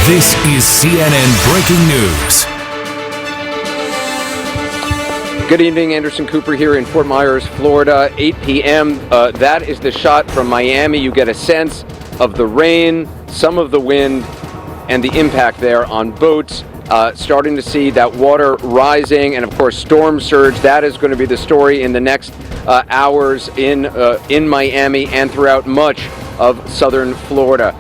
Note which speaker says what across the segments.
Speaker 1: This is CNN Breaking News.
Speaker 2: Good evening, Anderson Cooper here in Fort Myers, Florida, 8 p.m. That is the shot from Miami. You get a sense of the rain, some of the wind, and the impact there on boats. Starting to see that water rising, and of course storm surge. That is going to be the story in the next hours in Miami and throughout much of southern Florida.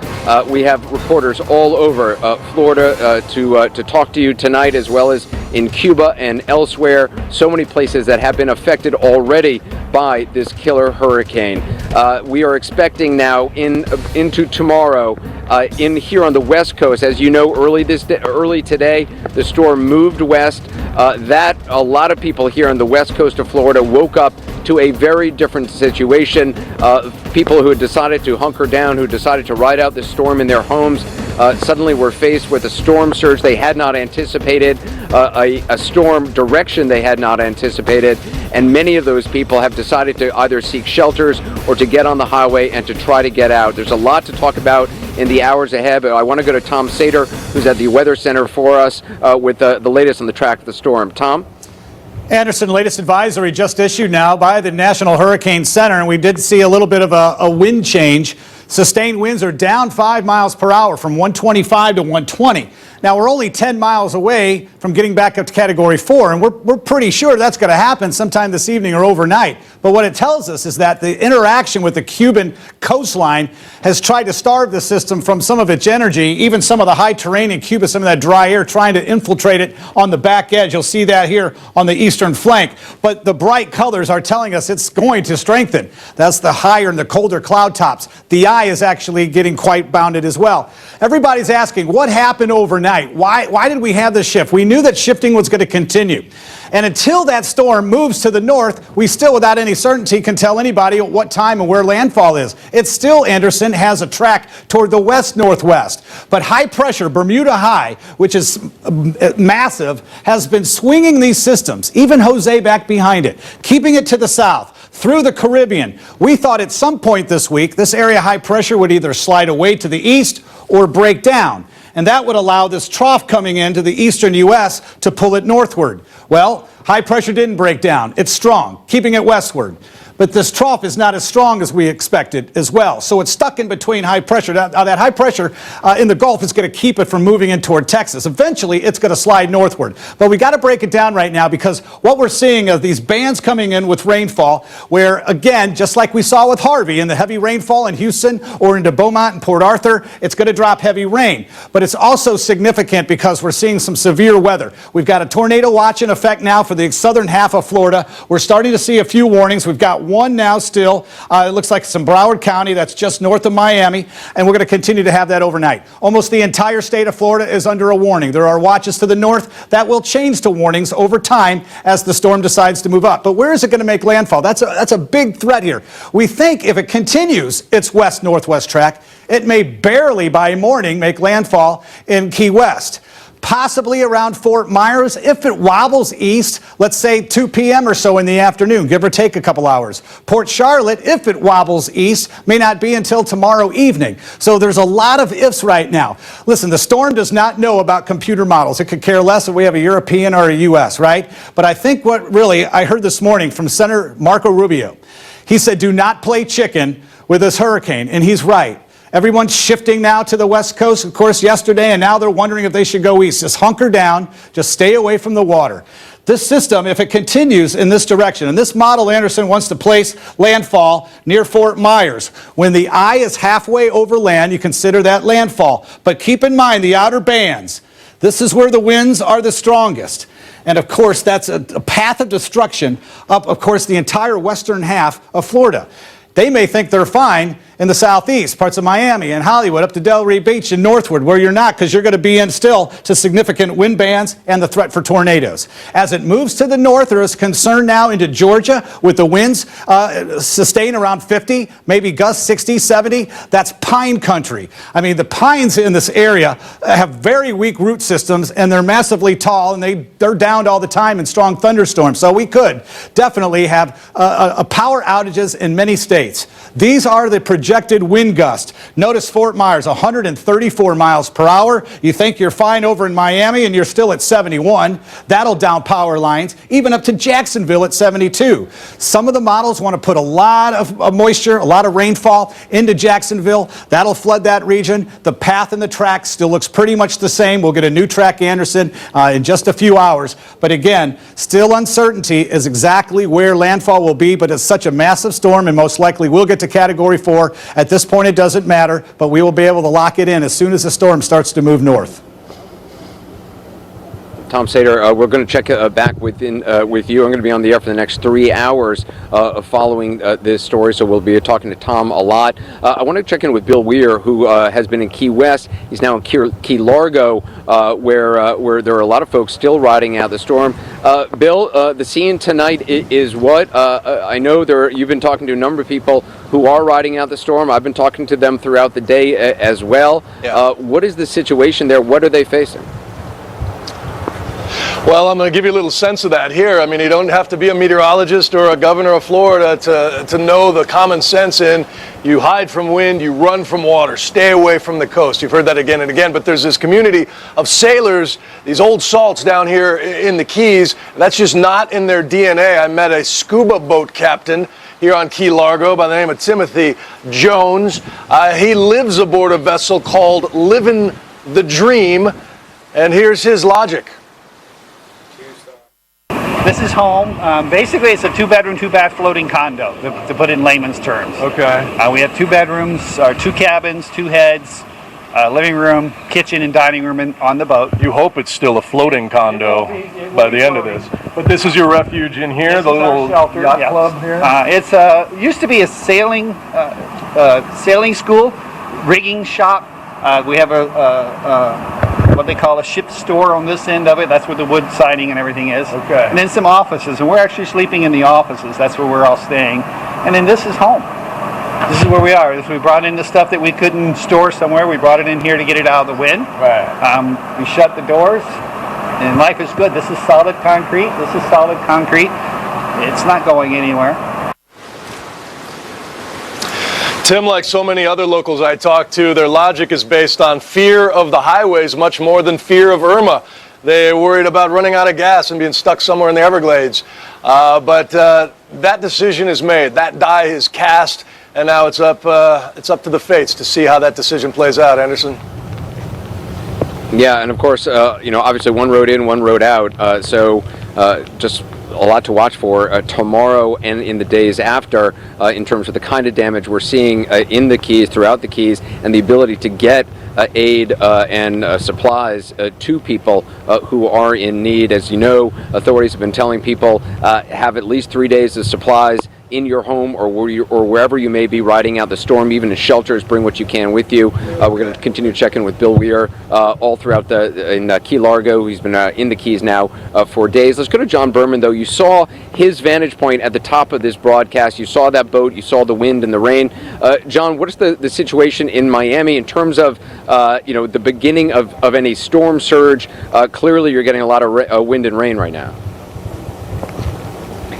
Speaker 2: We have reporters all over Florida to talk to you tonight, as well as in Cuba and elsewhere. So many places that have been affected already by this killer hurricane. We are expecting now into tomorrow in here on the West Coast. As you know, early today, the storm moved west. That a lot of people here on the West Coast of Florida woke up to a very different situation. People who had decided to hunker down, who decided to ride out the storm in their homes, suddenly were faced with a storm surge they had not anticipated, a storm direction they had not anticipated, and many of those people have decided to either seek shelters or to get on the highway and to try to get out. There's a lot to talk about in the hours ahead, but I want to go to Tom Sater, who's at the Weather Center for us with the latest on the track of the storm. Tom?
Speaker 3: Anderson, latest advisory just issued now by the National Hurricane Center, and we did see a little bit of a wind change. Sustained winds are down 5 miles per hour from 125 to 120. Now, we're only 10 miles away from getting back up to Category 4, and we're pretty sure that's going to happen sometime this evening or overnight. But what it tells us is that the interaction with the Cuban coastline has tried to starve the system from some of its energy, even some of the high terrain in Cuba, some of that dry air trying to infiltrate it on the back edge. You'll see that here on the eastern flank. But the bright colors are telling us it's going to strengthen. That's the higher and the colder cloud tops. The eye is actually getting quite bounded as well. Everybody's asking, what happened overnight? Why did we have this shift? We knew that shifting was going to continue. And until that storm moves to the north, we still, without any certainty, can tell anybody at what time and where landfall is. It still, Anderson, has a track toward the west-northwest. But high pressure, Bermuda High, which is massive, has been swinging these systems, even Jose back behind it, keeping it to the south, through the Caribbean. We thought at some point this week, this area high pressure would either slide away to the east or break down. And that would allow this trough coming into the eastern U.S. to pull it northward. Well, high pressure didn't break down. It's strong, keeping it westward. But this trough is not as strong as we expected as well. So it's stuck in between high pressure. Now, that high pressure in the Gulf is going to keep it from moving in toward Texas. Eventually, it's going to slide northward. But we got to break it down right now, because what we're seeing are these bands coming in with rainfall where, again, just like we saw with Harvey in the heavy rainfall in Houston or into Beaumont and Port Arthur, it's going to drop heavy rain. But it's also significant because we're seeing some severe weather. We've got a tornado watch in effect now for the southern half of Florida. We're starting to see a few warnings. We've got one now still. It looks like it's in Broward County. That's just north of Miami. And we're going to continue to have that overnight. Almost the entire state of Florida is under a warning. There are watches to the north that will change to warnings over time as the storm decides to move up. But where is it going to make landfall? That's a big threat here. We think if it continues its west-northwest track, it may barely by morning make landfall in Key West. Possibly around Fort Myers. If it wobbles east, let's say 2 p.m. or so in the afternoon, give or take a couple hours. Port Charlotte, if it wobbles east, may not be until tomorrow evening. So there's a lot of ifs right now. Listen, the storm does not know about computer models. It could care less if we have a European or a U.S., right? But I think what really I heard this morning from Senator Marco Rubio, he said, do not play chicken with this hurricane, and he's right. Everyone's shifting now to the West Coast, of course, yesterday, and now they're wondering if they should go east. Just hunker down, just stay away from the water. This system, if it continues in this direction, and this model, Anderson, wants to place landfall near Fort Myers. When the eye is halfway over land, you consider that landfall. But keep in mind the outer bands. This is where the winds are the strongest. And of course, that's a path of destruction up, of course, the entire western half of Florida. They may think they're fine in the southeast, parts of Miami and Hollywood, up to Delray Beach and Northward, where you're not, because you're going to be in still to significant wind bands and the threat for tornadoes. As it moves to the north, there is concern now into Georgia with the winds sustained around 50, maybe gusts 60, 70. That's pine country. I mean, the pines in this area have very weak root systems, and they're massively tall, and they're downed all the time in strong thunderstorms. So we could definitely have power outages in many states. These are the projections projected wind gust. Notice Fort Myers, 134 miles per hour. You think you're fine over in Miami and you're still at 71. That'll down power lines, even up to Jacksonville at 72. Some of the models want to put a lot of moisture, a lot of rainfall into Jacksonville. That'll flood that region. The path and the track still looks pretty much the same. We'll get a new track, Anderson, in just a few hours. But again, still uncertainty is exactly where landfall will be, but it's such a massive storm and most likely we'll get to Category 4. At this point, it doesn't matter, but we will be able to lock it in as soon as the storm starts to move north.
Speaker 2: Tom Sater, we're going to check back with you. I'm going to be on the air for the next 3 hours following this story, so we'll be talking to Tom a lot. I want to check in with Bill Weir, who has been in Key West. He's now in Key Largo, where there are a lot of folks still riding out the storm. Bill, the scene tonight is what? I know you've been talking to a number of people who are riding out the storm. I've been talking to them throughout the day as well. Yeah. What is the situation there? What are they facing?
Speaker 4: Well, I'm going to give you a little sense of that here. I mean, you don't have to be a meteorologist or a governor of Florida to know the common sense in you hide from wind, you run from water, stay away from the coast. You've heard that again and again, but there's this community of sailors, these old salts down here in the Keys. That's just not in their DNA. I met a scuba boat captain here on Key Largo by the name of Timothy Jones. He lives aboard a vessel called Livin' the Dream, and here's his logic.
Speaker 5: This is home. Basically, it's a 2-bedroom, 2-bath floating condo, to put it in layman's terms.
Speaker 4: Okay.
Speaker 5: We have 2 bedrooms, 2 cabins, 2 heads, living room, kitchen, and dining room on the boat.
Speaker 4: You hope it's still a floating condo by the end of this. But this is your refuge in here, the little
Speaker 5: shelter,
Speaker 4: yacht
Speaker 5: yes.
Speaker 4: club here?
Speaker 5: It's used to be a sailing school, rigging shop. We have what they call a ship store on this end of it. That's where the wood siding and everything is.
Speaker 4: Okay.
Speaker 5: And then some offices, and we're actually sleeping in the offices. That's where we're all staying. And then this is home. This is where we are. We brought in the stuff that we couldn't store somewhere. We brought it in here to get it out of the wind.
Speaker 4: Right.
Speaker 5: We shut the doors, and life is good. This is solid concrete. This is solid concrete. It's not going anywhere.
Speaker 4: Tim, like so many other locals I talk to, their logic is based on fear of the highways much more than fear of Irma. They're worried about running out of gas and being stuck somewhere in the Everglades. But that decision is made. That die is cast, and now it's up to the fates to see how that decision plays out, Anderson.
Speaker 2: Yeah, and of course, obviously one road in, one road out. So just a lot to watch for tomorrow and in the days after in terms of the kind of damage we're seeing in the Keys, throughout the Keys, and the ability to get aid and supplies to people who are in need. As you know, authorities have been telling people have at least 3 days of supplies in your home or wherever you may be riding out the storm. Even in shelters, bring what you can with you. We're going to continue to check in with Bill Weir all throughout in Key Largo. He's been in the Keys now for days. Let's go to John Berman, though. You saw his vantage point at the top of this broadcast. You saw that boat. You saw the wind and the rain. John, what is the situation in Miami in terms of the beginning of any storm surge? Clearly, you're getting a lot of wind and rain right now.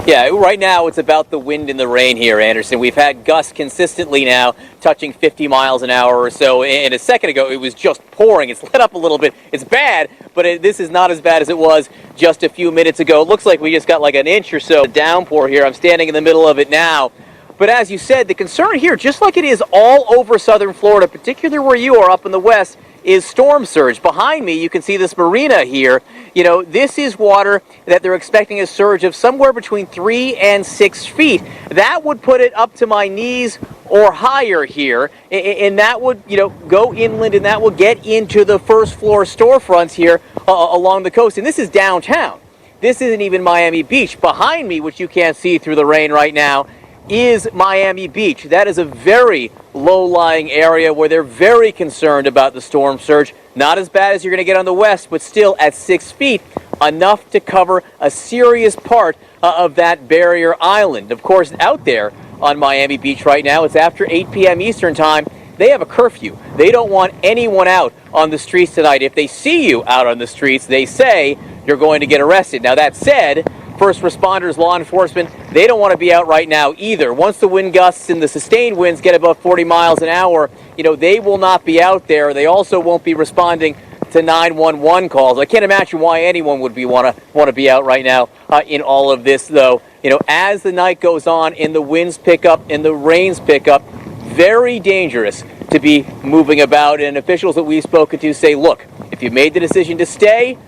Speaker 6: Yeah, right now it's about the wind and the rain here, Anderson. We've had gusts consistently now touching 50 miles an hour or so, and a second ago it was just pouring. It's let up a little bit. It's bad, but this is not as bad as it was just a few minutes ago. It looks like we just got like an inch or so of downpour here. I'm standing in the middle of it now. But as you said, the concern here, just like it is all over southern Florida, particularly where you are up in the west, is storm surge. Behind me, you can see this marina here. This is water that they're expecting a surge of somewhere between 3 and 6 feet. That would put it up to my knees or higher here, and that would, go inland, and that will get into the first floor storefronts here along the coast. And this is downtown. This isn't even Miami Beach. Behind me, which you can't see through the rain right now, is Miami Beach. That is a very low-lying area where they're very concerned about the storm surge. Not as bad as you're going to get on the west, but still at 6 feet, enough to cover a serious part of that barrier island. Of course, out there on Miami Beach right now, it's after 8 p.m. Eastern time. They have a curfew. They don't want anyone out on the streets tonight. If they see you out on the streets, they say you're going to get arrested. Now, that said, first responders, law enforcement, they don't want to be out right now either. Once the wind gusts and the sustained winds get above 40 miles an hour, they will not be out there. They also won't be responding to 911 calls. I can't imagine why anyone would want to be out right now in all of this, though. As the night goes on and the winds pick up and the rains pick up, very dangerous to be moving about. And officials that we've spoken to say, look, if you made the decision to stay,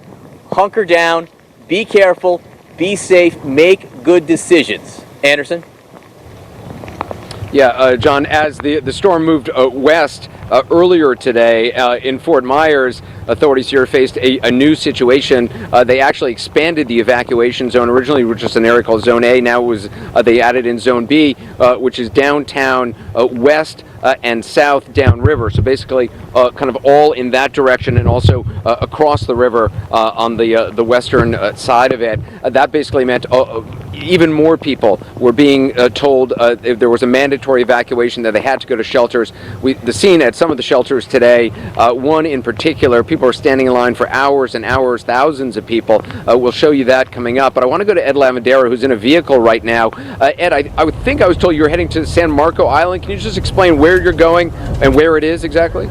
Speaker 6: hunker down, be careful, be safe, make good decisions. Anderson?
Speaker 2: Yeah, John, as the storm moved west earlier today in Fort Myers, authorities here faced a new situation. They actually expanded the evacuation zone. Originally, which was an area called Zone A. Now they added in Zone B, which is downtown, west and south downriver. So basically, kind of all in that direction, and also across the river on the western side of it. That basically meant even more people were being told if there was a mandatory evacuation that they had to go to shelters. The scene at some of the shelters today, one in particular, people are standing in line for hours and hours, thousands of people. We'll show you that coming up. But I want to go to Ed Lavandera, who's in a vehicle right now. Ed, I would think I was told you were heading to San Marco Island. Can you just explain where you're going and where it is exactly?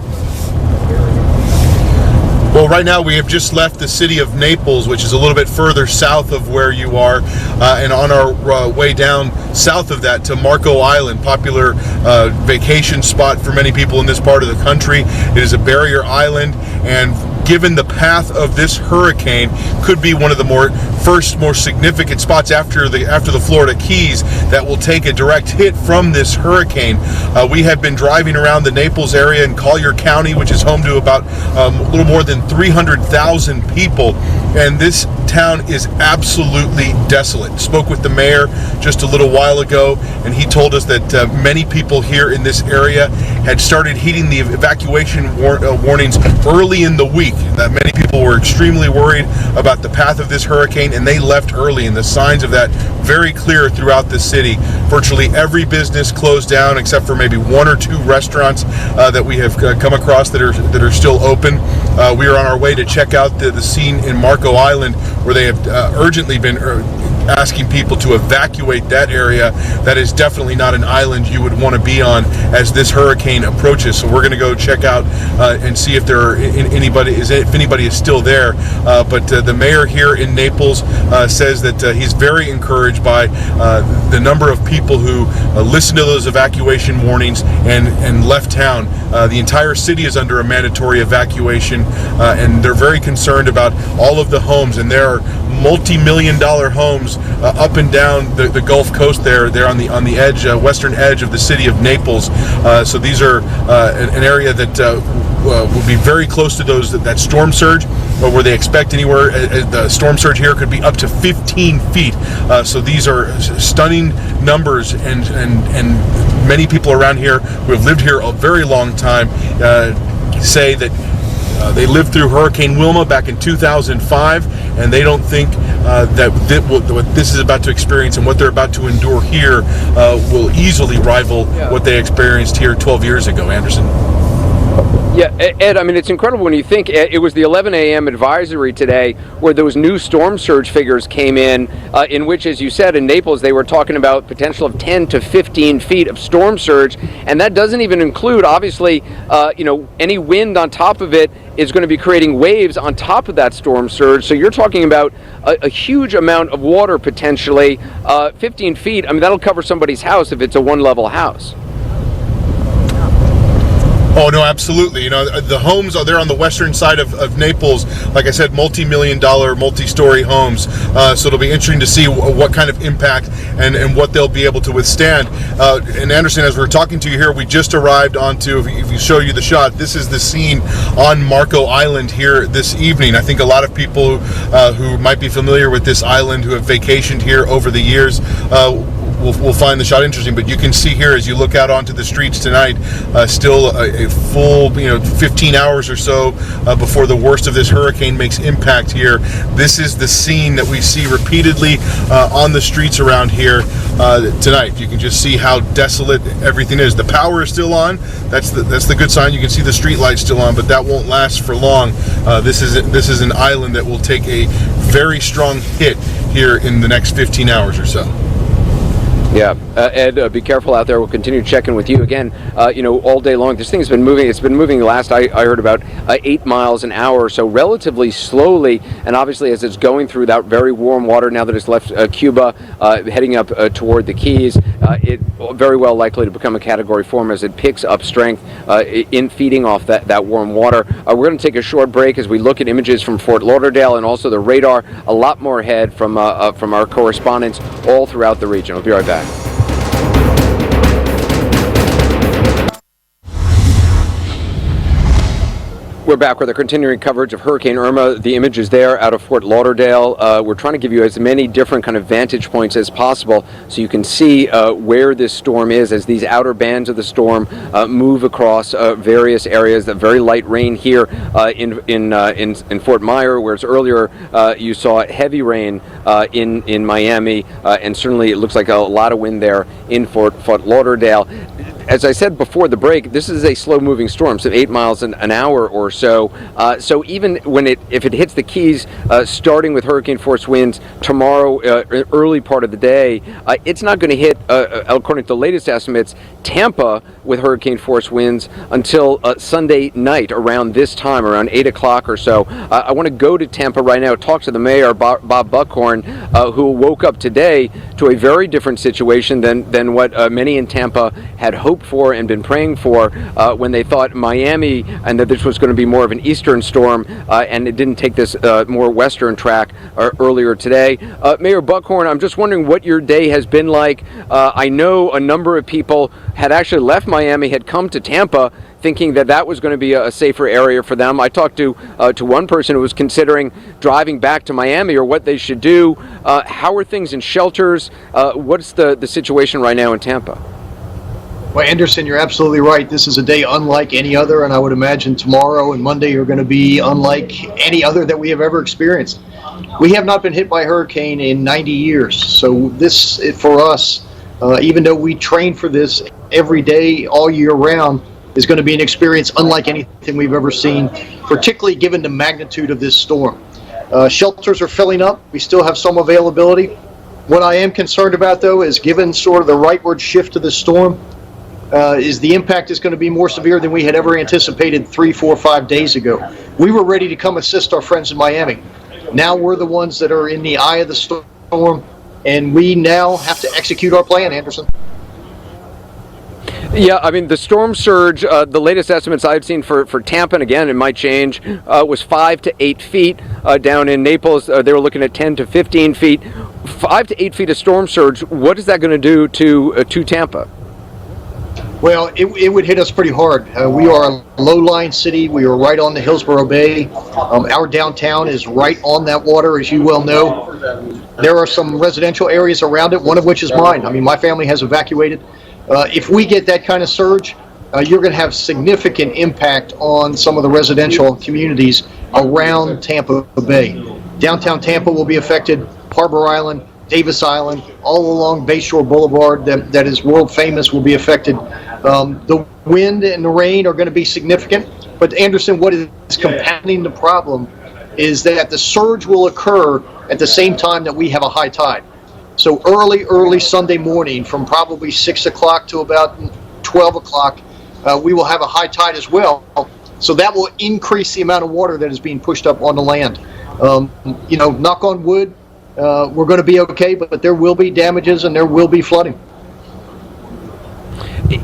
Speaker 7: Well, right now we have just left the city of Naples, which is a little bit further south of where you are, and on our way down south of that to Marco Island, popular vacation spot for many people in this part of the country. It is a barrier island, and given the path of this hurricane, could be one of the more significant spots after the Florida Keys that will take a direct hit from this hurricane. We have been driving around the Naples area in Collier County, which is home to about a little more than 300,000 people, and this town is absolutely desolate. Spoke with the mayor just a little while ago, and he told us that many people here in this area had started heeding the evacuation warnings early in the week. That many people were extremely worried about the path of this hurricane, and they left early, and the signs of that very clear throughout the city. Virtually every business closed down except for maybe one or two restaurants that we have come across that are still open. We are on our way to check out the scene in Marco Island, where they have urgently been asking people to evacuate that area. That is definitely not an island you would want to be on as this hurricane approaches. So we're going to go check out and see if anybody is still there. But the mayor here in Naples says that he's very encouraged by the number of people who listened to those evacuation warnings and left town. The entire city is under a mandatory evacuation, and they're very concerned about all of the homes, and there are multi-million-dollar homes up and down the Gulf Coast. They're on the edge, western edge of the city of Naples. So these are an area that will be very close to that storm surge, where they expect anywhere the storm surge here could be up to 15 feet. So these are stunning numbers, and many people around here who have lived here a very long time say that they lived through Hurricane Wilma back in 2005, and they don't think that what this is about to experience and what they're about to endure here will easily rival what they experienced here 12 years ago. Anderson?
Speaker 2: Yeah, Ed, I mean, it's incredible when you think it was the 11 a.m. advisory today where those new storm surge figures came in which, as you said, in Naples, they were talking about potential of 10 to 15 feet of storm surge. And that doesn't even include, obviously, any wind on top of it is going to be creating waves on top of that storm surge. So you're talking about a huge amount of water potentially, 15 feet. I mean, that'll cover somebody's house if it's a one-level house.
Speaker 7: Oh, no, absolutely. The homes are there on the western side of Naples. Like I said, multi-million-dollar, multi-story homes. So it'll be interesting to see what kind of impact and what they'll be able to withstand. And Anderson, as we're talking to you here, we just arrived onto, if you show you the shot, this is the scene on Marco Island here this evening. I think a lot of people who might be familiar with this island, who have vacationed here over the years, will find the shot interesting. But you can see here, as you look out onto the streets tonight, still a full 15 hours or so before the worst of this hurricane makes impact here. This is the scene that we see repeatedly on the streets around here tonight. You can just see how desolate everything is. The power is still on. That's the good sign. You can see the street lights still on, but that won't last for long. This is an island that will take a very strong hit here in the next 15 hours or so.
Speaker 2: Yeah, Ed, be careful out there. We'll continue checking with you again. All day long. This thing has been moving. It's been moving. Last I heard about 8 miles an hour, so relatively slowly. And obviously, as it's going through that very warm water, now that it's left Cuba, heading up toward the Keys, it very well likely to become a Category 4 as it picks up strength in feeding off that warm water. We're going to take a short break as we look at images from Fort Lauderdale and also the radar. A lot more ahead from our correspondents all throughout the region. We'll be right back. We're back with a continuing coverage of Hurricane Irma. The images there out of Fort Lauderdale. We're trying to give you as many different kind of vantage points as possible so you can see where this storm is as these outer bands of the storm move across various areas. The very light rain here in Fort Myer, whereas earlier you saw heavy rain in Miami, and certainly it looks like a lot of wind there in Fort Lauderdale. As I said before the break, this is a slow-moving storm, so 8 miles an hour or so. So even if it hits the Keys, starting with hurricane force winds tomorrow, early part of the day, it's not going to hit, according to the latest estimates, Tampa with hurricane force winds until Sunday night around this time, around 8 o'clock or so. I want to go to Tampa right now, talk to the mayor, Bob Buckhorn, who woke up today to a very different situation than what many in Tampa had hoped for and been praying for when they thought Miami and that this was going to be more of an eastern storm, and it didn't take this more western track earlier today. Mayor Buckhorn, I'm just wondering what your day has been like. I know a number of people had actually left Miami, had come to Tampa thinking that was going to be a safer area for them. I talked to one person who was considering driving back to Miami or what they should do. How are things in shelters? What's the situation right now in Tampa?
Speaker 8: Well, Anderson, you're absolutely right. This is a day unlike any other, and I would imagine tomorrow and Monday are going to be unlike any other that we have ever experienced. We have not been hit by a hurricane in 90 years, so this, for us, even though we train for this every day, all year round, is going to be an experience unlike anything we've ever seen, particularly given the magnitude of this storm. Shelters are filling up. We still have some availability. What I am concerned about, though, is given sort of the rightward shift to the storm, is the impact is going to be more severe than we had ever anticipated 3, 4, 5 days ago. We were ready to come assist our friends in Miami. Now we're the ones that are in the eye of the storm, and we now have to execute our plan, Anderson.
Speaker 2: Yeah, I mean, the storm surge, the latest estimates I've seen for Tampa, and again, it might change, was 5 to 8 feet. Down in Naples, they were looking at 10 to 15 feet. 5 to 8 feet of storm surge, what is that going to do to Tampa?
Speaker 8: Well, it would hit us pretty hard. We are a low-lying city. We are right on the Hillsborough Bay. Our downtown is right on that water, as you well know. There are some residential areas around it, one of which is mine. I mean, my family has evacuated. If we get that kind of surge, you're going to have significant impact on some of the residential communities around Tampa Bay. Downtown Tampa will be affected, Harbor Island, Davis Island, all along Bayshore Boulevard that is world famous will be affected. The wind and the rain are going to be significant, but Anderson, what is compounding the problem is that the surge will occur at the same time that we have a high tide. So early Sunday morning, from probably 6 o'clock to about 12 o'clock, we will have a high tide as well. So that will increase the amount of water that is being pushed up on the land. Knock on wood, we're going to be okay, but there will be damages and there will be flooding.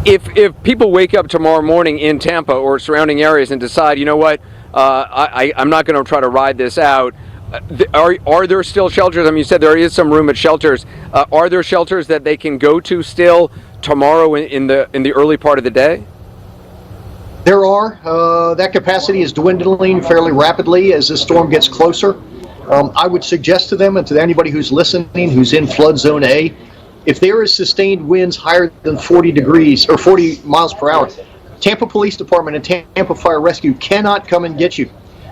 Speaker 2: If people wake up tomorrow morning in Tampa or surrounding areas and decide, you know what, I'm not going to try to ride this out, are there still shelters? I mean, you said there is some room at shelters. Are there shelters that they can go to still tomorrow in the early part of the day?
Speaker 8: There are. That capacity is dwindling fairly rapidly as this storm gets closer. I would suggest to them and to anybody who's listening, who's in flood zone A, if there is sustained winds higher than 40 degrees or 40 miles per hour, Tampa Police Department and Tampa Fire Rescue cannot come and get you.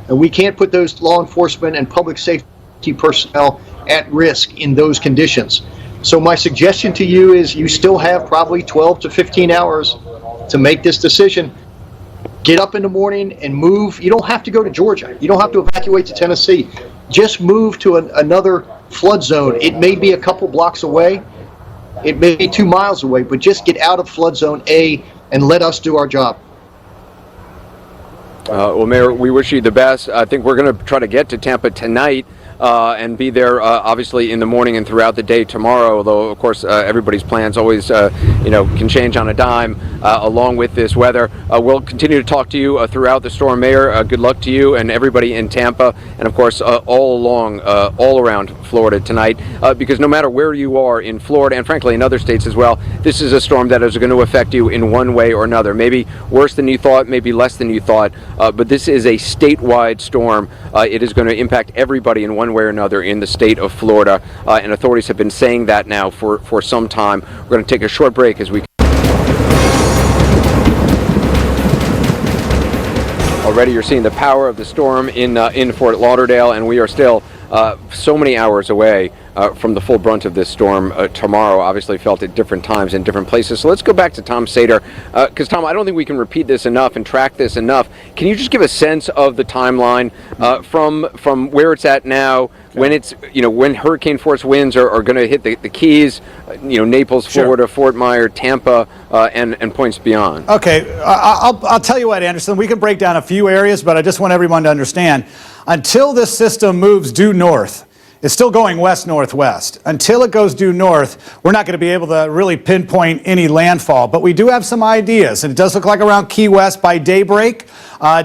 Speaker 8: And we can't put those law enforcement and public safety personnel at risk in those conditions. So my suggestion to you is you still have probably 12 to 15 hours to make this decision. Get up in the morning and move. You don't have to go to Georgia. You don't have to evacuate to Tennessee. Just move to another flood zone. It may be a couple blocks away. It may be 2 miles away, but just get out of flood zone A and let us do our job.
Speaker 2: Well, Mayor, we wish you the best. I think we're going to try to get to Tampa tonight and be there, obviously, in the morning and throughout the day tomorrow. Although, of course, everybody's plans always, can change on a dime along with this weather. We'll continue to talk to you throughout the storm, Mayor. Good luck to you and everybody in Tampa, and of course, all around Florida tonight. Because no matter where you are in Florida, and frankly in other states as well, this is a storm that is going to affect you in one way or another. Maybe worse than you thought, maybe less than you thought. But this is a statewide storm. It is going to impact everybody in one way or another in the state of Florida, and authorities have been saying that now for some time. We're going to take a short break as we already you're seeing the power of the storm in Fort Lauderdale, and we are still so many hours away from the full brunt of this storm tomorrow, obviously felt at different times in different places. So let's go back to Tom Sater, because Tom, I don't think we can repeat this enough and track this enough. Can you just give a sense of the timeline from where it's at now, when it's, when hurricane force winds are going to hit the Keys, Naples, Florida, sure, Fort Myers, Tampa, and points beyond? Okay, I'll tell you what, Anderson, we can break down a few areas, but I just want everyone to understand, until this system moves due north, it's still going west-northwest. Until it goes due north, we're not going to be able to really pinpoint any landfall. But we do have some ideas, and it does look like around Key West by daybreak.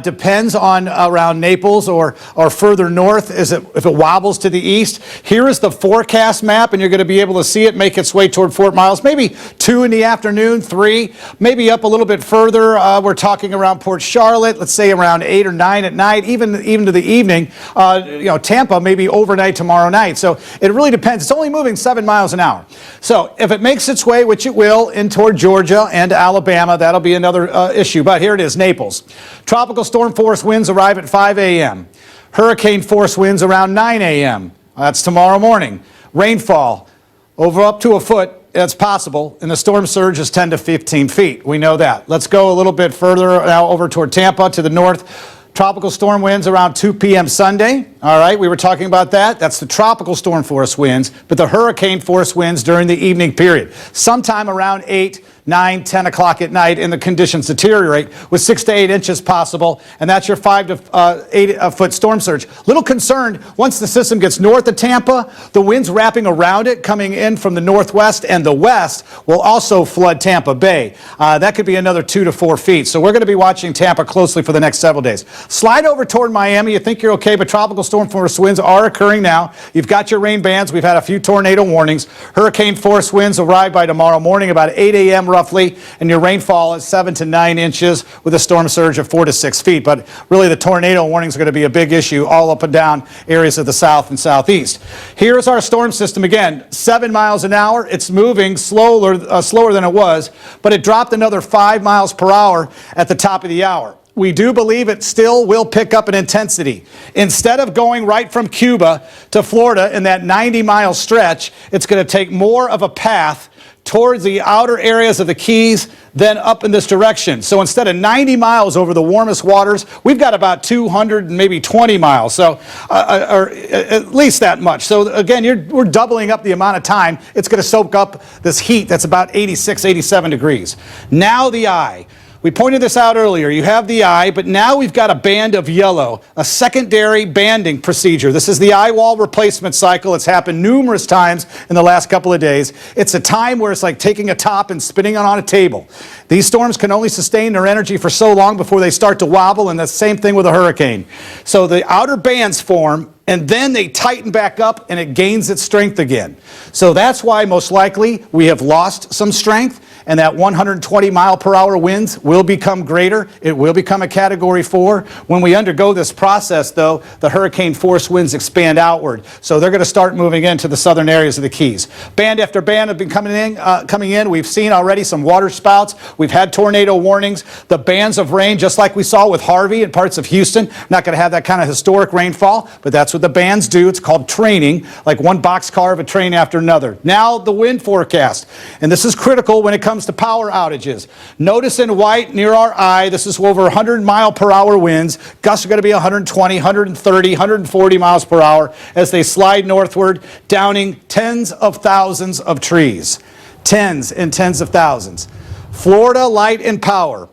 Speaker 2: Depends on around Naples or further north if it wobbles to the east. Here is the forecast map, and you're going to be able to see it make its way toward Fort Myers. Maybe 2 in the afternoon, 3, maybe up a little bit further. We're talking around Port Charlotte, let's say around 8 or 9 at night, even to the evening. Tampa maybe overnight tomorrow night. So it really depends. It's only moving 7 miles an hour. So if it makes its way, which it will, in toward Georgia and Alabama, that'll be another issue. But here it is, Naples. Tropical storm force winds arrive at 5 a.m. Hurricane force winds around 9 a.m. That's tomorrow morning. Rainfall over up to a foot. That's possible, and the storm surge is 10 to 15 feet. We know that. Let's go a little bit further now over toward Tampa to the north. Tropical storm winds around 2 p.m. Sunday. All right, we were talking about that. That's the tropical storm force winds, but the hurricane force winds during the evening period. Sometime around 8, 9, 10 o'clock at night, and the conditions deteriorate with 6 to 8 inches possible, and that's your 5 to 8 foot storm surge. Little concerned, once the system gets north of Tampa, the winds wrapping around it, coming in from the northwest and the west, will also flood Tampa Bay. That could be another 2 to 4 feet. So we're going to be watching Tampa closely for the next several days. Slide over toward Miami. You think you're okay, but tropical storm force winds are occurring now. You've got your rain bands. We've had a few tornado warnings. Hurricane force winds arrive by tomorrow morning about 8 a.m. roughly, and your rainfall is 7 to 9 inches with a storm surge of 4 to 6 feet. But really, the tornado warnings are going to be a big issue all up and down areas of the south and southeast. Here's our storm system again, 7 miles an hour. It's moving slower than it was, but it dropped another 5 miles per hour at the top of the hour. We do believe it still will pick up in intensity. Instead of going right from Cuba to Florida in that 90-mile stretch, it's going to take more of a path towards the outer areas of the Keys, then up in this direction. So instead of 90 miles over the warmest waters, we've got about 200 and maybe 20 miles, so or at least that much. So again, we're doubling up the amount of time it's going to soak up this heat that's about 86, 87 degrees. Now the eye. We pointed this out earlier. You have the eye, but now we've got a band of yellow, a secondary banding procedure. This is the eye wall replacement cycle. It's happened numerous times in the last couple of days. It's a time where it's like taking a top and spinning it on a table. These storms can only sustain their energy for so long before they start to wobble, and the same thing with a hurricane. So the outer bands form, and then they tighten back up, and it gains its strength again. So that's why most likely we have lost some strength, and that 120 mile per hour winds will become greater. It will become a Category 4. When we undergo this process, though, the hurricane force winds expand outward. So they're going to start moving into the southern areas of the Keys. Band after band have been coming in. We've seen already some water spouts. We've had tornado warnings. The bands of rain, just like we saw with Harvey in parts of Houston. Not going to have that kind of historic rainfall, but that's what the bands do. It's called training, like one boxcar of a train after another. Now the wind forecast. And this is critical when it comes
Speaker 3: comes to power outages, notice in white near our eye, this is over 100-mile-per-hour winds. Gusts are going to be 120, 130, 140 miles per hour as they slide northward, downing tens of thousands of trees. Tens and tens of thousands. Florida Light and Power.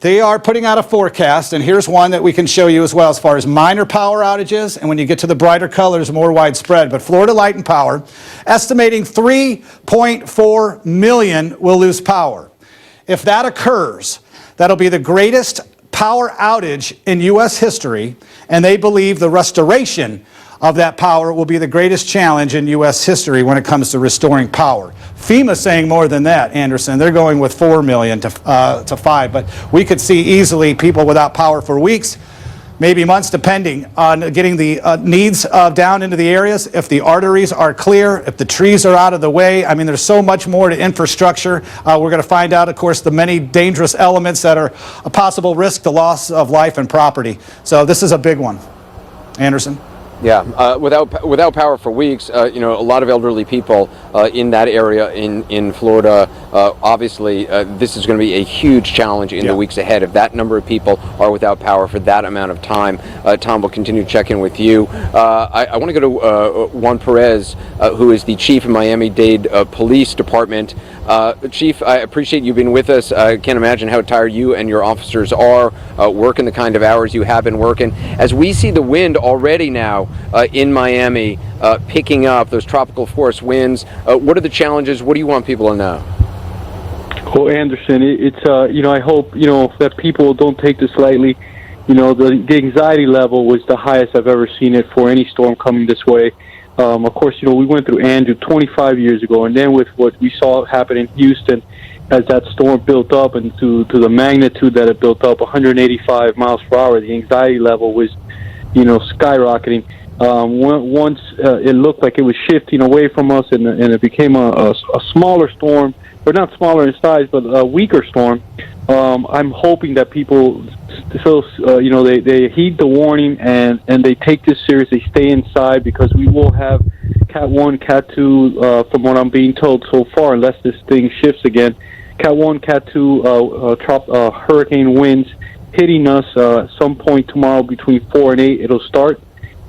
Speaker 3: They are putting out a forecast, and here's one that we can show you as well as far as minor power outages, and when you get to the brighter colors, more widespread. But Florida Light and Power, estimating 3.4 million will lose power. If that occurs, that'll be the greatest power outage in U.S. history, and they believe the restoration of that power will be the greatest challenge in U.S. history when it comes to restoring power. FEMA saying more than that, Anderson. They're going with 4 million to 5, but we could see easily people without power for weeks, maybe months, depending on getting the needs down into the areas. If the arteries are clear, if the trees are out of the way, I mean, there's so much more to infrastructure. We're going to find out, of course, the many dangerous elements that are a possible risk to loss of life and property. So this is a big one. Anderson?
Speaker 2: Yeah, without power for weeks, you know, a lot of elderly people in that area in Florida. Obviously, this is going to be a huge challenge in the weeks ahead. If that number of people are without power for that amount of time, Tom, will continue to check in with you. I want to go to Juan Perez, who is the chief of Miami-Dade Police Department. Chief, I appreciate you being with us. I can't imagine how tired you and your officers are working the kind of hours you have been working. As we see the wind already now in Miami picking up, those tropical force winds, what are the challenges? What do you want people to know?
Speaker 9: Well, Anderson, it's you know, I hope, you know, that people don't take this lightly. You know, the anxiety level was the highest I've ever seen it for any storm coming this way. Of course, you know, we went through Andrew 25 years ago, and then with what we saw happen in Houston as that storm built up and to the magnitude that it built up, 185 miles per hour, the anxiety level was, you know, skyrocketing. Once it looked like it was shifting away from us and it became a smaller storm, or not smaller in size, but a weaker storm, I'm hoping that people still, you know, they heed the warning and they take this serious. They stay inside because we will have Cat 1, Cat 2, from what I'm being told so far, unless this thing shifts again. Cat 1, Cat 2 hurricane winds hitting us some point tomorrow between 4 and 8. It'll start,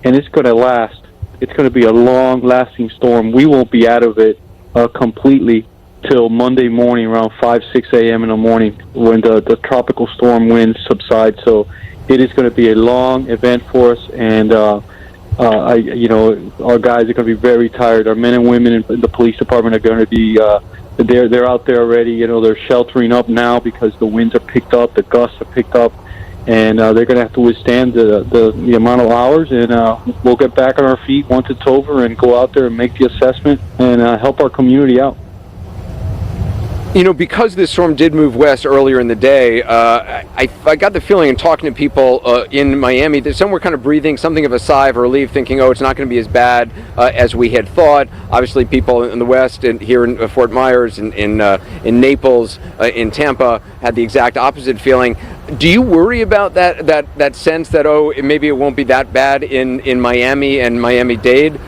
Speaker 9: and it's going to last. It's going to be a long-lasting storm. We won't be out of it completely till Monday morning around 5, 6 a.m. in the morning when the tropical storm winds subside. So it is going to be a long event for us, and you know, our guys are going to be very tired. Our men and women in the police department are going to be they're out there already. You know, they're sheltering up now because the winds are picked up, the gusts are picked up, and they're going to have to withstand the amount of hours. And we'll get back on our feet once it's over and go out there and make the assessment and help our community out.
Speaker 2: You know, because this storm did move west earlier in the day, I got the feeling in talking to people in Miami that some were kind of breathing something of a sigh of relief, thinking, oh, it's not going to be as bad as we had thought. Obviously, people in the west and here in Fort Myers, in Naples, in Tampa, had the exact opposite feeling. Do you worry about that sense that, oh, maybe it won't be that bad in Miami and Miami-Dade?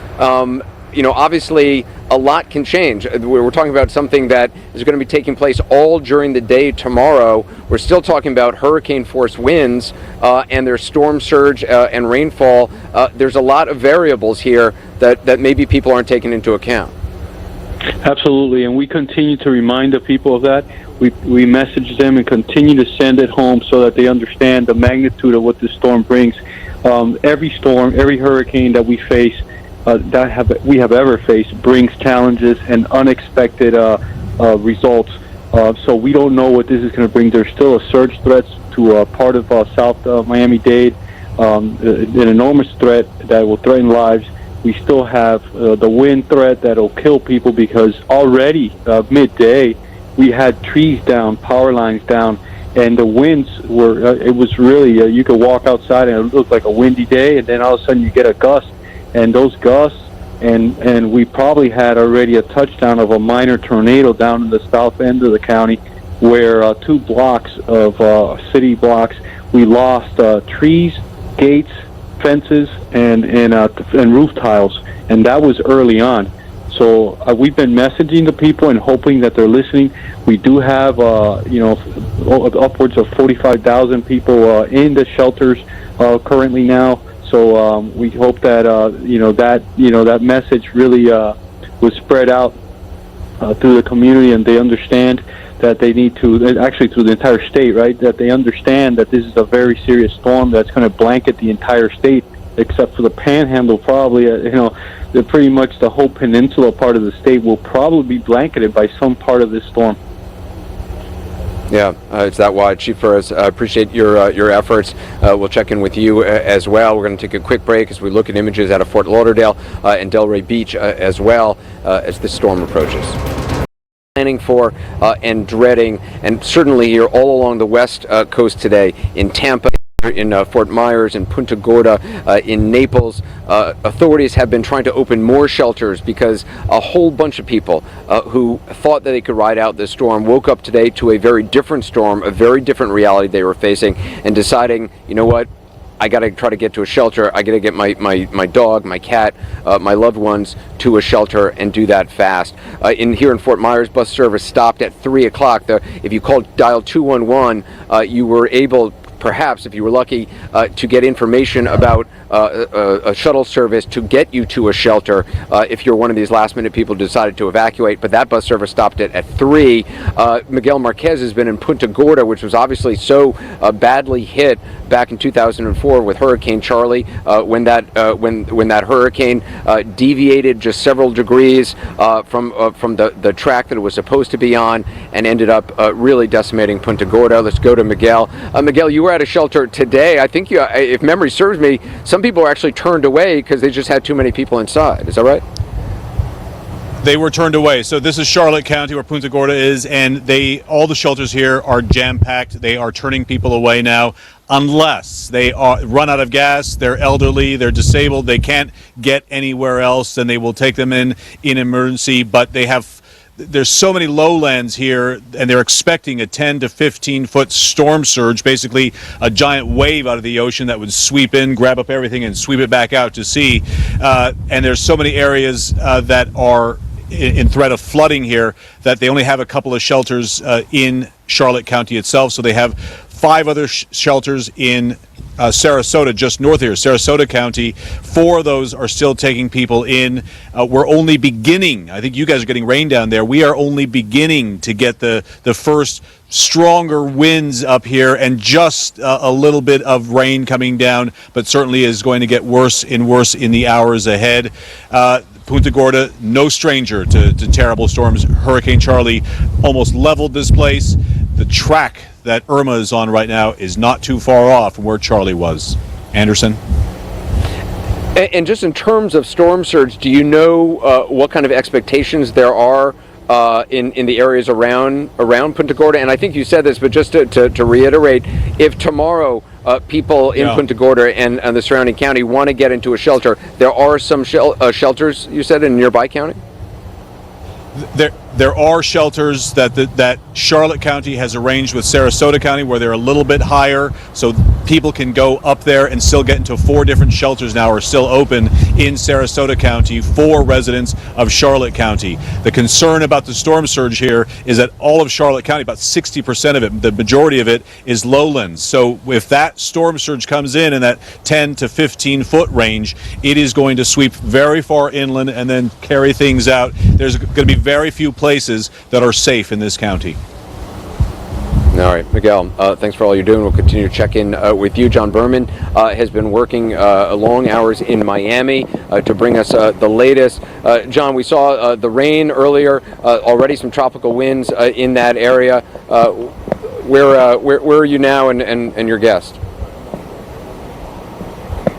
Speaker 2: You know, obviously, a lot can change. We're talking about something that is going to be taking place all during the day tomorrow. We're still talking about hurricane force winds and there's storm surge and rainfall. There's a lot of variables here that maybe people aren't taking into account.
Speaker 9: Absolutely, and we continue to remind the people of that. We message them and continue to send it home so that they understand the magnitude of what this storm brings. Every storm, every hurricane that we face, we have ever faced, brings challenges and unexpected results. So we don't know what this is going to bring. There's still a surge threat to part of South Miami-Dade, an enormous threat that will threaten lives. We still have the wind threat that will kill people because already midday we had trees down, power lines down, and the winds were, it was really, you could walk outside and it looked like a windy day, and then all of a sudden you get a gust. And those gusts, and we probably had already a touchdown of a minor tornado down in the south end of the county where 2 blocks of city blocks, we lost trees, gates, fences, and roof tiles. And that was early on. So we've been messaging the people and hoping that they're listening. We do have, upwards of 45,000 people in the shelters currently now. So we hope that that message really was spread out through the community, and they understand that they need to, actually through the entire state, right? That they understand that this is a very serious storm that's going to blanket the entire state, except for the Panhandle. Probably, pretty much the whole peninsula part of the state will probably be blanketed by some part of this storm.
Speaker 2: Yeah, it's that wide. Chief Ferris, I appreciate your efforts. We'll check in with you as well. We're going to take a quick break as we look at images out of Fort Lauderdale and Delray Beach as well as the storm approaches. Planning for and dreading, and certainly here all along the west coast today in Tampa, in Fort Myers, in Punta Gorda, in Naples. Authorities have been trying to open more shelters because a whole bunch of people who thought that they could ride out this storm woke up today to a very different storm, a very different reality they were facing, and deciding, you know what, I got to try to get to a shelter. I got to get my dog, my cat, my loved ones to a shelter, and do that fast. Here in Fort Myers, bus service stopped at 3 o'clock. If you dial 211, you were able, perhaps, if you were lucky, to get information about a shuttle service to get you to a shelter if you're one of these last-minute people who decided to evacuate. But that bus service stopped at 3. Miguel Marquez has been in Punta Gorda, which was obviously so badly hit back in 2004 with Hurricane Charlie, when that hurricane deviated just several degrees from the track that it was supposed to be on, and ended up really decimating Punta Gorda. Let's go to Miguel. Miguel, you were at a shelter today. I think if memory serves me, some people were actually turned away because they just had too many people inside. Is that right?
Speaker 10: They were turned away. So this is Charlotte County, where Punta Gorda is, and all the shelters here are jam-packed. They are turning people away now, unless they run out of gas, they're elderly, they're disabled, they can't get anywhere else, then they will take them in emergency. But there's so many lowlands here, and they're expecting a 10 to 15 foot storm surge, basically a giant wave out of the ocean that would sweep in, grab up everything, and sweep it back out to sea. And there's so many areas that are in threat of flooding here that they only have a couple of shelters in Charlotte County itself. So they have 5 other shelters in Sarasota, just north here, Sarasota County. 4 of those are still taking people in. We're only beginning. I think you guys are getting rain down there. We are only beginning to get the first stronger winds up here, and just a little bit of rain coming down, but certainly is going to get worse and worse in the hours ahead. Punta Gorda, no stranger to terrible storms. Hurricane Charlie almost leveled this place. The track that Irma is on right now is not too far off from where Charlie was. Anderson?
Speaker 2: And just in terms of storm surge, do you know what kind of expectations there are in the areas around Punta Gorda? And I think you said this, but just to reiterate, if tomorrow people in Punta Gorda and the surrounding county want to get into a shelter, there are some shelters, you said, in nearby county?
Speaker 10: There are shelters that Charlotte County has arranged with Sarasota County, where they're a little bit higher, so people can go up there and still get into 4 different shelters now are still open in Sarasota County for residents of Charlotte County. The concern about the storm surge here is that all of Charlotte County, about 60% of it, the majority of it, is lowlands. So if that storm surge comes in that 10 to 15 foot range, it is going to sweep very far inland and then carry things out. There's going to be very few places that are safe in this county.
Speaker 2: All right, Miguel, thanks for all you're doing. We'll continue to check in with you. John Berman has been working long hours in Miami to bring us the latest. John, we saw the rain earlier, already some tropical winds in that area. Where are you now and your guest?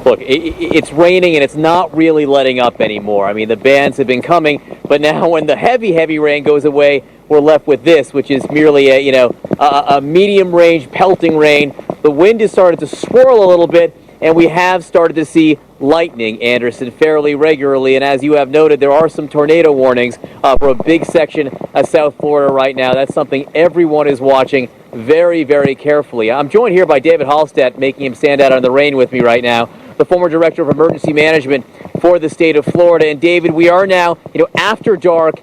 Speaker 6: Look, it's raining and it's not really letting up anymore. I mean, the bands have been coming, but now when the heavy rain goes away, we're left with this, which is merely a medium range pelting rain. The wind has started to swirl a little bit, and we have started to see lightning, Anderson, fairly regularly. And as you have noted, there are some tornado warnings for a big section of South Florida right now. That's something everyone is watching very, very carefully. I'm joined here by David Hallstatt, making him stand out on the rain with me right now, the former director of emergency management for the state of Florida. And David, we are now, after dark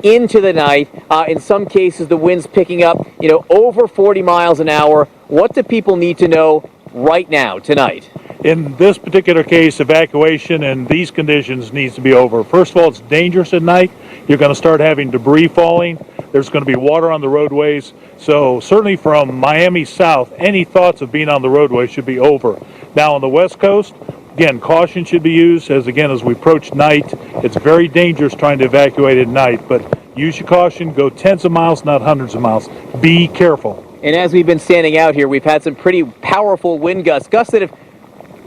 Speaker 6: into the night. In some cases, the wind's picking up, over 40 miles an hour. What do people need to know right now, tonight?
Speaker 11: In this particular case, evacuation in these conditions needs to be over. First of all, it's dangerous at night. You're going to start having debris falling. There's going to be water on the roadways. So certainly from Miami south, any thoughts of being on the roadway should be over. Now on the West Coast, again, caution should be used as we approach night. It's very dangerous trying to evacuate at night, but use your caution. Go tens of miles, not hundreds of miles. Be careful.
Speaker 6: And as we've been standing out here, we've had some pretty powerful wind gusts that have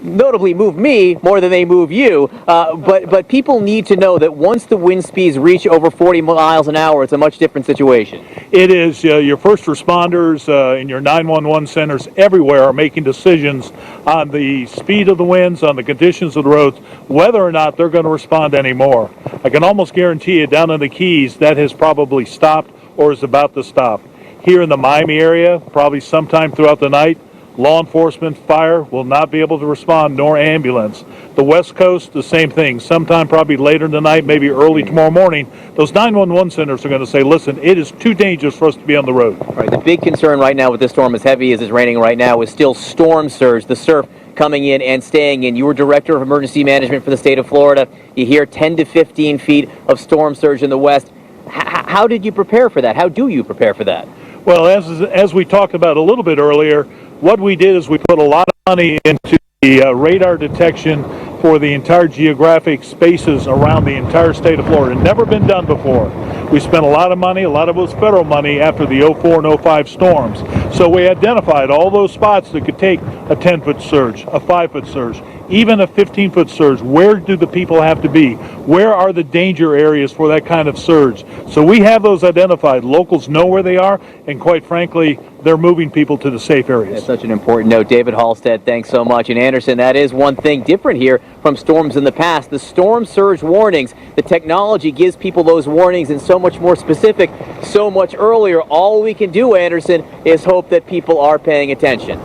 Speaker 6: notably move me more than they move you, but people need to know that once the wind speeds reach over 40 miles an hour, it's a much different situation.
Speaker 11: It is. Your first responders and your 911 centers everywhere are making decisions on the speed of the winds, on the conditions of the roads, whether or not they're going to respond anymore. I can almost guarantee you down in the Keys that has probably stopped or is about to stop. Here in the Miami area, probably sometime throughout the night, law enforcement, fire will not be able to respond, nor ambulance. The West Coast, the same thing. Sometime probably later in the night, maybe early tomorrow morning, those 911 centers are going to say, listen, it is too dangerous for us to be on the road.
Speaker 6: All right, the big concern right now with this storm, as heavy as it's raining right now, is still storm surge, the surf coming in and staying in. You were Director of Emergency Management for the state of Florida. You hear 10 to 15 feet of storm surge in the west. How did you prepare for that? How do you prepare for that?
Speaker 11: Well, as we talked about a little bit earlier, what we did is we put a lot of money into the radar detection for the entire geographic spaces around the entire state of Florida. Never been done before. We spent a lot of money, a lot of it was federal money after the 04 and 05 storms. So we identified all those spots that could take a 10-foot surge, a 5-foot surge, even a 15-foot surge. Where do the people have to be? Where are the danger areas for that kind of surge? So we have those identified. Locals know where they are, and quite frankly, they're moving people to the safe areas.
Speaker 6: That's such an important note. David Halstead, thanks so much. And Anderson, that is one thing different here from storms in the past. The storm surge warnings, the technology gives people those warnings and so much more specific, so much earlier. All we can do, Anderson, is hope that people are paying attention.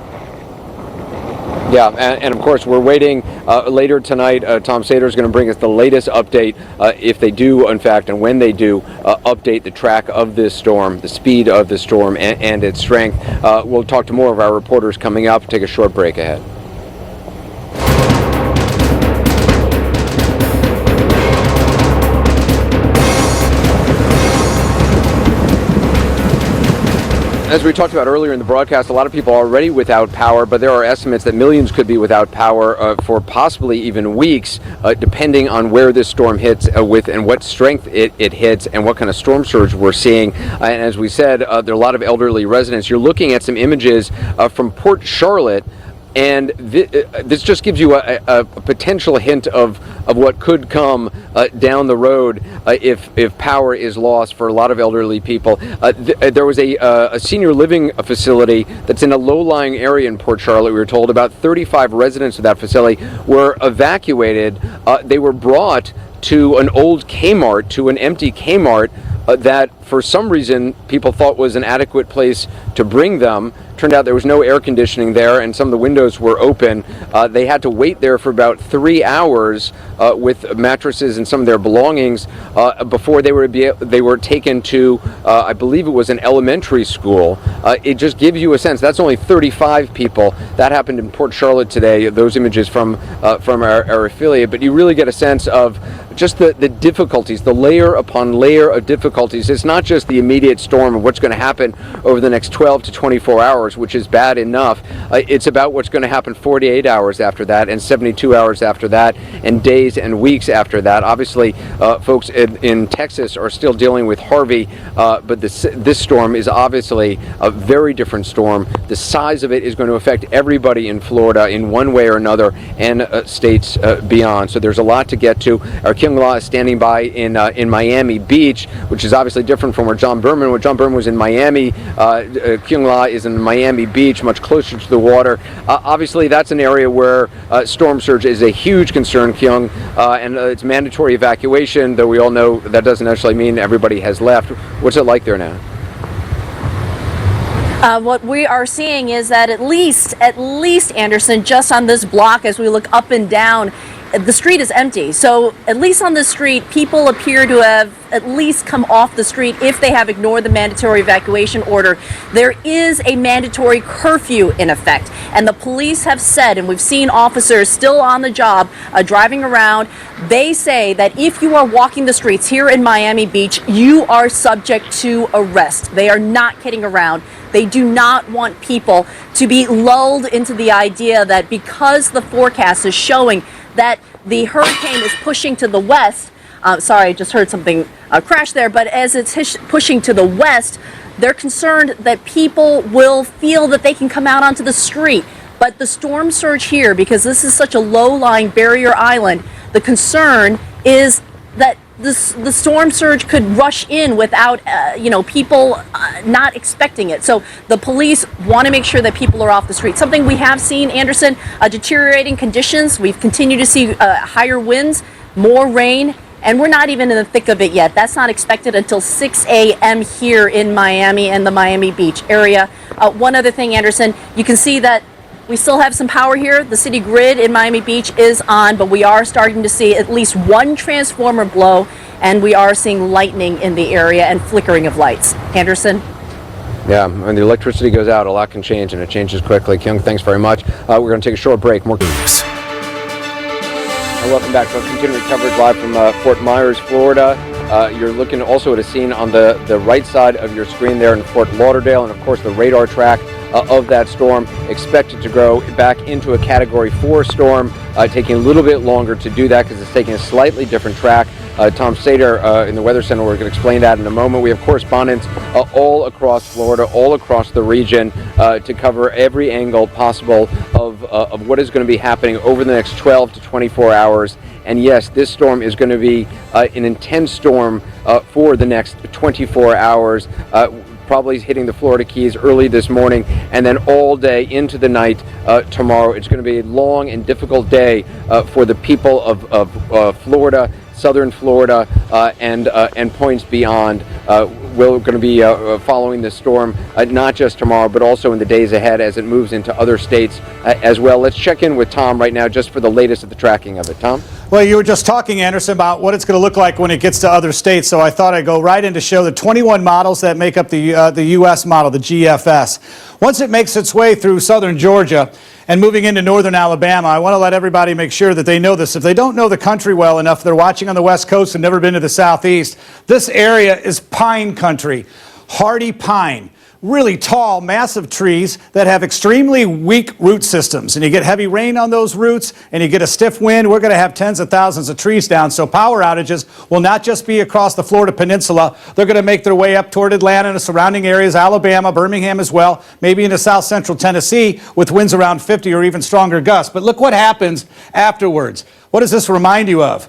Speaker 2: Yeah, and of course, we're waiting later tonight. Tom Sater is going to bring us the latest update if they do, in fact, and when they do update the track of this storm, the speed of the storm, and its strength. We'll talk to more of our reporters coming up. Take a short break ahead. As we talked about earlier in the broadcast, a lot of people are already without power, but there are estimates that millions could be without power for possibly even weeks, depending on where this storm hits with and what strength it hits and what kind of storm surge we're seeing. And as we said, there are a lot of elderly residents. You're looking at some images from Port Charlotte, and this just gives you a potential hint of what could come down the road if power is lost for a lot of elderly people. There was a senior living facility that's in a low-lying area in Port Charlotte. We were told about 35 residents of that facility were evacuated. They were brought to an old Kmart, to an empty Kmart that for some reason people thought was an adequate place to bring them. Turned out there was no air conditioning there, and some of the windows were open. They had to wait there for about 3 hours with mattresses and some of their belongings before they were taken to, I believe it was an elementary school. It just gives you a sense. That's only 35 people. That happened in Port Charlotte today. Those images from our affiliate, but you really get a sense of just the difficulties, the layer upon layer of difficulties. It's not just the immediate storm of what's going to happen over the next 12 to 24 hours, which is bad enough. It's about what's going to happen 48 hours after that, and 72 hours after that, and days and weeks after that. Obviously, folks in Texas are still dealing with Harvey, but this storm is obviously a very different storm. The size of it is going to affect everybody in Florida in one way or another, and states beyond. So there's a lot to get to. Our Kyung La is standing by in Miami Beach, which is obviously different from where John Berman was in Miami. Kyung La is in Miami Beach, much closer to the water. Obviously, that's an area where storm surge is a huge concern, Kyung, and it's mandatory evacuation, though we all know that doesn't necessarily mean everybody has left. What's it like there now?
Speaker 12: What we are seeing is that at least Anderson, just on this block as we look up and down, the street is empty. So at least on the street, people appear to have at least come off the street if they have ignored the mandatory evacuation order. There is a mandatory curfew in effect, and the police have said, and we've seen officers still on the job driving around, they say that if you are walking the streets here in Miami Beach, you are subject to arrest. They are not kidding around. They do not want people to be lulled into the idea that because the forecast is showing that the hurricane is pushing to the west, sorry, I just heard something crash there, but as it's pushing to the west, they're concerned that people will feel that they can come out onto the street. But the storm surge here, because this is such a low-lying barrier island, the concern is that the storm surge could rush in without, people not expecting it. So the police want to make sure that people are off the street. Something we have seen, Anderson, deteriorating conditions. We've continued to see higher winds, more rain, and we're not even in the thick of it yet. That's not expected until 6 a.m. here in Miami and the Miami Beach area. One other thing, Anderson, you can see that we still have some power here. The city grid in Miami Beach is on, but we are starting to see at least one transformer blow, and we are seeing lightning in the area and flickering of lights. Anderson?
Speaker 2: Yeah, when the electricity goes out, a lot can change, and it changes quickly. Kyung, thanks very much. We're going to take a short break. More news. And welcome back to our continuing coverage live from Fort Myers, Florida. You're looking also at a scene on the right side of your screen there in Fort Lauderdale, and of course the radar track of that storm expected to grow back into a Category 4 storm, taking a little bit longer to do that because it's taking a slightly different track. Tom Sater in the Weather Center will explain that in a moment. We have correspondents all across Florida, all across the region to cover every angle possible of what is going to be happening over the next 12 to 24 hours. And yes, this storm is going to be an intense storm for the next 24 hours. Probably hitting the Florida Keys early this morning and then all day into the night tomorrow. It's going to be a long and difficult day for the people of Florida, southern Florida, and points beyond. We're going to be following this storm not just tomorrow, but also in the days ahead as it moves into other states as well. Let's check in with Tom right now just for the latest of the tracking of it. Tom?
Speaker 3: Well, you were just talking, Anderson, about what it's going to look like when it gets to other states, so I thought I'd go right in to show the 21 models that make up the U.S. model, the GFS. Once it makes its way through southern Georgia and moving into northern Alabama, I want to let everybody make sure that they know this. If they don't know the country well enough, they're watching on the West Coast and never been to the Southeast, this area is pine country, hardy pine. Really tall, massive trees that have extremely weak root systems. And you get heavy rain on those roots and you get a stiff wind, we're going to have tens of thousands of trees down. So power outages will not just be across the Florida Peninsula. They're going to make their way up toward Atlanta and the surrounding areas, Alabama, Birmingham as well, maybe into south central Tennessee with winds around 50 or even stronger gusts. But look what happens afterwards. What does this remind you of?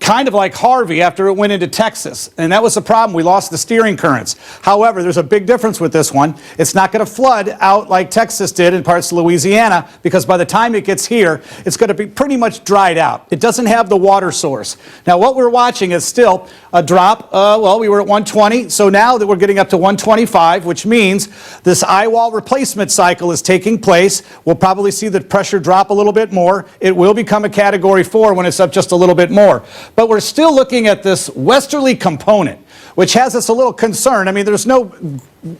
Speaker 3: Kind of like Harvey after it went into Texas. And that was the problem. We lost the steering currents. However, there's a big difference with this one. It's not going to flood out like Texas did in parts of Louisiana because by the time it gets here, it's going to be pretty much dried out. It doesn't have the water source. Now, what we're watching is still a drop. We were at 120. So now that we're getting up to 125, which means this eye wall replacement cycle is taking place. We'll probably see the pressure drop a little bit more. It will become a Category 4 when it's up just a little bit more. But we're still looking at this westerly component, which has us a little concerned. I mean, there's no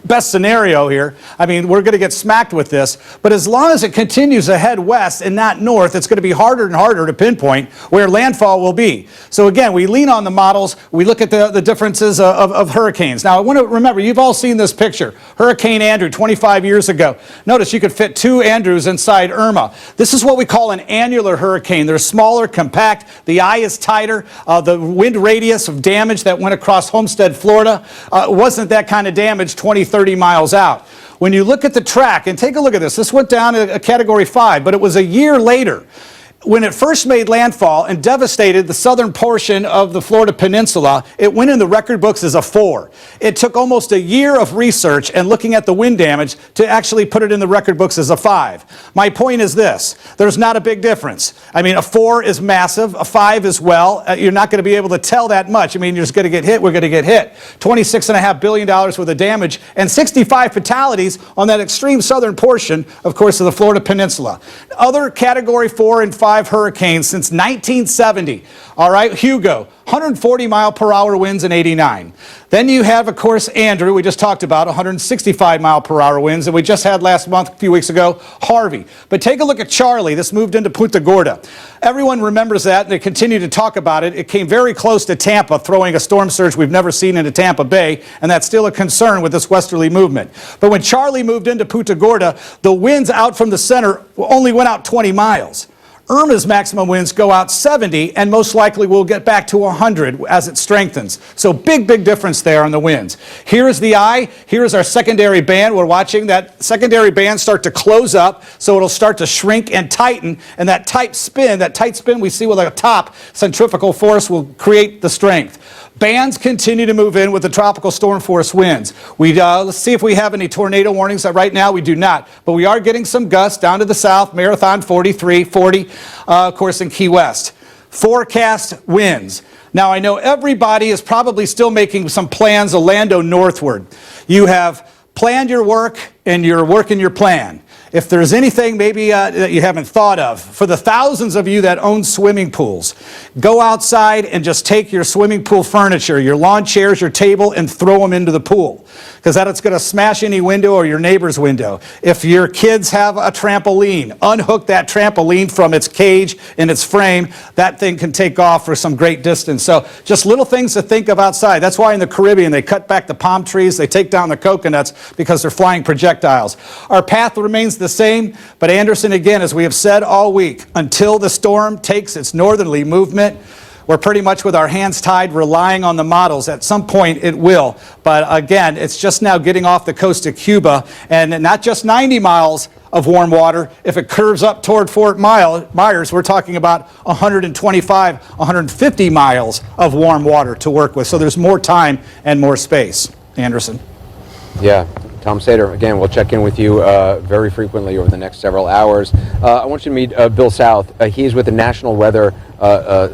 Speaker 3: best scenario here. I mean, we're going to get smacked with this. But as long as it continues to head west and not north, it's going to be harder and harder to pinpoint where landfall will be. So again, we lean on the models. We look at the differences of hurricanes. Now, I want to remember, you've all seen this picture. Hurricane Andrew 25 years ago. Notice you could fit 2 Andrews inside Irma. This is what we call an annular hurricane. They're smaller, compact. The eye is tighter. The wind radius of damage that went across Homestead, Florida, wasn't that kind of damage 20, 30 miles out. When you look at the track, and take a look at this, this went down to a Category 5, but it was a year later when it first made landfall and devastated the southern portion of the Florida Peninsula. It went in the record books as a 4. It took almost a year of research and looking at the wind damage to actually put it in the record books as a 5. My point is this: there's not a big difference. I mean, a 4 is massive, a 5 as well. You're not going to be able to tell that much. I mean, you're just going to get hit, we're going to get hit. $26.5 billion worth of damage and 65 fatalities on that extreme southern portion, of course, of the Florida Peninsula. Other Category 4 and 5 5 hurricanes since 1970. All right, Hugo, 140 mile per hour winds in 89. Then you have, of course, Andrew, we just talked about, 165 mile per hour winds, and we just had last month, a few weeks ago, Harvey. But take a look at Charlie. This moved into Punta Gorda. Everyone remembers that, and they continue to talk about it. It came very close to Tampa, throwing a storm surge we've never seen into Tampa Bay, and that's still a concern with this westerly movement. But when Charlie moved into Punta Gorda, the winds out from the center only went out 20 miles. Irma's maximum winds go out 70 and most likely will get back to 100 as it strengthens. So big difference there on the winds. Here is the eye. Here is our secondary band. We're watching that secondary band start to close up, so it'll start to shrink and tighten. And that tight spin we see with a top centrifugal force will create the strength. Bands continue to move in with the tropical storm force winds. Let's see if we have any tornado warnings. Right now we do not, but we are getting some gusts down to the south, Marathon 43, 40, of course in Key West. Forecast winds. Now I know everybody is probably still making some plans, Orlando northward. You have planned your work and you're working your plan. If there's anything maybe that you haven't thought of, for the thousands of you that own swimming pools, go outside and just take your swimming pool furniture, your lawn chairs, your table, and throw them into the pool. Because that's going to smash any window or your neighbor's window. If your kids have a trampoline, unhook that trampoline from its cage and its frame. That thing can take off for some great distance. So just little things to think of outside. That's why in the Caribbean they cut back the palm trees, they take down the coconuts because they're flying projectiles. Our path remains the same, but Anderson, again, as we have said all week, until the storm takes its northerly movement, we're pretty much with our hands tied, relying on the models. At some point it will, but again, it's just now getting off the coast of Cuba, and not just 90 miles of warm water. If it curves up toward Fort Myers, we're talking about 125, 150 miles of warm water to work with, so there's more time and more space. Anderson.
Speaker 2: Yeah. Tom Sater, again, we'll check in with you very frequently over the next several hours. I want you to meet Bill South. He's with the National Weather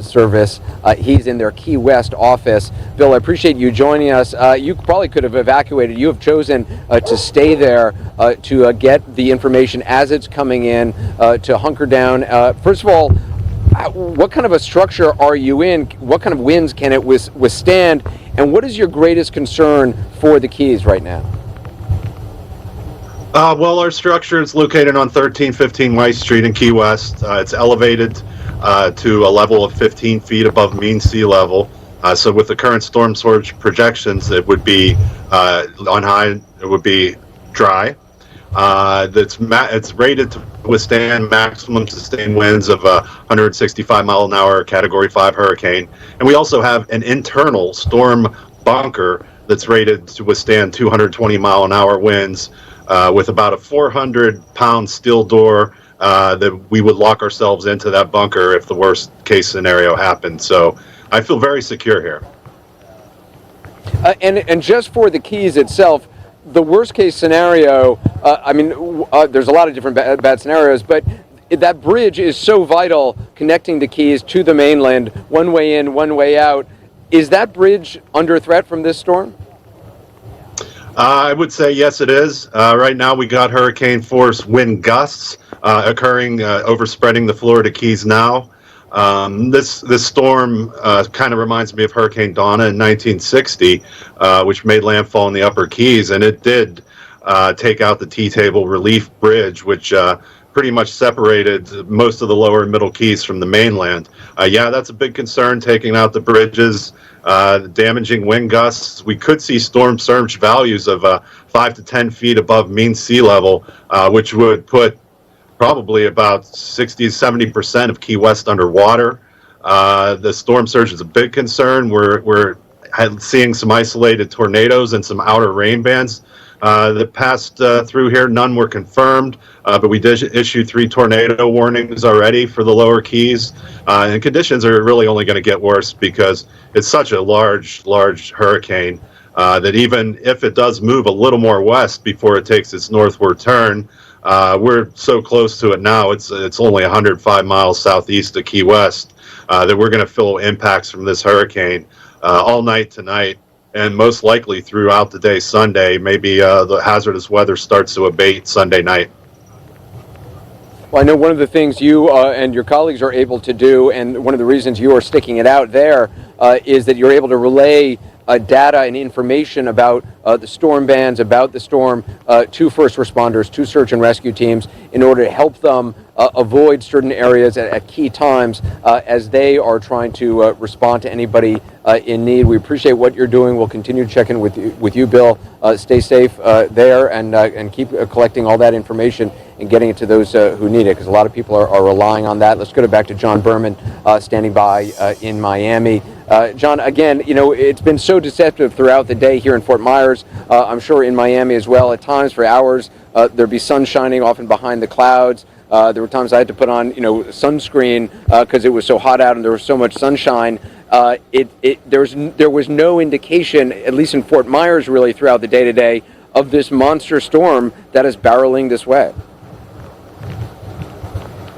Speaker 2: Service. He's in their Key West office. Bill, I appreciate you joining us. You probably could have evacuated. You have chosen to stay there to get the information as it's coming in, to hunker down. First of all, what kind of a structure are you in? What kind of winds can it withstand? And what is your greatest concern for the Keys right now?
Speaker 13: Well, our structure is located on 1315 White Street in Key West. It's elevated to a level of 15 feet above mean sea level. So with the current storm surge projections, it would be on high, it would be dry. It's rated to withstand maximum sustained winds of 165 mile an hour Category 5 hurricane. And we also have an internal storm bunker that's rated to withstand 220 mile an hour winds. With about a 400-pound steel door that we would lock ourselves into that bunker if the worst case scenario happened. So I feel very secure here.
Speaker 2: And just for the Keys itself, the worst case scenario, there's a lot of different bad scenarios, but that bridge is so vital connecting the Keys to the mainland, one way in, one way out. Is that bridge under threat from this storm?
Speaker 13: I would say yes, it is. Right now, we got hurricane force wind gusts occurring, overspreading the Florida Keys now. This storm kind of reminds me of Hurricane Donna in 1960, which made landfall in the Upper Keys, and it did take out the T-Table Relief Bridge, which pretty much separated most of the lower and middle Keys from the mainland. Yeah, that's a big concern, taking out the bridges. Damaging wind gusts. We could see storm surge values of 5 to 10 feet above mean sea level, which would put probably about 60 to 70% of Key West underwater. The storm surge is a big concern. We're seeing some isolated tornadoes and some outer rain bands that passed through here. None were confirmed, but we did issue 3 tornado warnings already for the lower Keys. And conditions are really only going to get worse because it's such a large hurricane that even if it does move a little more west before it takes its northward turn, we're so close to it now, it's only 105 miles southeast of Key West, that we're going to feel impacts from this hurricane all night tonight. And most likely throughout the day Sunday, maybe the hazardous weather starts to abate Sunday night.
Speaker 2: Well, I know one of the things you and your colleagues are able to do, and one of the reasons you are sticking it out there is that you're able to relay data and information about the storm bands, about the storm to first responders, to search and rescue teams, in order to help them avoid certain areas at key times as they are trying to respond to anybody in need. We appreciate what you're doing. We'll continue to check in with you, Bill. Stay safe there and keep collecting all that information and getting it to those who need it, because a lot of people are relying on that. Let's go back to John Berman standing by in Miami. John, again, you know, it's been so deceptive throughout the day here in Fort Myers. I'm sure in Miami as well. At times, for hours, there'd be sun shining often behind the clouds. There were times I had to put on, you know, sunscreen because it was so hot out and there was so much sunshine. There was no indication, at least in Fort Myers, really throughout the day today, of this monster storm that is barreling this way.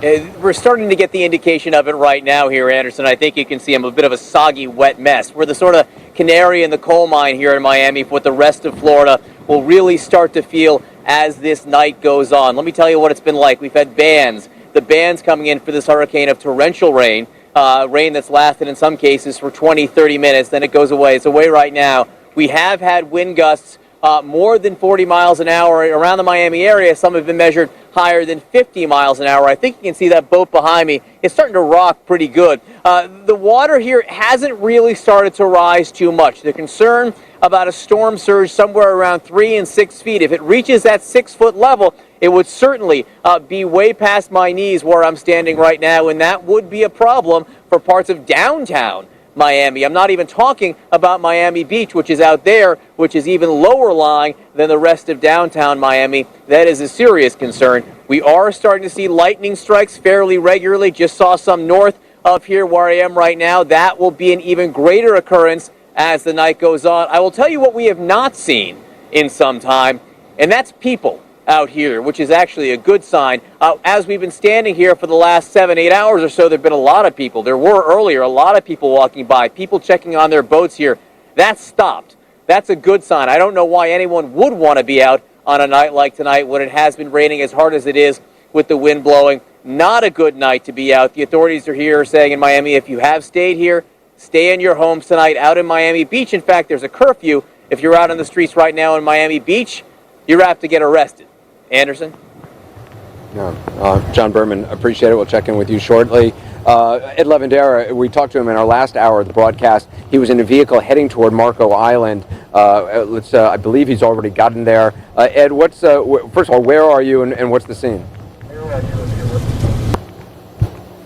Speaker 6: We're starting to get the indication of it right now here, Anderson. I think you can see I'm a bit of a soggy, wet mess. We're the sort of canary in the coal mine here in Miami for what the rest of Florida will really start to feel as this night goes on. Let me tell you what it's been like. We've had the bands coming in for this hurricane of torrential rain, rain that's lasted in some cases for 20, 30 minutes, then it goes away. It's away right now. We have had wind gusts more than 40 miles an hour around the Miami area. Some have been measured higher than 50 miles an hour. I think you can see that boat behind me. It's starting to rock pretty good. The water here hasn't really started to rise too much. The concern about a storm surge somewhere around 3 and 6 feet. If it reaches that 6-foot level, it would certainly be way past my knees where I'm standing right now, and that would be a problem for parts of downtown Miami. I'm not even talking about Miami Beach, which is out there, which is even lower lying than the rest of downtown Miami. That is a serious concern. We are starting to see lightning strikes fairly regularly. Just saw some north of here where I am right now. That will be an even greater occurrence as the night goes on. I will tell you what we have not seen in some time, and that's people out here, which is actually a good sign. As we've been standing here for the last 7-8 hours or so, there have been a lot of people. There were earlier a lot of people walking by, people checking on their boats here. That stopped. That's a good sign. I don't know why anyone would want to be out on a night like tonight when it has been raining as hard as it is with the wind blowing. Not a good night to be out. The authorities are here saying in Miami, if you have stayed here, stay in your homes tonight out in Miami Beach. In fact, there's a curfew. If you're out on the streets right now in Miami Beach, you're apt to get arrested. Anderson?
Speaker 2: No. John Berman, appreciate it. We'll check in with you shortly. Ed Lavandera, we talked to him in our last hour of the broadcast. He was in a vehicle heading toward Marco Island. I believe he's already gotten there. Ed, first of all, where are you and what's the scene?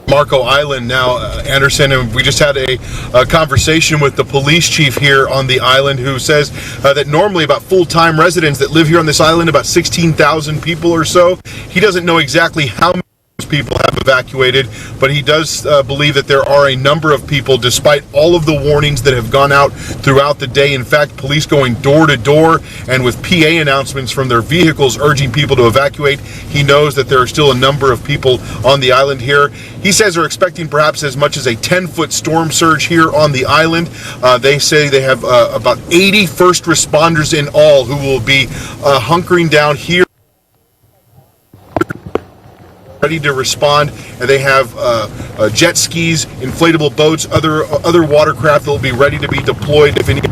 Speaker 7: Marco Island now, Anderson, and we just had a conversation with the police chief here on the island, who says that normally about full-time residents that live here on this island, about 16,000 people or so. He doesn't know exactly how many people have evacuated, but he does believe that there are a number of people, despite all of the warnings that have gone out throughout the day. In fact, police going door to door and with PA announcements from their vehicles urging people to evacuate. He knows that there are still a number of people on the island here. He says they're expecting perhaps as much as a 10-foot storm surge here on the island. They say they have about 80 first responders in all who will be hunkering down here, ready to respond, and they have jet skis, inflatable boats, other watercraft that will be ready to be deployed if any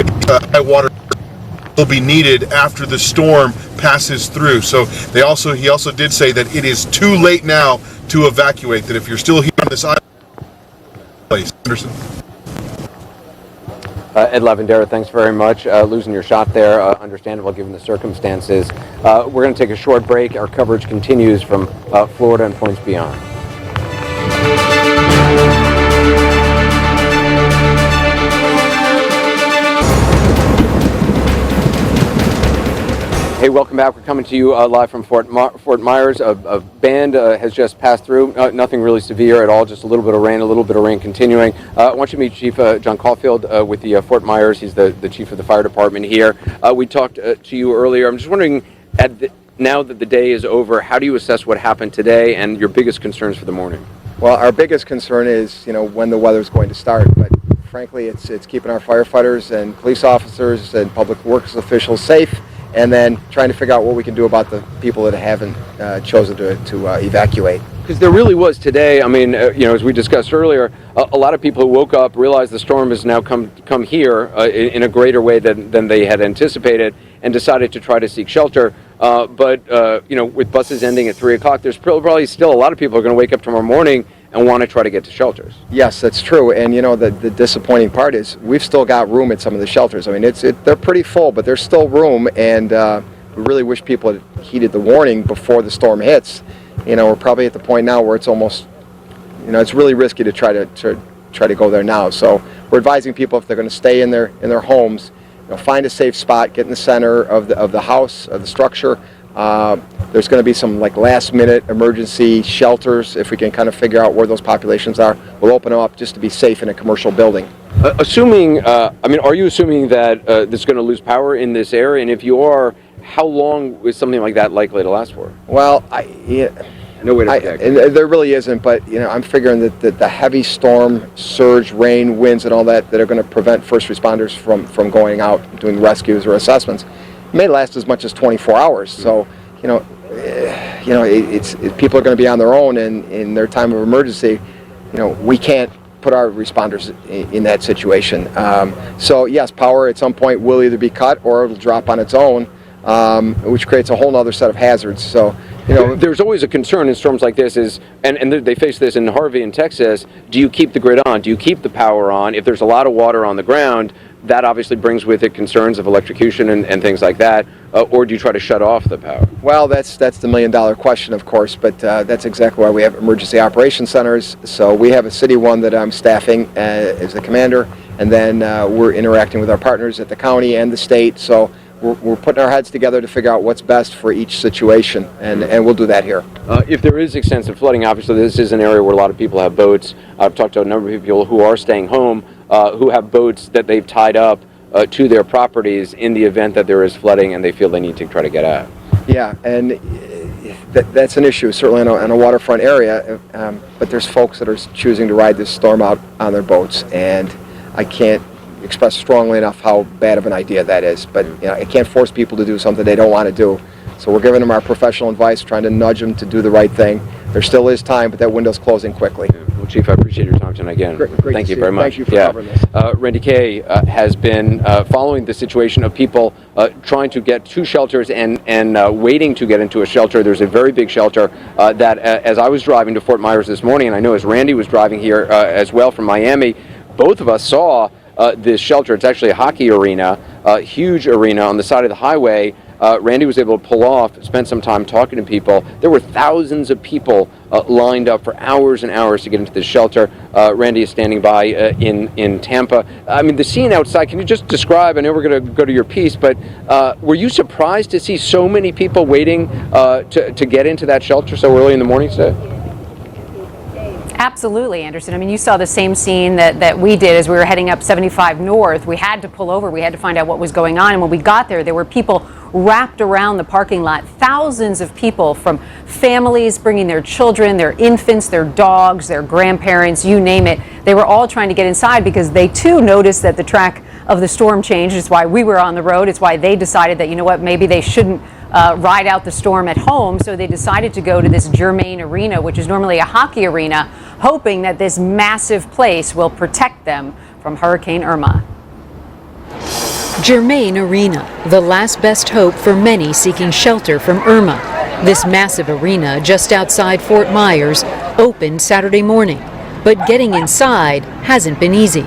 Speaker 7: high water will be needed after the storm passes through. So he also did say that it is too late now to evacuate, that if you're still here on this island, place. Anderson.
Speaker 2: Ed Lavandera, thanks very much. Losing your shot there, understandable given the circumstances. We're going to take a short break. Our coverage continues from Florida and points beyond. Hey, welcome back. We're coming to you live from Fort Myers. A band has just passed through. Nothing really severe at all, just a little bit of rain continuing. I want you to meet Chief John Caulfield with the Fort Myers. He's the chief of the fire department here. We talked to you earlier. I'm just wondering, now that the day is over, how do you assess what happened today and your biggest concerns for the morning?
Speaker 14: Well, our biggest concern is, when the weather's going to start. But frankly, it's keeping our firefighters and police officers and public works officials safe and then trying to figure out what we can do about the people that haven't chosen to evacuate.
Speaker 2: Because there really was today, I mean, as we discussed earlier, a lot of people who woke up realized the storm has now come here in a greater way than they had anticipated, and decided to try to seek shelter. But with buses ending at 3 o'clock, there's probably still a lot of people who are going to wake up tomorrow morning and want to try to get to shelters.
Speaker 14: Yes, that's true. And the disappointing part is we've still got room at some of the shelters. I mean, they're pretty full, but there's still room, and we really wish people had heeded the warning before the storm hits. We're probably at the point now where it's almost, it's really risky to try to go there now. So we're advising people, if they're going to stay in their homes, find a safe spot, get in the center of the house, of the structure. There's going to be some last minute emergency shelters. If we can kind of figure out where those populations are, we'll open them up just to be safe in a commercial building.
Speaker 2: Are you assuming that this is going to lose power in this area? And if you are, how long is something like that likely to last for?
Speaker 14: Well,
Speaker 2: no way to predict.
Speaker 14: There really isn't, but I'm figuring that the heavy storm, surge, rain, winds, and all that are going to prevent first responders from going out and doing rescues or assessments may last as much as 24 hours. So, it's people are going to be on their own, and in their time of emergency, we can't put our responders in that situation. So yes, power at some point will either be cut or it'll drop on its own, which creates a whole other set of hazards. So,
Speaker 2: there's always a concern in storms like this and they face this in Harvey in Texas. Do you keep the grid on? Do you keep the power on? If there's a lot of water on the ground, that obviously brings with it concerns of electrocution and things like that. Or do you try to shut off the power?
Speaker 14: Well, that's the $1 million question, of course, but that's exactly why we have emergency operations centers. So we have a city one that I'm staffing as the commander, and then we're interacting with our partners at the county and the state. So we're putting our heads together to figure out what's best for each situation, and we'll do that here.
Speaker 2: If there is extensive flooding, obviously this is an area where a lot of people have boats. I've talked to a number of people who are staying home, who have boats that they've tied up to their properties in the event that there is flooding and they feel they need to try to get out.
Speaker 14: Yeah, and that's an issue, certainly in a waterfront area, but there's folks that are choosing to ride this storm out on their boats, and I can't express strongly enough how bad of an idea that is. But I can't force people to do something they don't want to do. So we're giving them our professional advice, trying to nudge them to do the right thing. There still is time, but that window's closing quickly.
Speaker 2: Well, Chief, I appreciate your time tonight again.
Speaker 14: Great
Speaker 2: Thank you
Speaker 14: see
Speaker 2: very much.
Speaker 14: Thank you for covering this.
Speaker 2: Randy Kay has been following the situation of people trying to get to shelters and waiting to get into a shelter. There's a very big shelter that as I was driving to Fort Myers this morning, and I know as Randy was driving here as well from Miami, both of us saw this shelter. It's actually a hockey arena, a huge arena on the side of the highway. Randy was able to pull off, spend some time talking to people. There were thousands of people lined up for hours and hours to get into this shelter. Randy is standing by in Tampa. I mean, the scene outside, can you just describe, I know we're going to go to your piece, but were you surprised to see so many people waiting to get into that shelter so early in the morning today?
Speaker 15: Absolutely, Anderson. I mean, you saw the same scene that we did as we were heading up 75 North. We had to pull over. We had to find out what was going on. And when we got there were people wrapped around the parking lot. Thousands of people from families bringing their children, their infants, their dogs, their grandparents, you name it. They were all trying to get inside because they too noticed that the track of the storm changed. It's why we were on the road. It's why they decided that, you know what, maybe they shouldn't ride out the storm at home. So they decided to go to this Germain Arena, which is normally a hockey arena, hoping that this massive place will protect them from Hurricane Irma.
Speaker 16: Germain Arena, the last best hope for many seeking shelter from Irma. This massive arena just outside Fort Myers opened Saturday morning, but getting inside hasn't been easy.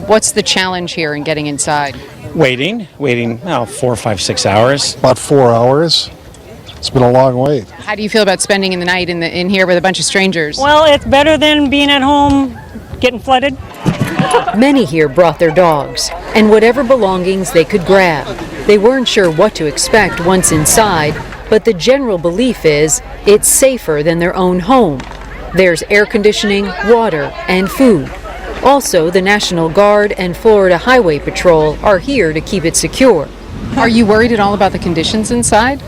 Speaker 17: What's the challenge here in getting inside?
Speaker 18: Waiting, 4, 5, 6 hours.
Speaker 19: About 4 hours. It's been a long wait.
Speaker 17: How do you feel about spending the night in here with a bunch of strangers?
Speaker 20: Well, it's better than being at home getting flooded.
Speaker 16: Many here brought their dogs and whatever belongings they could grab. They weren't sure what to expect once inside, but the general belief is it's safer than their own home. There's air conditioning, water, and food. Also, the National Guard and Florida Highway Patrol are here to keep it secure.
Speaker 17: Are you worried at all about the conditions inside?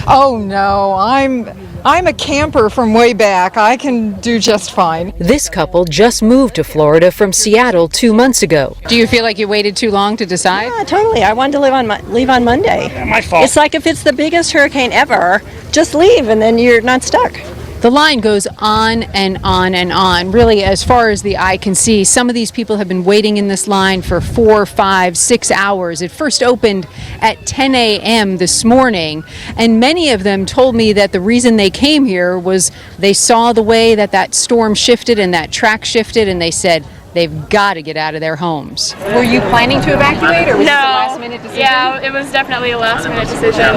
Speaker 21: Oh no, I'm I'm a camper from way back. I can do just fine.
Speaker 16: This couple just moved to Florida from Seattle 2 months ago.
Speaker 17: Do you feel like you waited too long to decide?
Speaker 22: Yeah, totally. I wanted to leave on Monday.
Speaker 17: Yeah, my fault.
Speaker 22: It's like if it's the biggest hurricane ever, just leave and then you're not stuck.
Speaker 17: The line goes on and on and on. Really, as far as the eye can see, some of these people have been waiting in this line for 4, 5, 6 hours. It first opened at 10 a.m. this morning, and many of them told me that the reason they came here was they saw the way that storm shifted and that track shifted, and they said they've got to get out of their homes.
Speaker 15: Were you planning to evacuate, or was
Speaker 23: No.
Speaker 15: this a last-minute decision?
Speaker 23: Yeah, it was definitely a last-minute decision.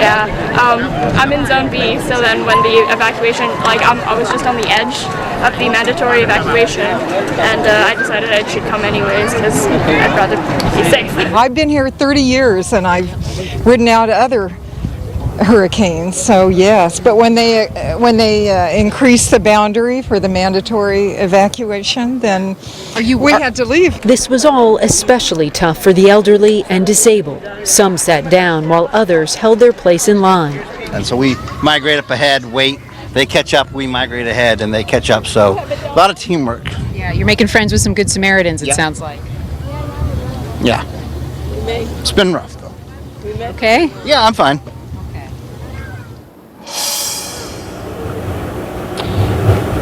Speaker 23: Yeah, I'm in Zone B, so then when the evacuation, I was just on the edge of the mandatory evacuation, and I decided I should come anyways because I'd rather be safe.
Speaker 21: I've been here 30 years and I've ridden out other hurricanes, so yes. But when they increased the boundary for the mandatory evacuation, then we had to leave.
Speaker 16: This was all especially tough for the elderly and disabled. Some sat down while others held their place in line.
Speaker 24: And so we migrate up ahead, wait, they catch up, we migrate ahead, and they catch up. So a lot of teamwork.
Speaker 17: Yeah, you're making friends with some good Samaritans, it sounds like.
Speaker 24: Yeah. It's been rough, though.
Speaker 17: Okay?
Speaker 24: Yeah, I'm fine.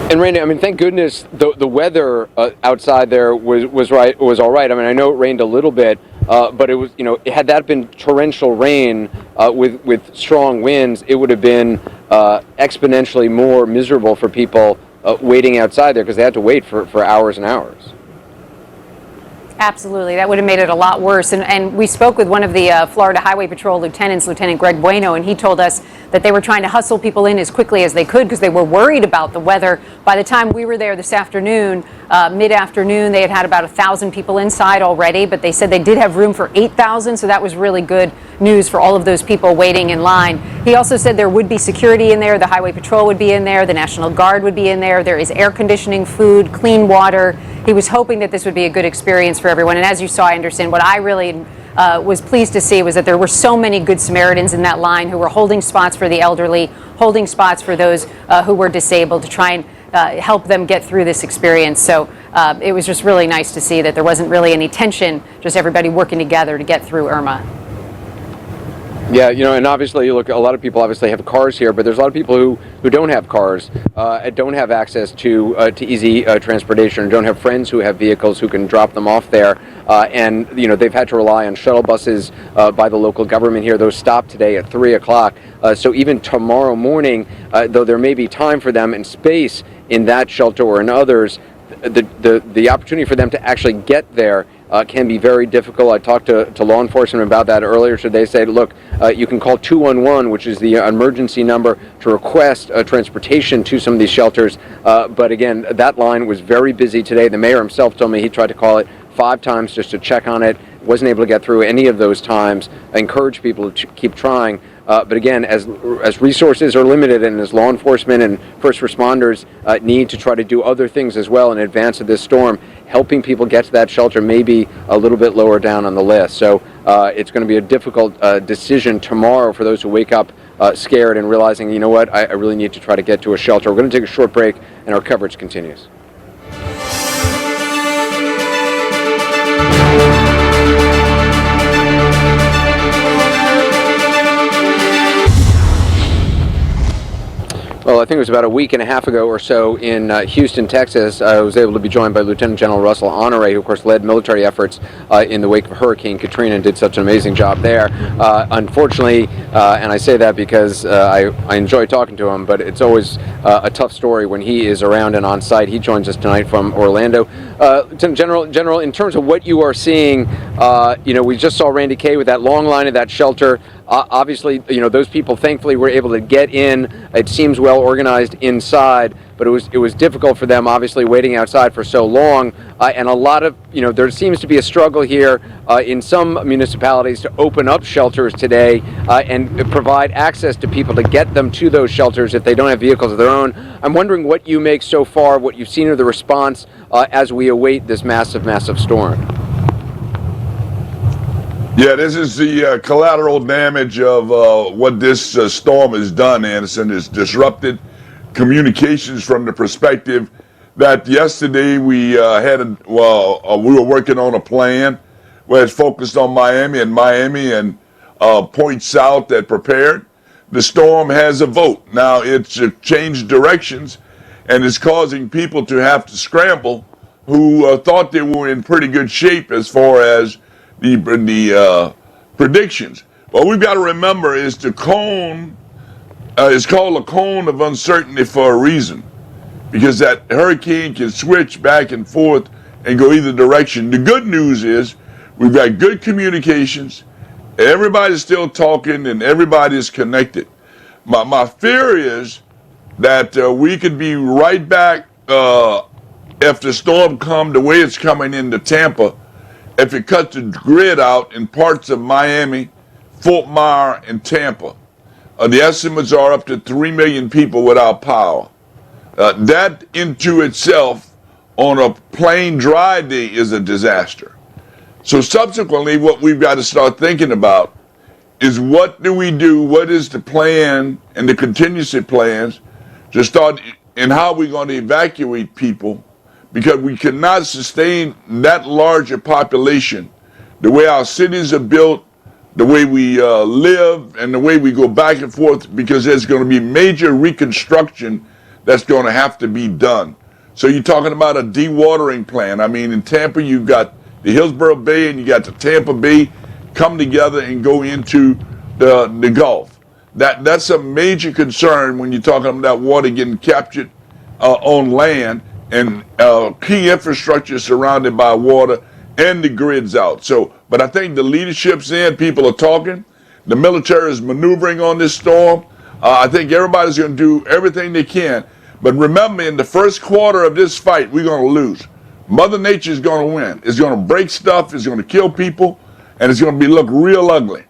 Speaker 2: And Randy, I mean, thank goodness the weather outside there was all right. I mean, I know it rained a little bit, but it was, had that been torrential rain with strong winds, it would have been exponentially more miserable for people waiting outside there because they had to wait for hours and hours.
Speaker 15: Absolutely. That would have made it a lot worse. And we spoke with one of the Florida Highway Patrol lieutenants, Lieutenant Greg Bueno, and he told us that they were trying to hustle people in as quickly as they could because they were worried about the weather. By the time we were there this afternoon, mid-afternoon, they had about 1,000 people inside already, but they said they did have room for 8,000, so that was really good news for all of those people waiting in line. He also said there would be security in there, the Highway Patrol would be in there, the National Guard would be in there, there is air conditioning, food, clean water. He was hoping that this would be a good experience for everyone, and as you saw, Anderson, what I really was pleased to see was that there were so many good Samaritans in that line who were holding spots for the elderly, holding spots for those who were disabled to try and help them get through this experience. So it was just really nice to see that there wasn't really any tension, just everybody working together to get through Irma.
Speaker 2: Yeah, and obviously, you look, a lot of people obviously have cars here, but there's a lot of people who don't have cars, don't have access to easy transportation, or don't have friends who have vehicles who can drop them off there. And, they've had to rely on shuttle buses by the local government here. Those stopped today at 3 o'clock. So even tomorrow morning, though there may be time for them and space in that shelter or in others, the opportunity for them to actually get there can be very difficult. I talked to law enforcement about that earlier. So they said, look, you can call 211, which is the emergency number, to request transportation to some of these shelters. But again, that line was very busy today. The mayor himself told me he tried to call it 5 times just to check on it. Wasn't able to get through any of those times. I encourage people to keep trying. But again, as resources are limited and as law enforcement and first responders need to try to do other things as well in advance of this storm, helping people get to that shelter may be a little bit lower down on the list. So it's going to be a difficult decision tomorrow for those who wake up scared and realizing, you know what, I really need to try to get to a shelter. We're going to take a short break and our coverage continues. Well, I think it was about a week and a half ago or so in Houston, Texas, I was able to be joined by Lieutenant General Russell Honore, who, of course, led military efforts in the wake of Hurricane Katrina and did such an amazing job there. Unfortunately, and I say that because I enjoy talking to him, but it's always a tough story when he is around and on site. He joins us tonight from Orlando. Lieutenant General, in terms of what you are seeing, we just saw Randy Kay with that long line of that shelter. Obviously, those people thankfully were able to get in. It seems well organized inside, but it was difficult for them, obviously, waiting outside for so long. And a lot of, there seems to be a struggle here in some municipalities to open up shelters today and provide access to people to get them to those shelters if they don't have vehicles of their own. I'm wondering what you make so far, what you've seen of the response as we await this massive, massive storm.
Speaker 1: Yeah, this is the collateral damage of what this storm has done, Anderson. It's disrupted communications from the perspective that yesterday we we were working on a plan where it's focused on Miami and points south that prepared. The storm has a vote. Now it's changed directions and it's causing people to have to scramble who thought they were in pretty good shape as far as the predictions. What we've got to remember is the cone is called a cone of uncertainty for a reason, because that hurricane can switch back and forth and go either direction. The good news is we've got good communications. Everybody's still talking and everybody's connected. My fear is that we could be right back if the storm come the way it's coming into Tampa. If it cuts the grid out in parts of Miami, Fort Myers, and Tampa, the estimates are up to 3 million people without power. That into itself on a plain dry day is a disaster. So subsequently, what we've got to start thinking about is what do we do, what is the plan and the contingency plans to start, and how we're going to evacuate people, because we cannot sustain that large a population the way our cities are built, the way we live, and the way we go back and forth, because there's going to be major reconstruction that's going to have to be done. So you're talking about a dewatering plan. I mean, in Tampa, you've got the Hillsborough Bay and you got the Tampa Bay come together and go into the Gulf. That's a major concern when you're talking about water getting captured on land, and key infrastructure surrounded by water and the grids out. So, but I think the leadership's in, people are talking, the military is maneuvering on this storm. I think everybody's going to do everything they can. But remember, in the first quarter of this fight, we're going to lose. Mother Nature is going to win. It's going to break stuff, it's going to kill people, and it's going to look real ugly.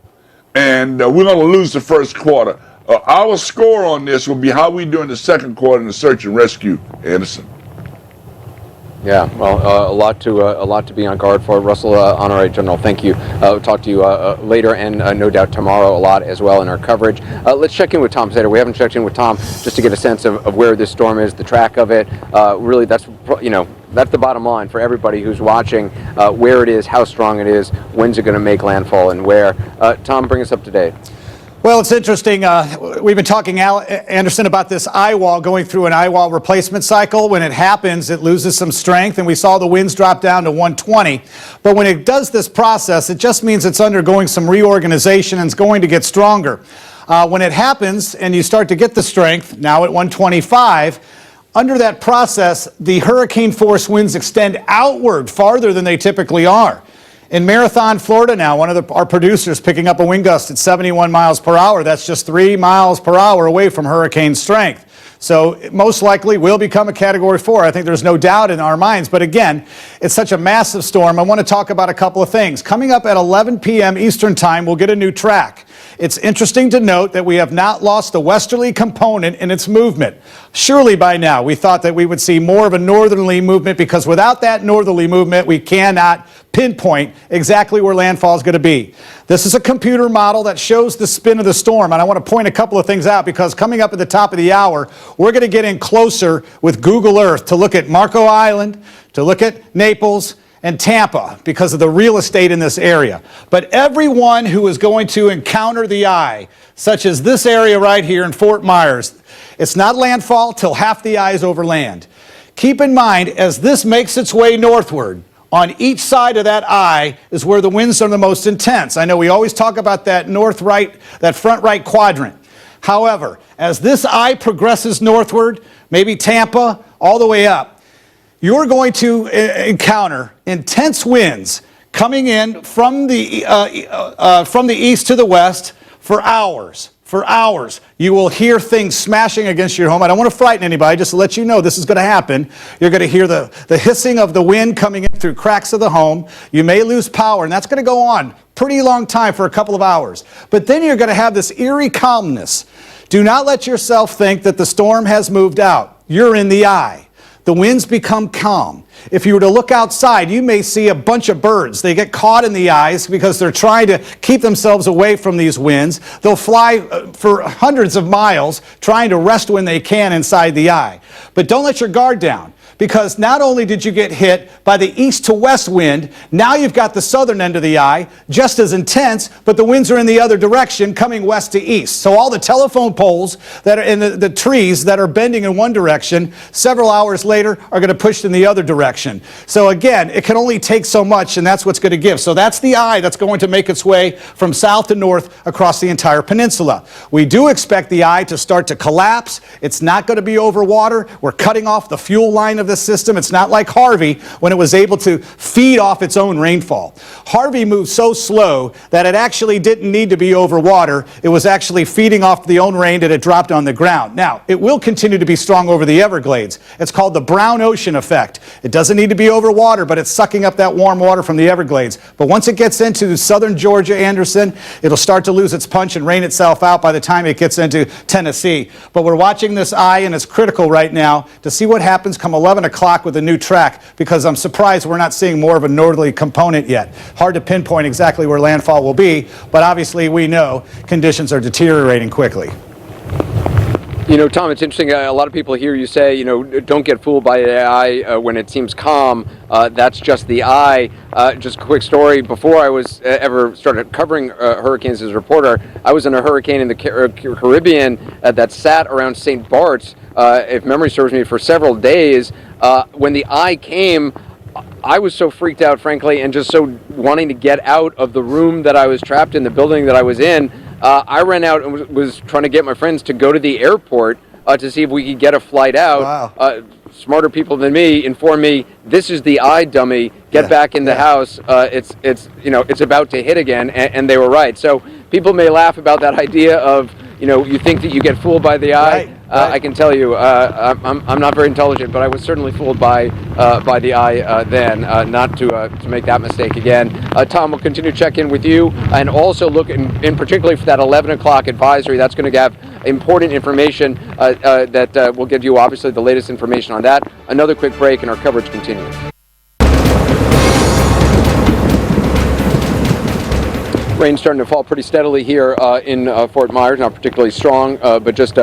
Speaker 1: And we're going to lose the first quarter. Our score on this will be how we do in the second quarter in the search and rescue, Anderson.
Speaker 2: Yeah, well, a lot to be on guard for. Russell, Honorary General, thank you. We'll talk to you later, and no doubt tomorrow a lot as well in our coverage. Let's check in with Tom Sater. We haven't checked in with Tom just to get a sense of where this storm is, the track of it. Really, that's the bottom line for everybody who's watching, where it is, how strong it is, when's it going to make landfall, and where. Tom, bring us up to date.
Speaker 3: Well, it's interesting. We've been talking, Anderson, about this eye wall going through an eye wall replacement cycle. When it happens, it loses some strength, and we saw the winds drop down to 120. But when it does this process, it just means it's undergoing some reorganization and it's going to get stronger. When it happens and you start to get the strength, now at 125, under that process, the hurricane force winds extend outward farther than they typically are. In Marathon, Florida now, one of our producers picking up a wind gust at 71 miles per hour. That's just 3 miles per hour away from hurricane strength. So it most likely will become a Category 4. I think there's no doubt in our minds. But again, it's such a massive storm. I want to talk about a couple of things. Coming up at 11 p.m. Eastern Time, we'll get a new track. It's interesting to note that we have not lost the westerly component in its movement. Surely by now we thought that we would see more of a northerly movement, because without that northerly movement, we cannot pinpoint exactly where landfall is going to be. This is a computer model that shows the spin of the storm, and I want to point a couple of things out, because coming up at the top of the hour, we're going to get in closer with Google Earth to look at Marco Island, to look at Naples and Tampa, because of the real estate in this area. But everyone who is going to encounter the eye, such as this area right here in Fort Myers, it's not landfall till half the eye is over land. Keep in mind, as this makes its way northward, on each side of that eye is where the winds are the most intense. I know we always talk about that north right, that front right quadrant. However, as this eye progresses northward, maybe Tampa, all the way up, you're going to encounter intense winds coming in from the east to the west for hours. For hours. You will hear things smashing against your home. I don't want to frighten anybody, just to let you know this is going to happen. You're going to hear the hissing of the wind coming in through cracks of the home. You may lose power, and that's going to go on pretty long time, for a couple of hours. But then you're going to have this eerie calmness. Do not let yourself think that the storm has moved out. You're in the eye. the winds become calm. If you were to look outside, you may see a bunch of birds. They get caught in the eyes because they're trying to keep themselves away from these winds. They'll fly for hundreds of miles trying to rest when they can inside the eye. But don't let your guard down, because not only did you get hit by the east to west wind, now you've got the southern end of the eye, just as intense, but the winds are in the other direction, coming west to east. So all the telephone poles that are in the trees that are bending in one direction, several hours later are going to push in the other direction. So again, it can only take so much, and that's what's going to give. So that's the eye that's going to make its way from south to north across the entire peninsula. We do expect the eye to start to collapse. It's not going to be over water. We're cutting off the fuel line of the system. It's not like Harvey when it was able to feed off its own rainfall. Harvey moved so slow that it actually didn't need to be over water. It was actually feeding off the own rain that it dropped on the ground. Now, it will continue to be strong over the Everglades. It's called the brown ocean effect. It doesn't need to be over water, but it's sucking up that warm water from the Everglades. But once it gets into southern Georgia, Anderson, it'll start to lose its punch and rain itself out by the time it gets into Tennessee. But we're watching this eye, and it's critical right now to see what happens come 11 o'clock with a new track, because I'm surprised we're not seeing more of a northerly component yet. Hard to pinpoint exactly where landfall will be, but obviously we know conditions are deteriorating quickly.
Speaker 2: You know, Tom, it's interesting. A lot of people hear you say, you know, don't get fooled by the eye when it seems calm. That's just the eye. Just a quick story. Before I was ever started covering hurricanes as a reporter, I was in a hurricane in the Caribbean that sat around St. Bart's, if memory serves me, for several days. When the eye came, I was so freaked out, frankly, and just so wanting to get out of the room that I was trapped in, the building that I was in. I ran out and was trying to get my friends to go to the airport to see if we could get a flight out.
Speaker 3: Wow.
Speaker 2: Smarter people than me informed me, this is the eye, dummy. Get back in the house. It's about to hit again, and they were right. So people may laugh about that idea of, you know, you think that you get fooled by the eye.
Speaker 3: Right.
Speaker 2: I can tell you, I'm not very intelligent, but I was certainly fooled by the eye then. Not to make that mistake again. Tom, we'll continue to check in with you, and also look in particularly for that 11 o'clock advisory. That's going to have important information that will give you obviously the latest information on that. Another quick break, and our coverage continues. Rain starting to fall pretty steadily here in Fort Myers, not particularly strong, but just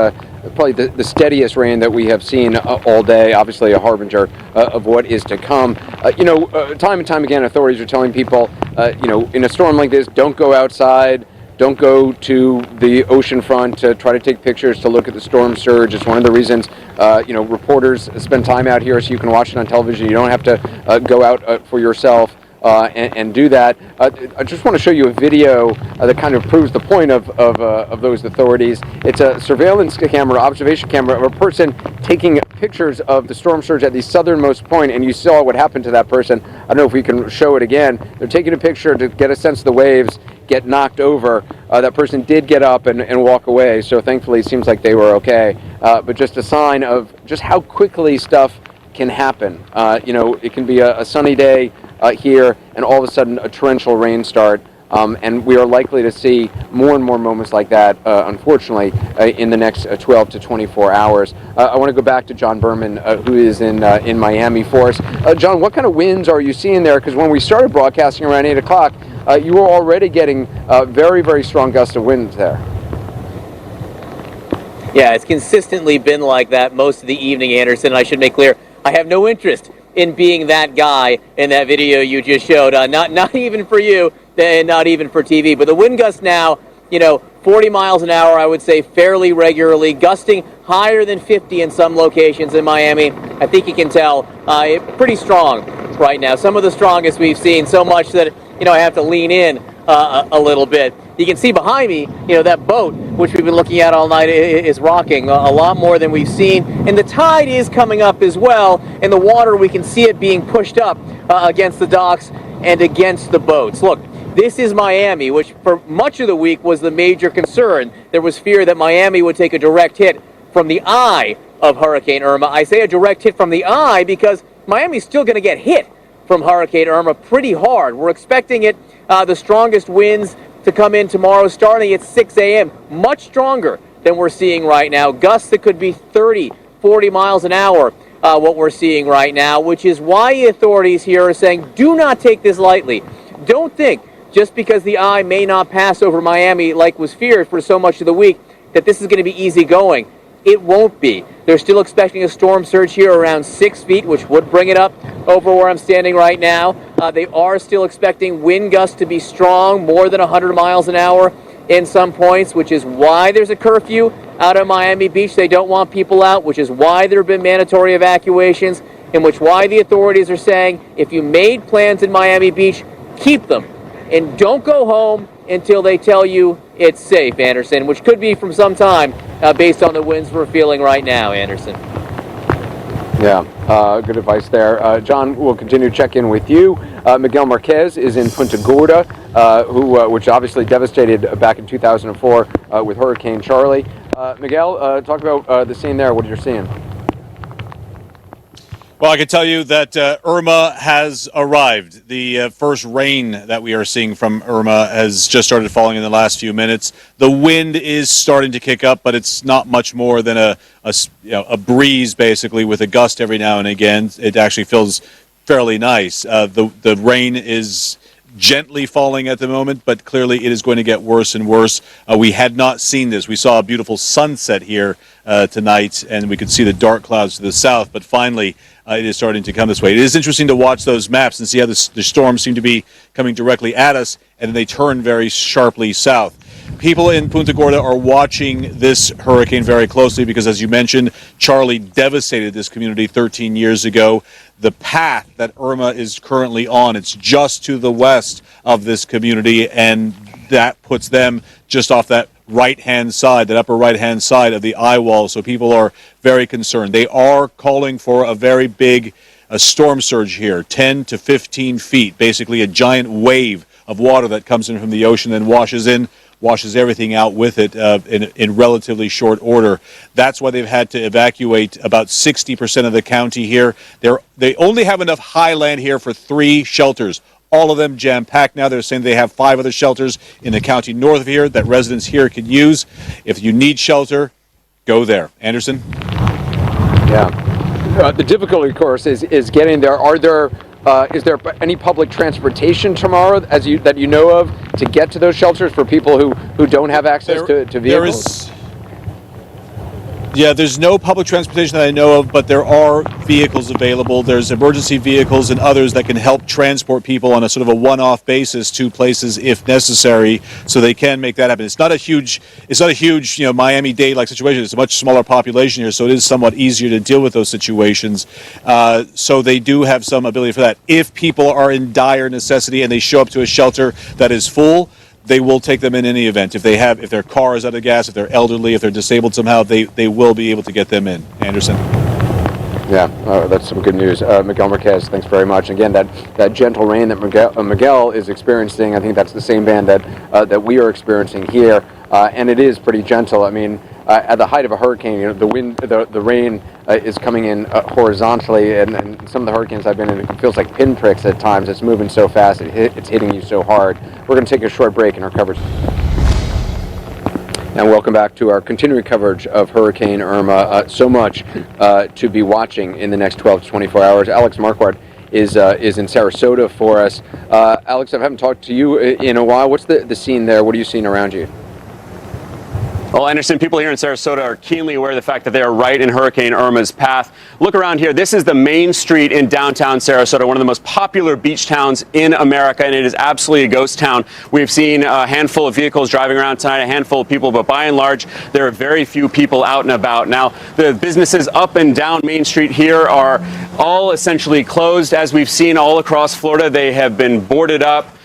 Speaker 2: probably the steadiest rain that we have seen all day, obviously a harbinger of what is to come. Time and time again, authorities are telling people, in a storm like this, don't go outside, don't go to the ocean front to try to take pictures, to look at the storm surge. It's one of the reasons, reporters spend time out here so you can watch it on television. You don't have to go out for yourself. And do that. I just want to show you a video that kind of proves the point of those authorities. It's a surveillance camera, observation camera of a person taking pictures of the storm surge at the southernmost point, and you saw what happened to that person. I don't know if we can show it again. They're taking a picture to get a sense of the waves, get knocked over. That person did get up and walk away, so thankfully it seems like they were okay. But just a sign of just how quickly stuff can happen. It can be a sunny day here, and all of a sudden a torrential rain start, and we are likely to see more and more moments like that, unfortunately, in the next 12 to 24 hours. I want to go back to John Berman, who is in Miami for us. John, what kind of winds are you seeing there? Because when we started broadcasting around 8 o'clock, you were already getting very, very strong gusts of winds there.
Speaker 6: Yeah, it's consistently been like that most of the evening, Anderson. I should make clear, I have no interest in being that guy in that video you just showed. Not even for you, and not even for TV. But the wind gusts now, 40 miles an hour, I would say, fairly regularly, gusting higher than 50 in some locations in Miami. I think you can tell, pretty strong right now. Some of the strongest we've seen, so much that, I have to lean in a little bit. You can see behind me, that boat, which we've been looking at all night, is rocking a lot more than we've seen. And the tide is coming up as well. In the water, we can see it being pushed up against the docks and against the boats. Look, this is Miami, which for much of the week was the major concern. There was fear that Miami would take a direct hit from the eye of Hurricane Irma. I say a direct hit from the eye because Miami's still going to get hit from Hurricane Irma pretty hard. We're expecting it, the strongest winds to come in tomorrow starting at 6 a.m. Much stronger than we're seeing right now. Gusts that could be 30, 40 miles an hour what we're seeing right now, which is why authorities here are saying do not take this lightly. Don't think just because the eye may not pass over Miami like was feared for so much of the week that this is going to be easy going. It won't be. They're still expecting a storm surge here around 6 feet, which would bring it up over where I'm standing right now. They are still expecting wind gusts to be strong, more than 100 miles an hour in some points, which is why there's a curfew out on Miami Beach. They don't want people out, which is why there have been mandatory evacuations, and which why the authorities are saying if you made plans in Miami Beach, keep them. And don't go home until they tell you it's safe, Anderson, which could be from some time based on the winds we're feeling right now, Anderson.
Speaker 2: Yeah, good advice there. John, we'll continue to check in with you. Miguel Marquez is in Punta Gorda, which obviously devastated back in 2004 with Hurricane Charlie. Miguel, talk about the scene there, what you're seeing.
Speaker 10: Well, I can tell you that Irma has arrived. The first rain that we are seeing from Irma has just started falling in the last few minutes. The wind is starting to kick up, but it's not much more than a breeze, basically, with a gust every now and again. It actually feels fairly nice. The rain is gently falling at the moment, but clearly it is going to get worse and worse. We had not seen this. We saw a beautiful sunset here tonight, and we could see the dark clouds to the south, but finally it is starting to come this way. It is interesting to watch those maps and see how the storms seem to be coming directly at us, and then they turn very sharply south. People in Punta Gorda are watching this hurricane very closely because, as you mentioned, Charlie devastated this community 13 years ago. The path that Irma is currently on, it's just to the west of this community, and that puts them just off that right-hand side, that upper right-hand side of the eye wall. So people are very concerned. They are calling for a very big storm surge here, 10 to 15 feet, basically a giant wave of water that comes in from the ocean and washes everything out with it in relatively short order. That's why they've had to evacuate about 60% of the county here. They only have enough high land here for 3 shelters. All of them jam-packed now. They're saying they have 5 other shelters in the county north of here that residents here can use. If you need shelter, go there. Anderson?
Speaker 2: Yeah. The difficulty, of course, is getting there. Is there any public transportation tomorrow that you know of to get to those shelters for people who don't have access to vehicles?
Speaker 10: There's no public transportation that I know of, but there are vehicles available. There's emergency vehicles and others that can help transport people on a sort of a one-off basis to places if necessary, so they can make that happen. It's not a huge Miami-Dade like situation. It's a much smaller population here, so it is somewhat easier to deal with those situations. So they do have some ability for that. If people are in dire necessity and they show up to a shelter that is full, they will take them in any event. If their car is out of gas, if they're elderly, if they're disabled somehow, they will be able to get them in. Anderson.
Speaker 2: Yeah, that's some good news. Miguel Marquez, thanks very much. Again, that gentle rain that Miguel is experiencing, I think that's the same band that we are experiencing here, and it is pretty gentle. I mean, at the height of a hurricane, the rain is coming in horizontally, and some of the hurricanes I've been in, it feels like pinpricks at times. It's moving so fast, it's hitting you so hard. We're going to take a short break in our coverage. And welcome back to our continuing coverage of Hurricane Irma. So much to be watching in the next 12 to 24 hours. Alex Marquardt is in Sarasota for us. Alex, I haven't talked to you in a while. What's the scene there? What are you seeing around you?
Speaker 4: Well, Anderson, people here in Sarasota are keenly aware of the fact that they are right in Hurricane Irma's path. Look around here. This is the main street in downtown Sarasota, one of the most popular beach towns in America, and it is absolutely a ghost town. We've seen a handful of vehicles driving around tonight, a handful of people, but by and large, there are very few people out and about. Now, the businesses up and down Main Street here are all essentially closed. As we've seen all across Florida, they have been boarded up.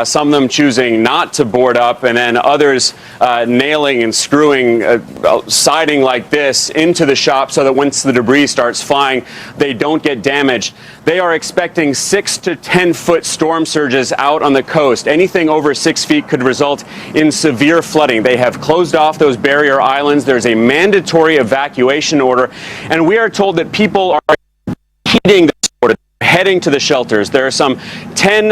Speaker 4: Some of them choosing not to board up, and then others nailing and screwing siding like this into the shop so that once the debris starts flying, they don't get damaged. They are expecting 6 to 10 foot storm surges out on the coast. Anything over 6 feet could result in severe flooding. They have closed off those barrier islands. There's a mandatory evacuation order, and we are told that people are heeding this order, heading to the shelters. There are some 10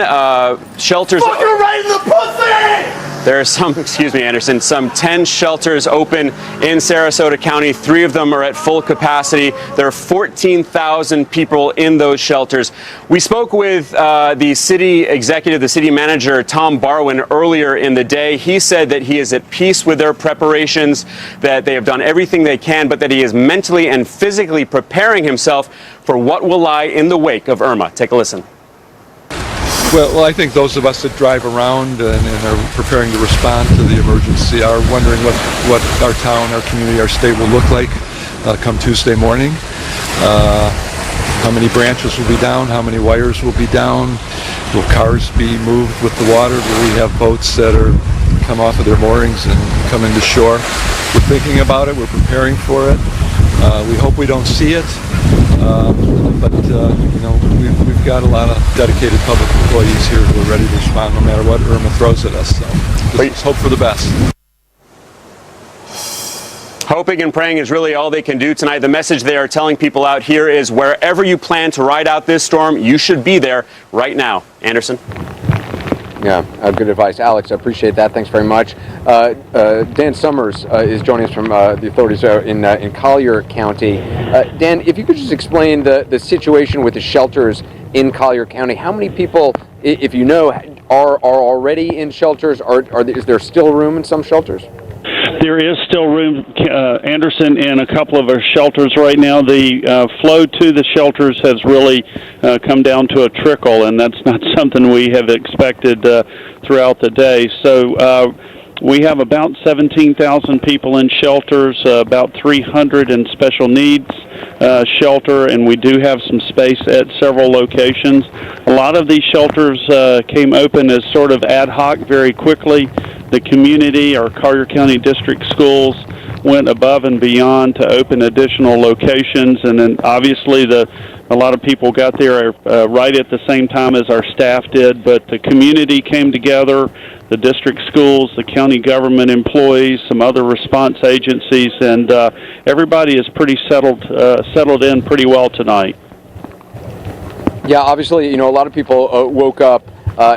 Speaker 4: shelters.
Speaker 5: Fucking right in the pussy!
Speaker 4: There are some, excuse me, Anderson, some 10 shelters open in Sarasota County. 3 of them are at full capacity. There are 14,000 people in those shelters. We spoke with the city executive, the city manager, Tom Barwin, earlier in the day. He said that he is at peace with their preparations, that they have done everything they can, but that he is mentally and physically preparing himself for what will lie in the wake of Irma. Take a listen.
Speaker 5: Well, I think those of us that drive around and are preparing to respond to the emergency are wondering what our town, our community, our state will look like come Tuesday morning. How many branches will be down? How many wires will be down? Will cars be moved with the water? Will we have boats that are come off of their moorings and come into shore? We're thinking about it. We're preparing for it. We hope we don't see it. But we've got a lot of dedicated public employees here who are ready to respond no matter what Irma throws at us. So let's hope for the best.
Speaker 4: Hoping and praying is really all they can do tonight. The message they are telling people out here is wherever you plan to ride out this storm, you should be there right now. Anderson?
Speaker 2: Yeah, good advice. Alex, I appreciate that. Thanks very much. Dan Summers is joining us from the authorities in Collier County. Dan, if you could just explain the situation with the shelters in Collier County. How many people, if you know, are already in shelters? Is there still room in some shelters?
Speaker 8: There is still room, Anderson, in a couple of our shelters right now. The flow to the shelters has really come down to a trickle, and that's not something we have expected throughout the day. So we have about 17,000 people in shelters, about 300 in special needs shelter, and we do have some space at several locations. A lot of these shelters came open as sort of ad hoc very quickly. The community, our Collier County District schools, went above and beyond to open additional locations, and then obviously a lot of people got there right at the same time as our staff did, but the community came together, the district schools, the county government employees, some other response agencies, and everybody is pretty settled in pretty well tonight.
Speaker 2: Yeah, obviously, a lot of people woke up.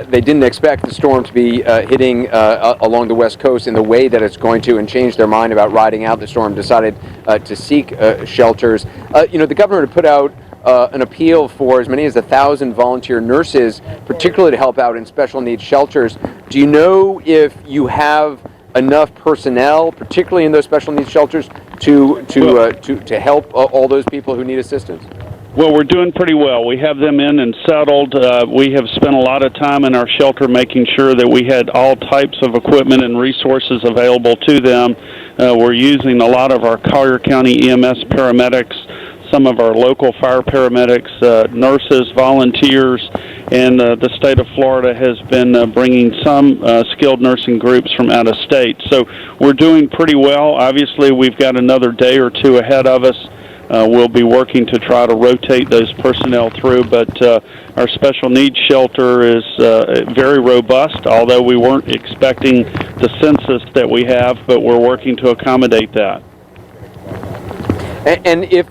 Speaker 2: They didn't expect the storm to be hitting along the West Coast in the way that it's going to, and changed their mind about riding out the storm, decided to seek shelters. The governor had put out an appeal for as many as 1,000 volunteer nurses, particularly to help out in special needs shelters. Do you know if you have enough personnel, particularly in those special needs shelters, to help all those people who need assistance?
Speaker 8: Well, we're doing pretty well. We have them in and settled. We have spent a lot of time in our shelter making sure that we had all types of equipment and resources available to them. We're using a lot of our Collier County EMS paramedics, some of our local fire paramedics, nurses, volunteers, and the state of Florida has been bringing some skilled nursing groups from out of state. So we're doing pretty well. Obviously, we've got another day or two ahead of us. We'll be working to try to rotate those personnel through, but our special needs shelter is very robust, although we weren't expecting the census that we have, but we're working to accommodate that.
Speaker 2: And if,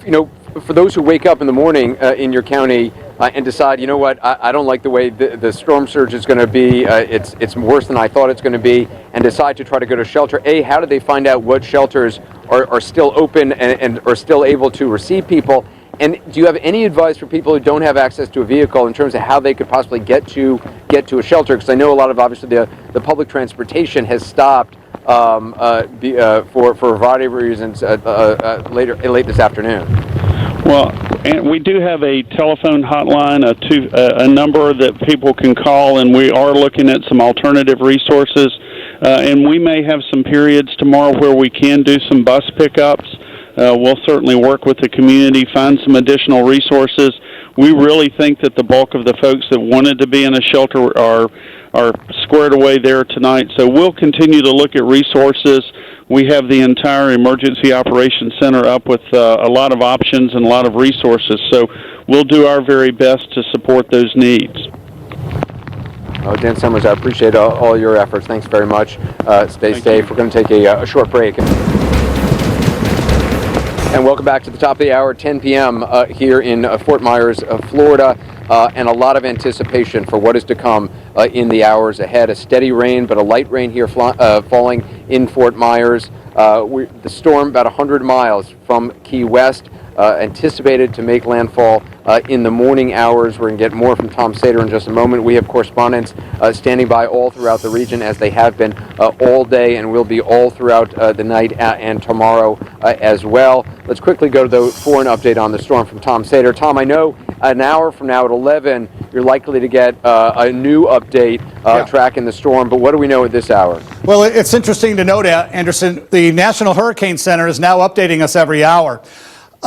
Speaker 2: for those who wake up in the morning in your county and decide, you know what, I don't like the way the storm surge is going to be, it's worse than I thought it's going to be, and decide to try to go to shelter, how do they find out what shelters are still open and are still able to receive people? And do you have any advice for people who don't have access to a vehicle in terms of how they could possibly get to a shelter? Because I know a lot of, obviously, the public transportation has stopped for a variety of reasons late this afternoon.
Speaker 8: Well, and we do have a telephone hotline, a number that people can call, and we are looking at some alternative resources. And we may have some periods tomorrow where we can do some bus pickups. We'll certainly work with the community, find some additional resources. We really think that the bulk of the folks that wanted to be in a shelter are squared away there tonight. So we'll continue to look at resources. We have the entire Emergency Operations Center up with a lot of options and a lot of resources. So we'll do our very best to support those needs.
Speaker 2: Dan Summers, I appreciate all your efforts. Thanks very much. Stay safe. We're going to take a short break. And welcome back to the top of the hour, 10 p.m. Here in Fort Myers, Florida, and a lot of anticipation for what is to come in the hours ahead. A steady rain, but a light rain here falling in Fort Myers. The storm about 100 miles from Key West, anticipated to make landfall in the morning hours. We're going to get more from Tom Sater in just a moment. We have correspondents standing by all throughout the region, as they have been all day and will be all throughout the night and tomorrow as well. Let's quickly go for an update on the storm from Tom Sater. Tom, I know an hour from now at 11, you're likely to get a new update tracking the storm, but what do we know at this hour?
Speaker 3: Well, it's interesting to note, Anderson, the National Hurricane Center is now updating us every hour.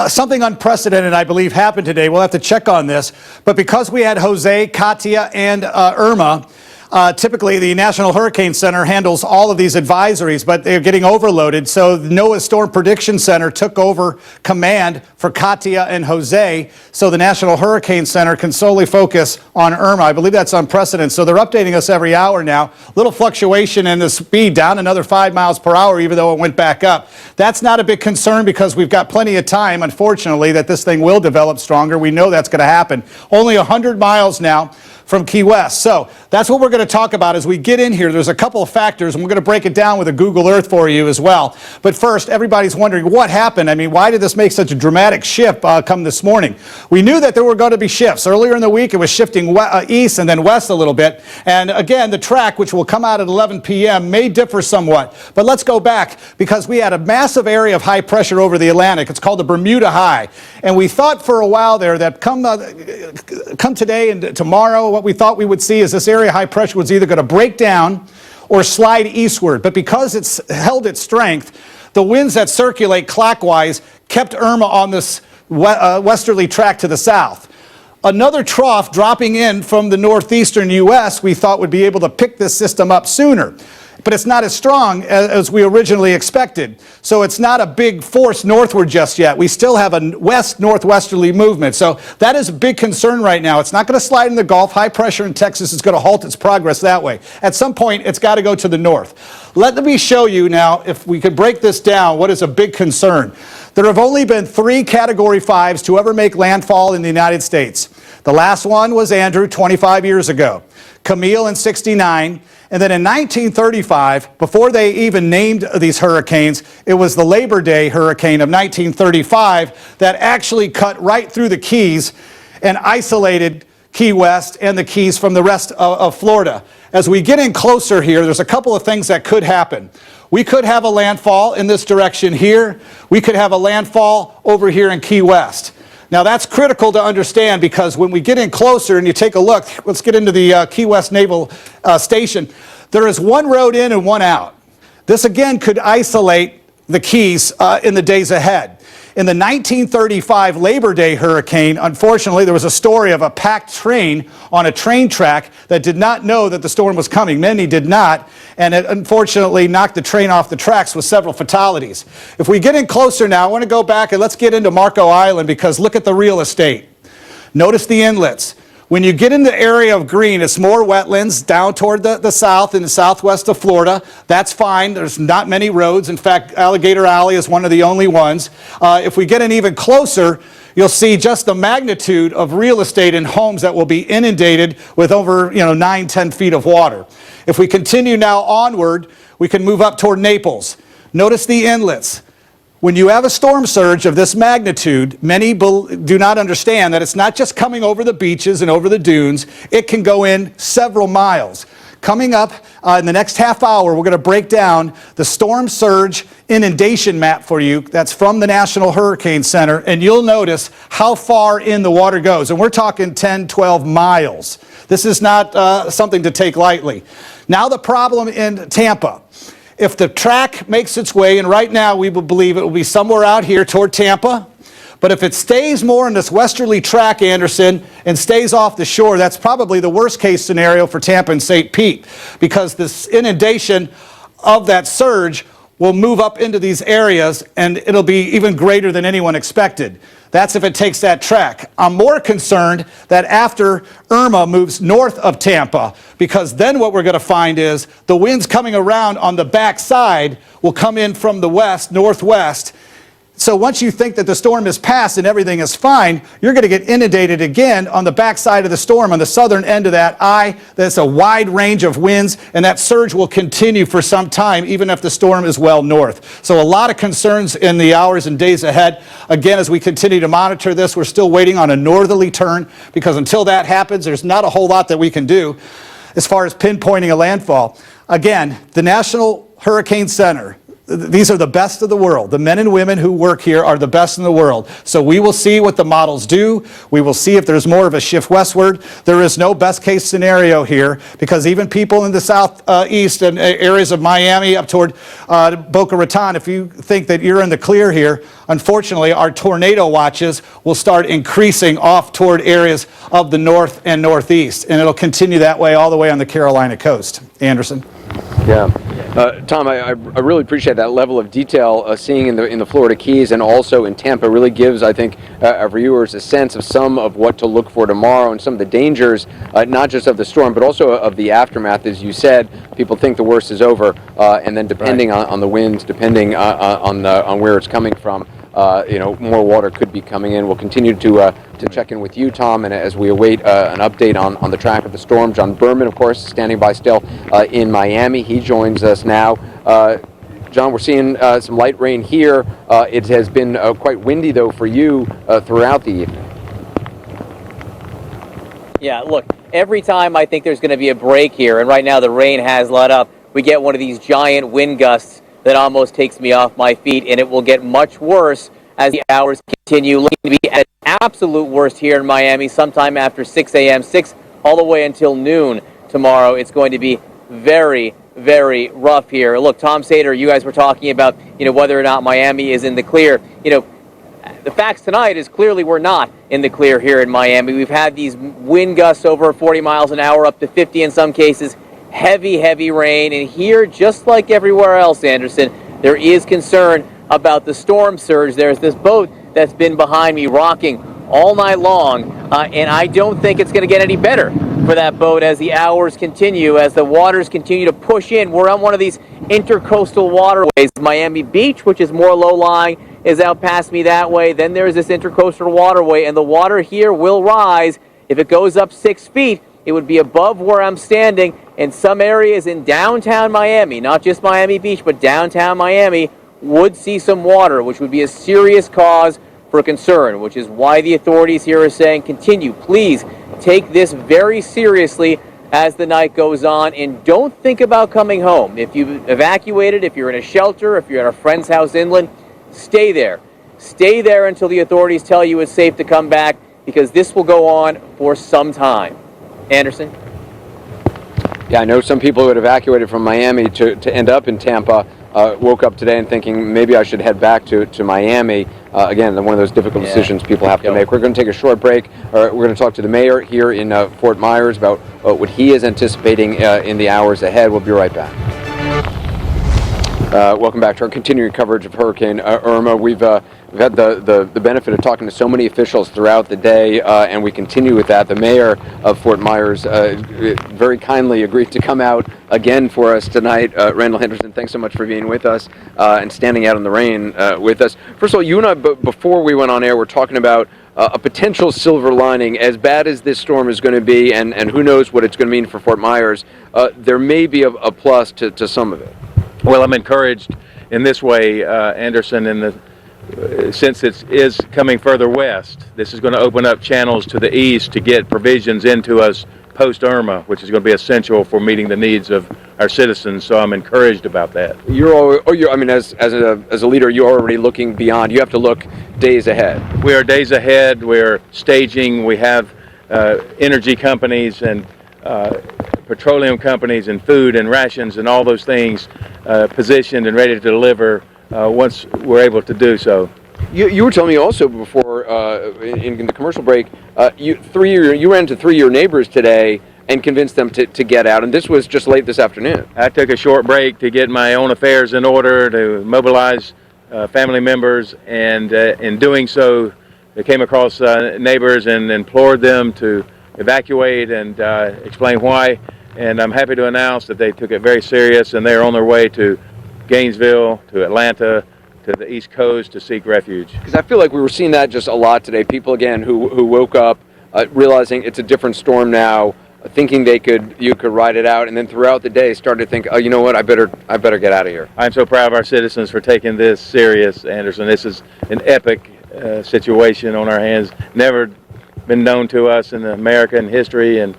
Speaker 3: Something unprecedented, I believe, happened today. We'll have to check on this. But because we had Jose, Katia, and Irma, typically the National Hurricane Center handles all of these advisories, but they're getting overloaded. So NOAA's Storm Prediction Center took over command for Katia and Jose, so the National Hurricane Center can solely focus on Irma. I believe that's unprecedented. So they're updating us every hour now. Little fluctuation in the speed, down another 5 miles per hour, even though it went back up. That's not a big concern because we've got plenty of time, unfortunately, that this thing will develop stronger. We know that's going to happen. Only 100 miles now from Key West. So that's what we're going to talk about as we get in here. There's a couple of factors, and we're going to break it down with a Google Earth for you as well. But first, everybody's wondering what happened. I mean, why did this make such a dramatic shift come this morning? We knew that there were going to be shifts. Earlier in the week, it was shifting east and then west a little bit. And again, the track, which will come out at 11 p.m., may differ somewhat. But let's go back, because we had a massive area of high pressure over the Atlantic. It's called the Bermuda High. And we thought for a while there that come today and tomorrow, what we thought we would see is this area of high pressure was either going to break down or slide eastward. But because it's held its strength, the winds that circulate clockwise kept Irma on this westerly track to the south. Another trough dropping in from the northeastern U.S. we thought would be able to pick this system up sooner. But it's not as strong as we originally expected. So it's not a big force northward just yet. We still have a west-northwesterly movement. So that is a big concern right now. It's not going to slide in the Gulf. High pressure in Texas is going to halt its progress that way. At some point, it's got to go to the north. Let me show you now, if we could break this down, what is a big concern. There have only been 3 Category 5s to ever make landfall in the United States. The last one was Andrew 25 years ago, Camille in 69, and then in 1935, before they even named these hurricanes, it was the Labor Day hurricane of 1935 that actually cut right through the Keys and isolated Key West and the Keys from the rest of Florida. As we get in closer here, there's a couple of things that could happen. We could have a landfall in this direction here. We could have a landfall over here in Key West. Now that's critical to understand, because when we get in closer and you take a look, let's get into the Key West Naval Station. There is one road in and one out. This again could isolate the Keys in the days ahead. In the 1935 Labor Day hurricane, unfortunately, there was a story of a packed train on a train track that did not know that the storm was coming. Many did not, and it unfortunately knocked the train off the tracks with several fatalities. If we get in closer now, I want to go back and let's get into Marco Island, because look at the real estate. Notice the inlets. When you get in the area of green, it's more wetlands down toward the south and the southwest of Florida. That's fine. There's not many roads. In fact, Alligator Alley is one of the only ones. If we get in even closer, you'll see just the magnitude of real estate and homes that will be inundated with over 9-10 feet of water. If we continue now onward, we can move up toward Naples. Notice the inlets. When you have a storm surge of this magnitude, many do not understand that it's not just coming over the beaches and over the dunes. It can go in several miles. Coming up in the next half hour, we're going to break down the storm surge inundation map for you. That's from the National Hurricane Center, and you'll notice how far in the water goes. And we're talking 10, 12 miles. This is not something to take lightly. Now the problem in Tampa. If the track makes its way, and right now we believe it will be somewhere out here toward Tampa, but if it stays more in this westerly track, Anderson, and stays off the shore, that's probably the worst case scenario for Tampa and St. Pete, because this inundation of that surge will move up into these areas, and it'll be even greater than anyone expected. That's if it takes that track. I'm more concerned that after Irma moves north of Tampa, because then what we're going to find is the winds coming around on the back side will come in from the west, northwest. So once you think that the storm is past and everything is fine, you're going to get inundated again on the backside of the storm, on the southern end of that eye. That's a wide range of winds, and that surge will continue for some time, even if the storm is well north. So a lot of concerns in the hours and days ahead. Again, as we continue to monitor this, we're still waiting on a northerly turn, because until that happens, there's not a whole lot that we can do as far as pinpointing a landfall. Again, the National Hurricane Center, these are the best of the world. The men and women who work here are the best in the world. So we will see what the models do. We will see if there's more of a shift westward. There is no best case scenario here, because even people in the southeast and areas of Miami up toward Boca Raton, if you think that you're in the clear here, unfortunately our tornado watches will start increasing off toward areas of the north and northeast. And it'll continue that way all the way on the Carolina coast. Anderson?
Speaker 2: Yeah. Tom, I really appreciate that level of detail seeing in the Florida Keys and also in Tampa. Really gives, I think, our viewers a sense of some of what to look for tomorrow and some of the dangers, not just of the storm, but also of the aftermath. As you said, people think the worst is over, and then depending on the winds, depending on where it's coming from, more water could be coming in. We'll continue to check in with you, Tom, and as we await an update on the track of the storm. John Berman, of course, standing by still in Miami. He joins us now. John, we're seeing some light rain here. It has been quite windy, though, for you throughout the evening.
Speaker 6: Yeah, look, every time I think there's going to be a break here, and right now the rain has let up, we get one of these giant wind gusts that almost takes me off my feet, and it will get much worse as the hours continue. Looking to be at absolute worst here in Miami sometime after 6 a.m., 6 all the way until noon tomorrow. It's going to be very, very rough here. Look, Tom Sater, you guys were talking about, whether or not Miami is in the clear. The facts tonight is clearly we're not in the clear here in Miami. We've had these wind gusts over 40 miles an hour, up to 50 in some cases. Heavy, heavy rain, and here, just like everywhere else, Anderson, there is concern about the storm surge. There's this boat that's been behind me rocking all night long, and I don't think it's going to get any better for that boat as the hours continue, as the waters continue to push in. We're on one of these intercoastal waterways. Miami Beach, which is more low-lying, is out past me that way. Then there's this intercoastal waterway, and the water here will rise. If it goes up 6 feet, it would be above where I'm standing, and some areas in downtown Miami, not just Miami Beach, but downtown Miami, would see some water, which would be a serious cause for concern, which is why the authorities here are saying, continue, please take this very seriously as the night goes on, and don't think about coming home. If you've evacuated, if you're in a shelter, if you're at a friend's house inland, stay there. Stay there until the authorities tell you it's safe to come back, because this will go on for some time. Anderson?
Speaker 2: Yeah, I know some people who had evacuated from Miami to end up in Tampa woke up today and thinking maybe I should head back to Miami. Again, one of those difficult decisions people have to make. We're going to take a short break. We're going to talk to the mayor here in Fort Myers about what he is anticipating in the hours ahead. We'll be right back. Welcome back to our continuing coverage of Hurricane Irma. We've had the benefit of talking to so many officials throughout the day, and we continue with that. The mayor of Fort Myers very kindly agreed to come out again for us tonight. Randall Henderson, thanks so much for being with us and standing out in the rain with us. First of all, you and I, before we went on air, were talking about a potential silver lining. As bad as this storm is going to be, and who knows what it's going to mean for Fort Myers, there may be a plus to some of it.
Speaker 9: Well, I'm encouraged in this way, Anderson, since it is coming further west. This is going to open up channels to the east to get provisions into us post-Irma, which is going to be essential for meeting the needs of our citizens. So I'm encouraged about that. As a leader, you're already looking beyond. You have to look days ahead. We are days ahead. We're staging. We have energy companies and petroleum companies and food and rations and all those things positioned and ready to deliver once we're able to do so. You were telling me also before in the commercial break, you ran into 3 of your neighbors today and convinced them to get out, and this was just late this afternoon. I took a short break to get my own affairs in order, to mobilize family members, and in doing so, I came across neighbors and implored them to evacuate and explain why. And I'm happy to announce that they took it very serious, and they're on their way to Gainesville, to Atlanta, to the East Coast to seek refuge.
Speaker 2: Because I feel like we were seeing that just a lot today. People, again, who woke up realizing it's a different storm now, thinking you could ride it out, and then throughout the day started to think, oh, you know what, I better get out of here.
Speaker 9: I'm so proud of our citizens for taking this serious, Anderson. This is an epic situation on our hands. Never been known to us in American history, and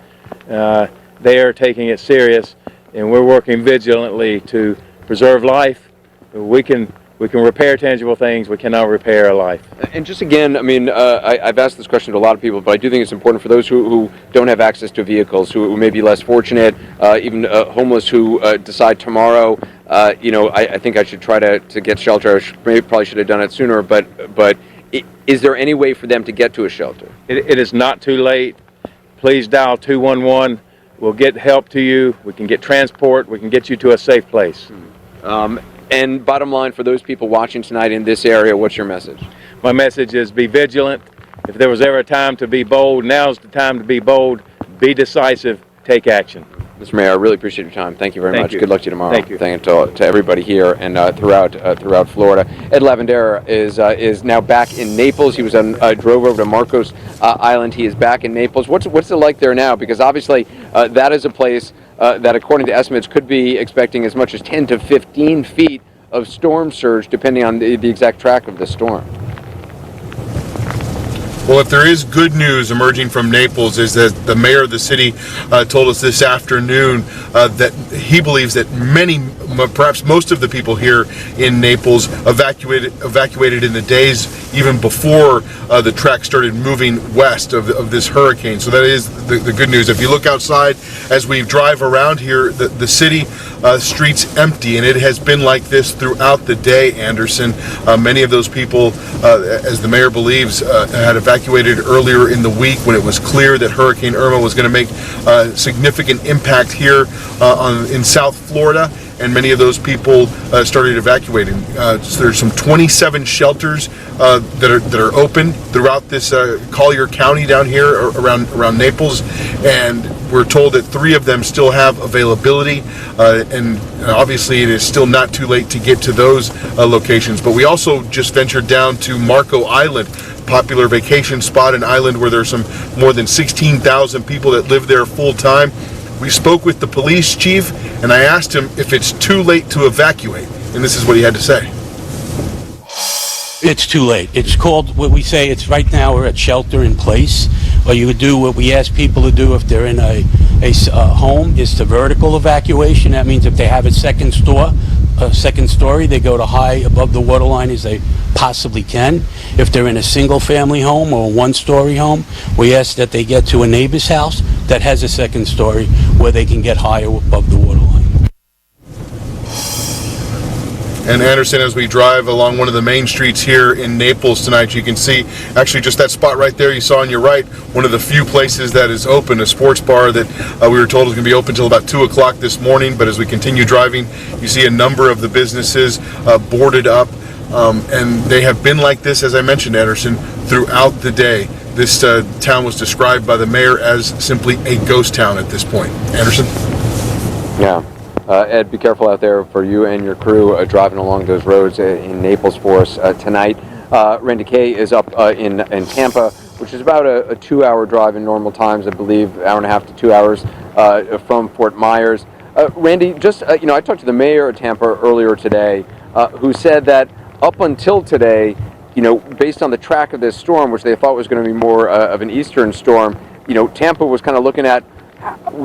Speaker 9: they are taking it serious, and we're working vigilantly to preserve life. We can repair tangible things. We cannot repair a life.
Speaker 2: And just again, I mean, I've asked this question to a lot of people, but I do think it's important for those who don't have access to vehicles, who may be less fortunate, even homeless who decide tomorrow, I think I should try to get shelter. Probably should have done it sooner, but is there any way for them to get to a shelter?
Speaker 9: It is not too late. Please dial 211. We'll get help to you. We can get transport. We can get you to a safe place.
Speaker 2: And bottom line, for those people watching tonight in this area, what's your message?
Speaker 9: My message is be vigilant. If there was ever a time to be bold, now's the time to be bold. Be decisive. Take action.
Speaker 2: Mr. Mayor, I really appreciate your time. Thank you very much.
Speaker 9: you.
Speaker 2: Good luck to you tomorrow.
Speaker 9: Thank you.
Speaker 2: Thank you to everybody here and throughout Florida. Ed Lavandera is now back in Naples. He drove over to Marcos Island. He is back in Naples. What's it like there now? Because obviously that is a place that, according to estimates, could be expecting as much as 10 to 15 feet of storm surge, depending on the exact track of the storm.
Speaker 7: Well, if there is good news emerging from Naples, is that the mayor of the city told us this afternoon that he believes that many, perhaps most of the people here in Naples evacuated in the days even before the track started moving west of this hurricane. So that is the good news. If you look outside as we drive around here, the city streets empty, and it has been like this throughout the day, Anderson. Many of those people, as the mayor believes, had evacuated earlier in the week when it was clear that Hurricane Irma was going to make a significant impact here in South Florida, and many of those people started evacuating. So there's some 27 shelters that are open throughout this Collier County down here around Naples, and we're told that 3 of them still have availability, and obviously it is still not too late to get to those locations. But we also just ventured down to Marco Island, popular vacation spot, an island where there's some more than 16,000 people that live there full time. We spoke with the police chief, and I asked him if it's too late to evacuate, and this is what he had to say.
Speaker 11: It's too late. It's called, what we say, it's right now we're at shelter in place. Or you would do what we ask people to do if they're in a home, is to vertical evacuation. That means if they have a second story, they go to high above the water line as they possibly can. If they're in a single family home or a 1-story home, we ask that they get to a neighbor's house that has a second story where they can get higher above the water line.
Speaker 7: And Anderson, as we drive along one of the main streets here in Naples tonight, you can see actually just that spot right there you saw on your right, one of the few places that is open, a sports bar that we were told is going to be open until about 2 o'clock this morning. But as we continue driving, you see a number of the businesses boarded up, and they have been like this, as I mentioned, Anderson, throughout the day. This town was described by the mayor as simply a ghost town at this point. Anderson?
Speaker 2: Yeah. Ed, be careful out there for you and your crew driving along those roads in Naples for us tonight. Randy Kay is up in Tampa, which is about a 2-hour drive in normal times, I believe, 1.5 to 2 hours from Fort Myers. Randy, just, I talked to the mayor of Tampa earlier today, who said that up until today, based on the track of this storm, which they thought was going to be more of an eastern storm, Tampa was kind of looking at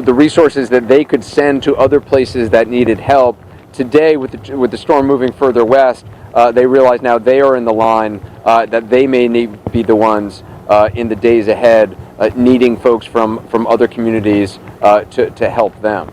Speaker 2: the resources that they could send to other places that needed help. Today, with the storm moving further west, they realize now they are in the line that they may be the ones in the days ahead needing folks from other communities to help them.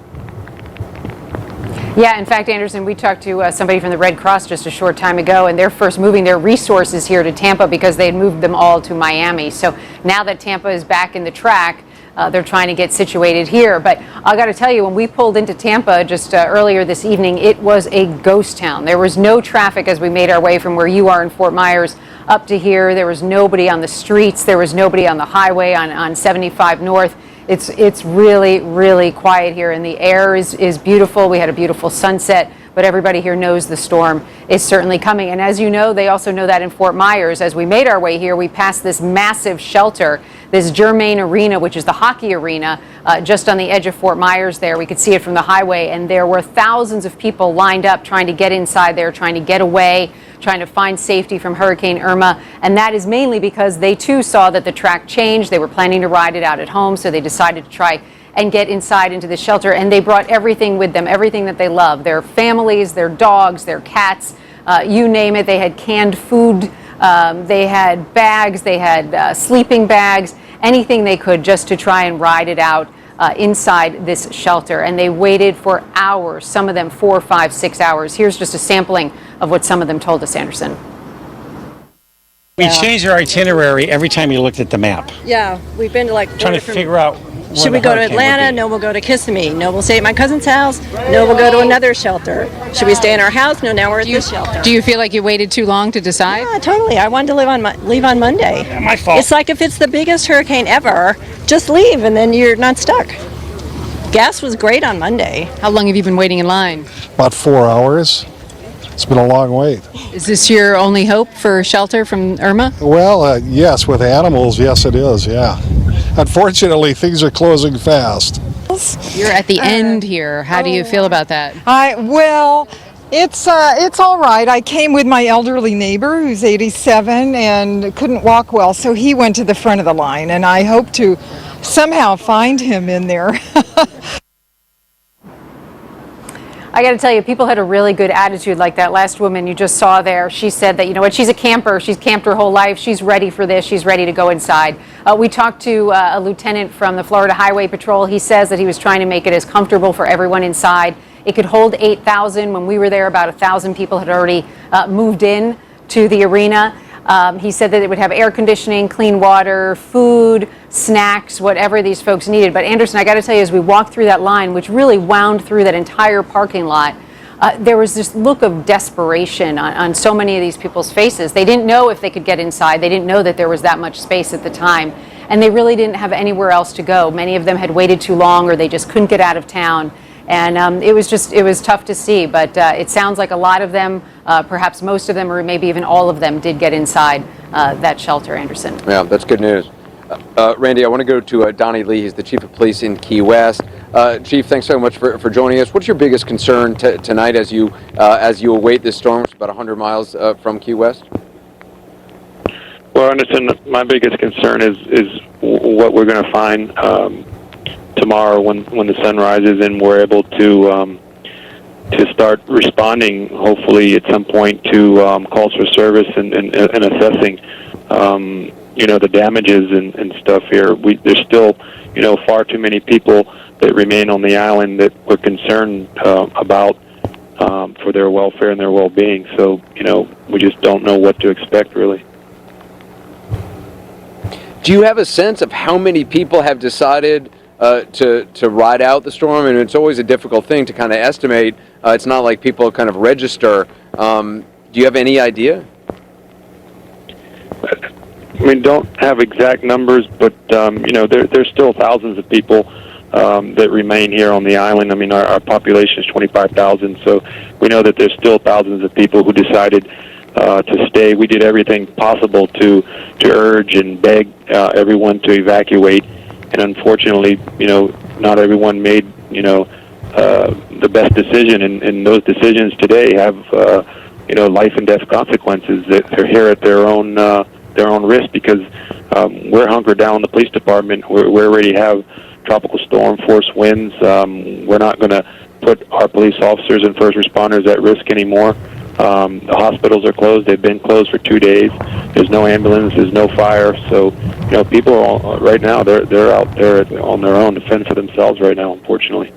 Speaker 15: Yeah, in fact, Anderson, we talked to somebody from the Red Cross just a short time ago, and they're first moving their resources here to Tampa because they had moved them all to Miami. So now that Tampa is back in the track, they're trying to get situated here. But I got to tell you, when we pulled into Tampa just earlier this evening, it was a ghost town. There was no traffic as we made our way from where you are in Fort Myers up to here. There was nobody on the streets. There was nobody on the highway on 75 North. It's really, really quiet here, and the air is beautiful. We had a beautiful sunset. but everybody here knows the storm is certainly coming. And as you know, they also know that in Fort Myers. As we made our way here, we passed this massive shelter, this Germain Arena, which is the hockey arena, just on the edge of Fort Myers there. We could see it from the highway, and there were thousands of people lined up trying to get inside there, trying to get away, trying to find safety from Hurricane Irma. And that is mainly because they too saw that the track changed. They were planning to ride it out at home, so they decided to try and get inside into the shelter. And they brought everything with them, everything that they love, their families, their dogs, their cats, you name it. They had canned food, they had bags, they had sleeping bags, anything they could just to try and ride it out inside this shelter. And they waited for hours, some of them 4, 5, 6 hours. Here's just a sampling of what some of them told us, Anderson.
Speaker 12: We changed our itinerary every time you looked at the map.
Speaker 22: Yeah, we've been to like
Speaker 12: Trying to figure out
Speaker 22: should we go to Atlanta? No, we'll go to Kissimmee. No, we'll stay at my cousin's house. No, we'll go to another shelter. Should we stay in our house? No, now we're at this shelter.
Speaker 17: Do you feel like you waited too long to decide?
Speaker 22: Yeah, totally. I wanted to leave on Monday.
Speaker 12: Yeah, my fault.
Speaker 22: It's like if it's the biggest hurricane ever, just leave and then you're not stuck. Gas was great on Monday.
Speaker 17: How long have you been waiting in line?
Speaker 19: About 4 hours. It's been a long wait.
Speaker 17: Is this your only hope for shelter from Irma?
Speaker 19: Well, yes, with animals, yes it is, yeah. Unfortunately, things are closing fast.
Speaker 17: You're at the end here. How do you feel about that?
Speaker 21: It's all right. I came with my elderly neighbor who's 87 and couldn't walk well, so he went to the front of the line, and I hope to somehow find him in there.
Speaker 15: I got to tell you, people had a really good attitude. Like that last woman you just saw there. She said that, you know what, she's a camper. She's camped her whole life. She's ready for this. She's ready to go inside. We talked to a lieutenant from the Florida Highway Patrol. He says that he was trying to make it as comfortable for everyone inside. It could hold 8,000. When we were there, about 1,000 people had already moved in to the arena. He said that it would have air conditioning, clean water, food, snacks, whatever these folks needed. But Anderson, I got to tell you, as we walked through that line, which really wound through that entire parking lot, there was this look of desperation on so many of these people's faces. They didn't know if they could get inside. They didn't know that there was that much space at the time. And they really didn't have anywhere else to go. Many of them had waited too long, or they just couldn't get out of town. And it was tough to see, but it sounds like a lot of them, perhaps most of them, or maybe even all of them, did get inside that shelter, Anderson.
Speaker 2: Yeah, that's good news. Randy, I want to go to Donnie Lee. He's the Chief of Police in Key West. Chief, thanks so much for joining us. What's your biggest concern tonight as you await this storm? It's about 100 miles from Key West.
Speaker 13: Well, Anderson, my biggest concern is what we're going to find tomorrow when the sun rises and we're able to start responding, hopefully at some point, to calls for service and assessing the damages and stuff here. There's still far too many people that remain on the island that we're concerned about for their welfare and their well-being. So we just don't know what to expect, really.
Speaker 2: Do you have a sense of how many people have decided to ride out the storm? And it's always a difficult thing to kind of estimate. It's not like people kind of register. Do you have any idea?
Speaker 13: We don't have exact numbers, but there's still thousands of people that remain here on the island. I mean, our population is 25,000, so we know that there's still thousands of people who decided to stay. We did everything possible to urge and beg everyone to evacuate. And unfortunately, not everyone made, the best decision. And those decisions today have, life and death consequences. That they're here at their own risk, because we're hunkered down in the police department. We already have tropical storm force winds. We're not going to put our police officers and first responders at risk anymore. The hospitals are closed. They've been closed for 2 days. There's no ambulance. There's no fire. So, people are right now, they're out there on their own to fend for themselves right now, unfortunately.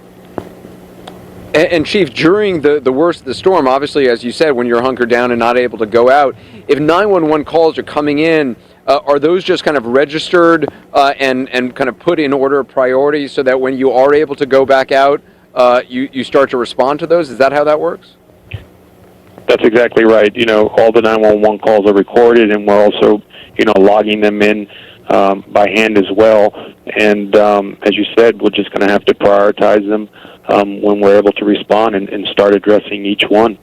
Speaker 2: And Chief, during the worst of the storm, obviously, as you said, when you're hunkered down and not able to go out, if 911 calls are coming in, are those just kind of registered and kind of put in order of priority so that when you are able to go back out, you start to respond to those? Is that how that works?
Speaker 13: That's exactly right. All the 911 calls are recorded, and we're also, logging them in by hand as well. And as you said, we're just going to have to prioritize them when we're able to respond and start addressing each one.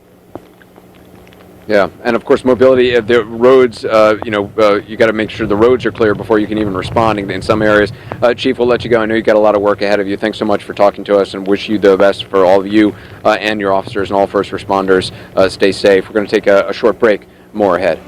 Speaker 2: Yeah, and of course, mobility. The roads, you got to make sure the roads are clear before you can even respond in some areas. Chief, we'll let you go. I know you've got a lot of work ahead of you. Thanks so much for talking to us, and wish you the best for all of you and your officers and all first responders. Stay safe. We're going to take a short break. More ahead.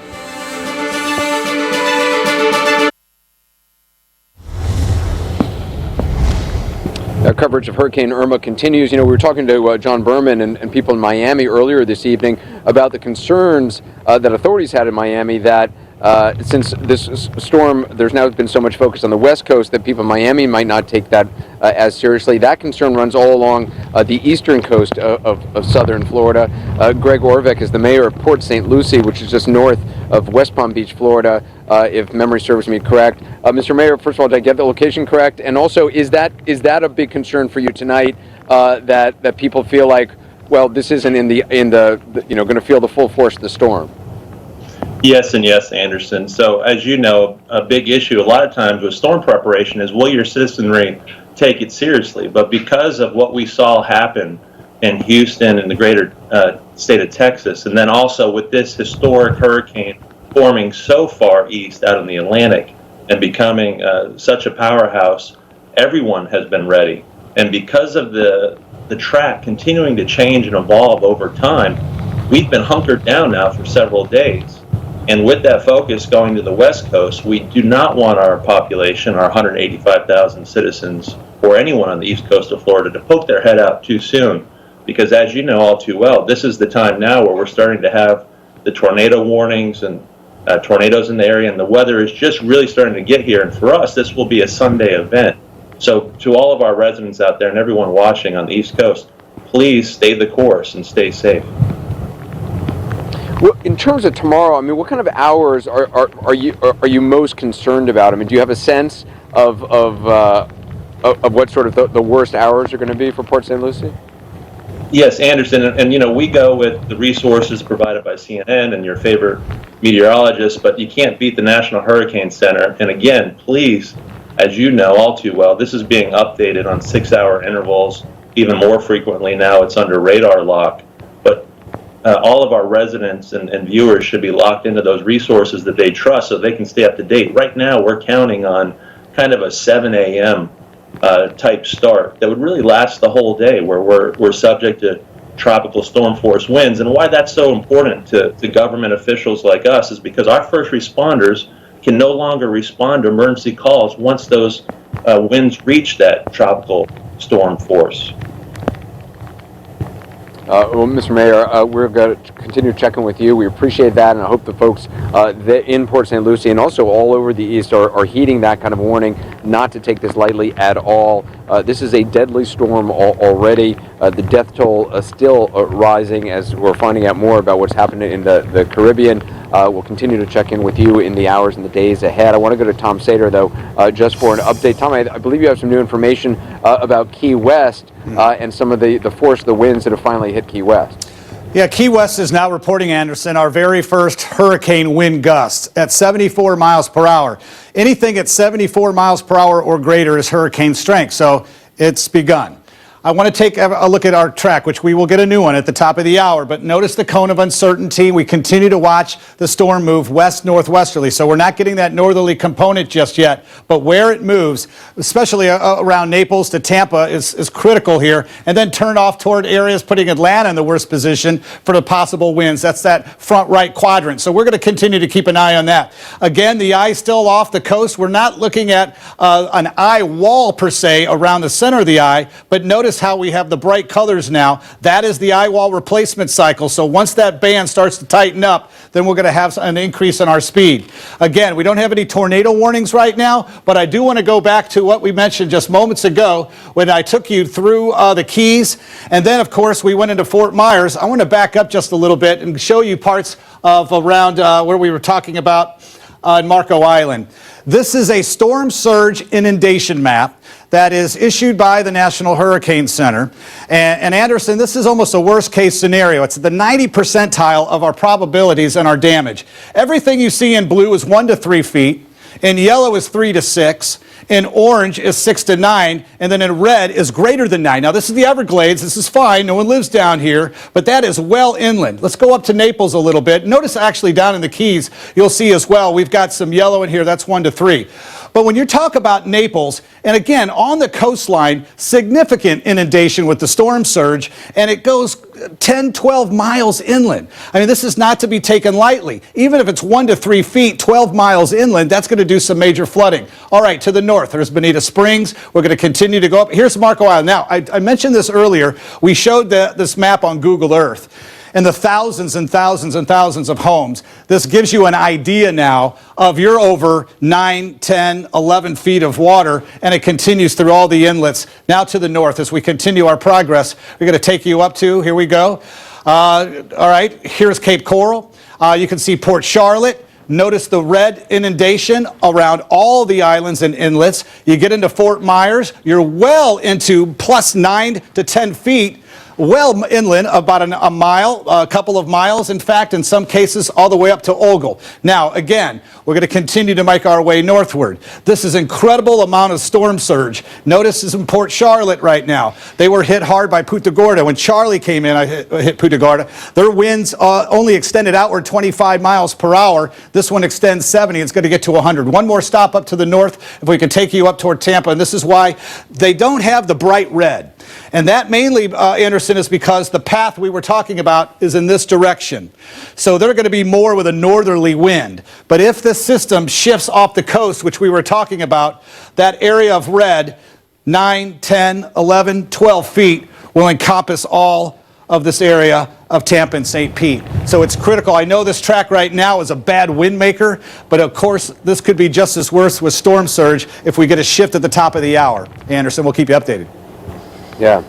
Speaker 2: Coverage of Hurricane Irma continues. We were talking to John Berman and people in Miami earlier this evening about the concerns that authorities had in Miami that since this storm, there's now been so much focus on the West Coast that people in Miami might not take that as seriously. That concern runs all along the eastern coast of southern Florida. Greg Orvik is the mayor of Port St. Lucie, which is just north of West Palm Beach, Florida, if memory serves me correct. Mr. Mayor, first of all, did I get the location correct? And also, is that a big concern for you tonight, that people feel like, well, this isn't in the going to feel the full force of the storm?
Speaker 14: Yes and yes, Anderson. So as you know, a big issue a lot of times with storm preparation is, will your citizenry take it seriously? But because of what we saw happen in Houston and the greater state of Texas, and then also with this historic hurricane forming so far east out in the Atlantic and becoming such a powerhouse, everyone has been ready. And because of the track continuing to change and evolve over time, we've been hunkered down now for several days. And with that focus going to the West Coast, we do not want our population, our 185,000 citizens, or anyone on the east coast of Florida to poke their head out too soon. Because as you know all too well, this is the time now where we're starting to have the tornado warnings and tornadoes in the area, and the weather is just really starting to get here. And for us, this will be a Sunday event. So to all of our residents out there and everyone watching on the East Coast, please stay the course and stay safe.
Speaker 2: Well, in terms of tomorrow, I mean, what kind of hours are you most concerned about? I mean, do you have a sense of what sort of the worst hours are going to be for Port St. Lucie?
Speaker 14: Yes, Anderson, and we go with the resources provided by CNN and your favorite meteorologists, but you can't beat the National Hurricane Center. And again, please, as you know all too well, this is being updated on 6-hour intervals, even more frequently now. It's under radar lock. But all of our residents and viewers should be locked into those resources that they trust so they can stay up to date. Right now, we're counting on kind of a 7 a.m. Type start that would really last the whole day, where we're subject to tropical storm force winds. And why that's so important to government officials like us is because our first responders can no longer respond to emergency calls once those winds reach that tropical storm force.
Speaker 2: Well, Mr. Mayor, we're going to continue checking with you. We appreciate that, and I hope the folks in Port St. Lucie and also all over the East are heeding that kind of warning, not to take this lightly at all. This is a deadly storm already. The death toll still rising as we're finding out more about what's happening in the Caribbean. We'll continue to check in with you in the hours and the days ahead. I want to go to Tom Sater, though, just for an update. Tom, I believe you have some new information about Key West and some of the force of the winds that have finally hit Key West.
Speaker 3: Yeah, Key West is now reporting, Anderson, our very first hurricane wind gusts at 74 miles per hour. Anything at 74 miles per hour or greater is hurricane strength, so it's begun. I want to take a look at our track, which we will get a new one at the top of the hour, but notice the cone of uncertainty. We continue to watch the storm move west-northwesterly, so we're not getting that northerly component just yet, but where it moves, especially around Naples to Tampa, is critical here, and then turn off toward areas putting Atlanta in the worst position for the possible winds. That's that front right quadrant, so we're going to continue to keep an eye on that. Again, the eye still off the coast. We're not looking at an eye wall per se around the center of the eye, but notice how we have the bright colors now. That is the eye wall replacement cycle. So once that band starts to tighten up, then we're going to have an increase in our speed. Again, we don't have any tornado warnings right now, but I do want to go back to what we mentioned just moments ago when I took you through the Keys. And then, of course, we went into Fort Myers. I want to back up just a little bit and show you parts of around where we were talking about on Marco Island. This is a storm surge inundation map that is issued by the National Hurricane Center. And Anderson, this is almost a worst case scenario. It's the 90th percentile of our probabilities and our damage. Everything you see in blue is 1 to 3 feet. In yellow is 3 to 6. In orange is 6 to 9, and then in red is greater than 9. Now, this is the Everglades. This is fine. No one lives down here, but that is well inland. Let's go up to Naples a little bit. Notice actually down in the Keys, you'll see as well, we've got some yellow in here. That's 1 to 3. But when you talk about Naples, and again, on the coastline, significant inundation with the storm surge, and it goes 10, 12 miles inland. I mean, this is not to be taken lightly. Even if it's 1 to 3 feet, 12 miles inland, that's going to do some major flooding. All right, to the north, there's Bonita Springs. We're going to continue to go up. Here's Marco Island. Now, I mentioned this earlier. We showed this map on Google Earth. And the thousands and thousands and thousands of homes. This gives you an idea now of you're over 9, 10, 11 feet of water, and it continues through all the inlets. Now to the north, as we continue our progress, we're going to take you up to, here we go. All right, here's Cape Coral. You can see Port Charlotte. Notice the red inundation around all the islands and inlets. You get into Fort Myers, you're well into plus 9 to 10 feet. Well inland, about a mile, a couple of miles, in fact, in some cases, all the way up to Ogle. Now, again, we're going to continue to make our way northward. This is incredible amount of storm surge. Notice this is in Port Charlotte right now. They were hit hard by Punta Gorda. When Charlie came in, I hit Punta Gorda. Their winds only extended outward 25 miles per hour. This one extends 70. It's going to get to 100. One more stop up to the north, if we can take you up toward Tampa. And this is why they don't have the bright red. And that mainly, Anderson, is because the path we were talking about is in this direction. So they're going to be more with a northerly wind. But if this system shifts off the coast, which we were talking about, that area of red, 9, 10, 11, 12 feet, will encompass all of this area of Tampa and St. Pete. So it's critical. I know this track right now is a bad wind maker, but of course this could be just as worse with storm surge if we get a shift at the top of the hour. Anderson, we'll keep you updated.
Speaker 2: Yeah,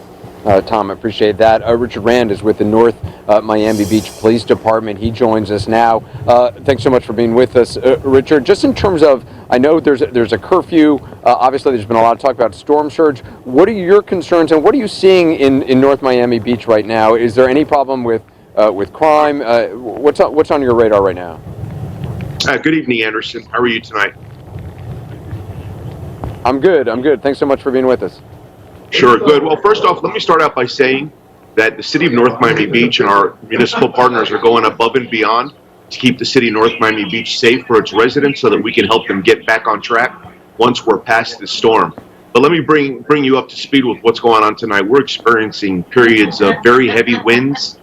Speaker 2: Tom, I appreciate that. Richard Rand is with the North Miami Beach Police Department. He joins us now. Thanks so much for being with us, Richard. Just in terms of, I know there's a curfew. Obviously, there's been a lot of talk about storm surge. What are your concerns, and what are you seeing in North Miami Beach right now? Is there any problem with crime? What's on your radar right now?
Speaker 16: Good evening, Anderson. How are you tonight?
Speaker 2: I'm good. Thanks so much for being with us.
Speaker 16: Sure, good. Well, first off, let me start out by saying that the city of North Miami Beach and our municipal partners are going above and beyond to keep the city of North Miami Beach safe for its residents so that we can help them get back on track once we're past this storm. But let me bring you up to speed with what's going on tonight. We're experiencing periods of very heavy winds.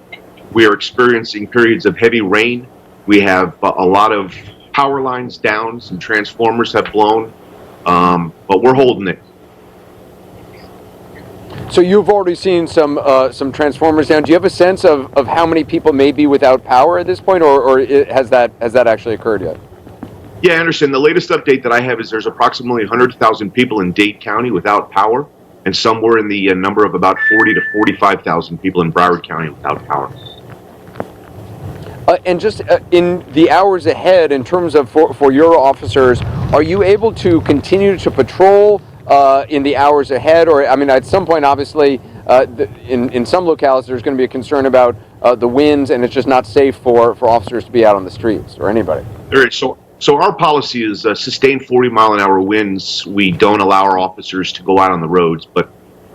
Speaker 16: We are experiencing periods of heavy rain. We have a lot of power lines down. Some transformers have blown, but we're holding it.
Speaker 2: So you've already seen some transformers down. Do you have a sense of how many people may be without power at this point, or has that actually occurred yet?
Speaker 16: Yeah, Anderson, the latest update that I have is there's approximately 100,000 people in Dade County without power, and somewhere in the number of about 40 to 45,000 people in Broward County without power.
Speaker 2: And just in the hours ahead, in terms of for your officers, are you able to continue to patrol in the hours ahead? Or, I mean, at some point, obviously, in some locales, there's going to be a concern about the winds, and it's just not safe for officers to be out on the streets, or anybody.
Speaker 16: All right, so our policy is sustained 40-mile-an-hour winds. We don't allow our officers to go out on the roads, but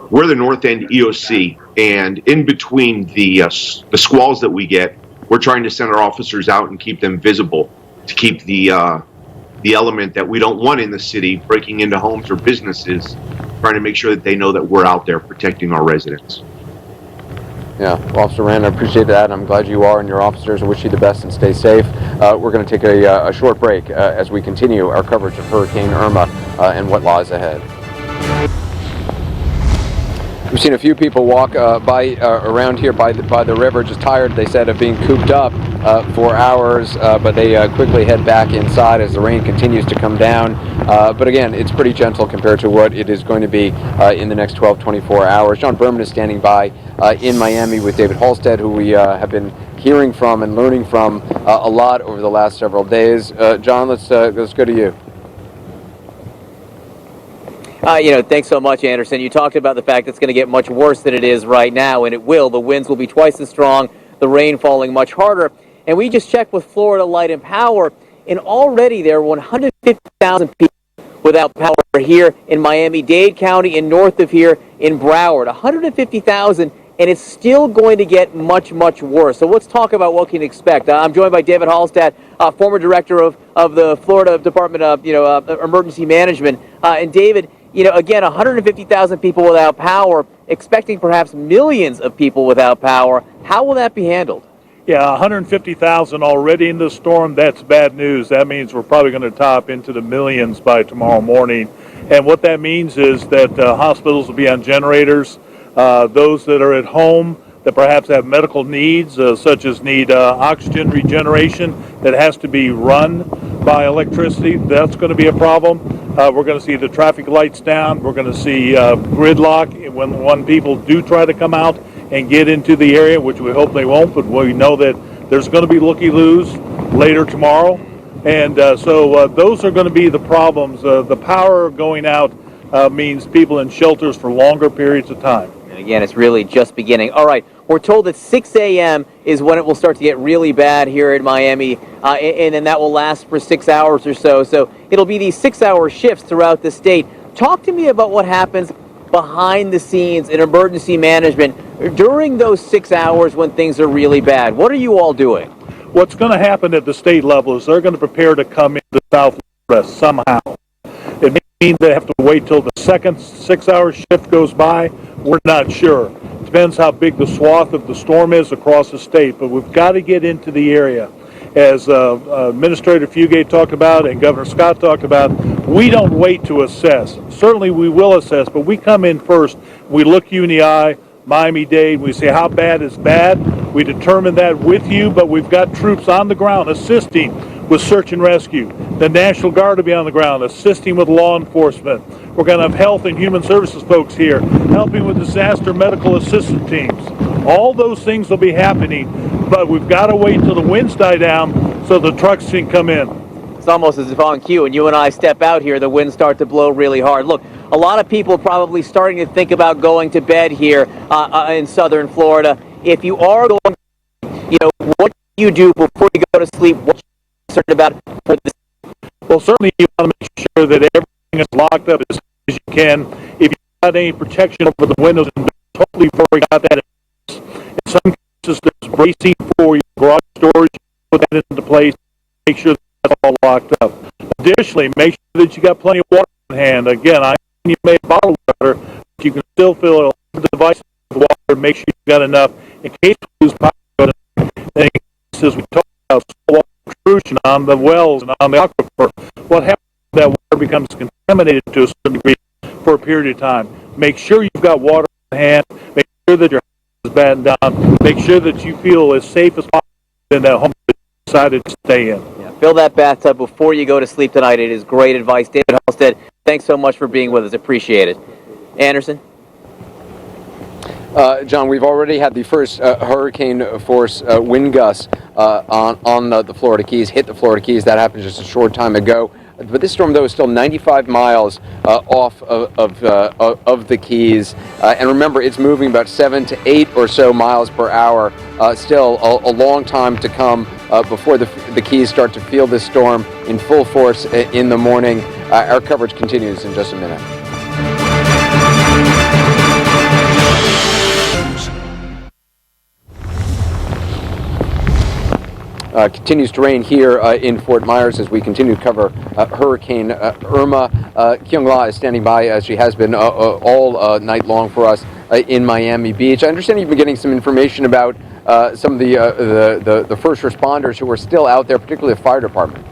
Speaker 16: we're the North End EOC, and in between the squalls that we get, we're trying to send our officers out and keep them visible to keep the element that we don't want in the city breaking into homes or businesses, trying to make sure that they know that we're out there protecting our residents.
Speaker 2: Yeah, well, Officer Rand, I appreciate that. I'm glad you are and your officers. I wish you the best and stay safe. We're going to take a short break as we continue our coverage of Hurricane Irma and what lies ahead. We've seen a few people walk by around here by the river, just tired, they said, of being cooped up for hours, but they quickly head back inside as the rain continues to come down. But again, it's pretty gentle compared to what it is going to be in the next 12, 24 hours. John Berman is standing by in Miami with David Halstead, who we have been hearing from and learning from a lot over the last several days. John, let's go to you.
Speaker 6: Thanks so much, Anderson. You talked about the fact it's going to get much worse than it is right now, and it will. The winds will be twice as strong, the rain falling much harder. And we just checked with Florida Light and Power, and already there are 150,000 people without power here in Miami-Dade County and north of here in Broward. 150,000, and it's still going to get much, much worse. So let's talk about what we can expect. I'm joined by David Hallstatt, former director of the Florida Department of Emergency Management. And David, again, 150,000 people without power, expecting perhaps millions of people without power. How will that be handled?
Speaker 18: Yeah, 150,000 already in the storm. That's bad news. That means we're probably going to top into the millions by tomorrow morning. And what that means is that hospitals will be on generators. Those that are at home that perhaps have medical needs, such as need oxygen regeneration that has to be run by electricity, that's going to be a problem. We're going to see the traffic lights down. We're going to see gridlock when people do try to come out and get into the area, which we hope they won't, but we know that there's going to be looky-loos later tomorrow. And so those are going to be the problems. The power going out means people in shelters for longer periods of time.
Speaker 6: And again, it's really just beginning. All right, we're told that 6 a.m. is when it will start to get really bad here in Miami, and then that will last for 6 hours or so. So it'll be these 6-hour shifts throughout the state. Talk to me about what happens behind the scenes in emergency management during those 6 hours when things are really bad. What are you all doing?
Speaker 18: What's going to happen at the state level is they're going to prepare to come into South Florida somehow. It may mean they have to wait till the second 6-hour shift goes by. We're not sure. It depends how big the swath of the storm is across the state, but we've got to get into the area. As Administrator Fugate talked about and Governor Scott talked about, we don't wait to assess. Certainly we will assess, but we come in first. We look you in the eye, Miami-Dade, we say how bad is bad. We determine that with you, but we've got troops on the ground assisting with search and rescue. The National Guard will be on the ground assisting with law enforcement. We're going to have health and human services folks here helping with disaster medical assistance teams. All those things will be happening, but we've got to wait till the winds die down so the trucks can come in.
Speaker 6: It's almost as if on cue, when you and I step out here, the winds start to blow really hard. Look, a lot of people probably starting to think about going to bed here in southern Florida. If you are going, what do you do before you go to sleep? What are you concerned about for this?
Speaker 18: Well, certainly you want to make sure that everything is locked up as soon as you can. If you got any protection over the windows and doors, totally got that. In some cases, there's bracing for your garage storage. Put that into place. Make sure that's all locked up. Additionally, make sure that you got plenty of water in hand. Again, I know you made bottled water, but you can still fill the device with water. Make sure you got enough in case you lose power. And as we talked about saltwater intrusion on the wells and on the aquifer, what happens if that water becomes contaminated to a certain degree for a period of time? Make sure you've got water in hand. Make sure that your house is battened down. Make sure that you feel as safe as possible in that home that you decided to stay in.
Speaker 6: Yeah, fill that bathtub before you go to sleep tonight. It is great advice. David Halstead, thanks so much for being with us. Appreciate it. Anderson?
Speaker 2: John, we've already had the first hurricane force wind gusts on the Florida Keys, hit the Florida Keys. That happened just a short time ago. But this storm, though, is still 95 miles off of the Keys. And remember, it's moving about 7 to 8 or so miles per hour. Still a long time to come before the Keys start to feel this storm in full force in the morning. Our coverage continues in just a minute. Continues to rain here in Fort Myers as we continue to cover Hurricane Irma. Kyung La is standing by, as she has been all night long for us in Miami Beach. I understand you've been getting some information about some of the first responders who are still out there, particularly the fire department.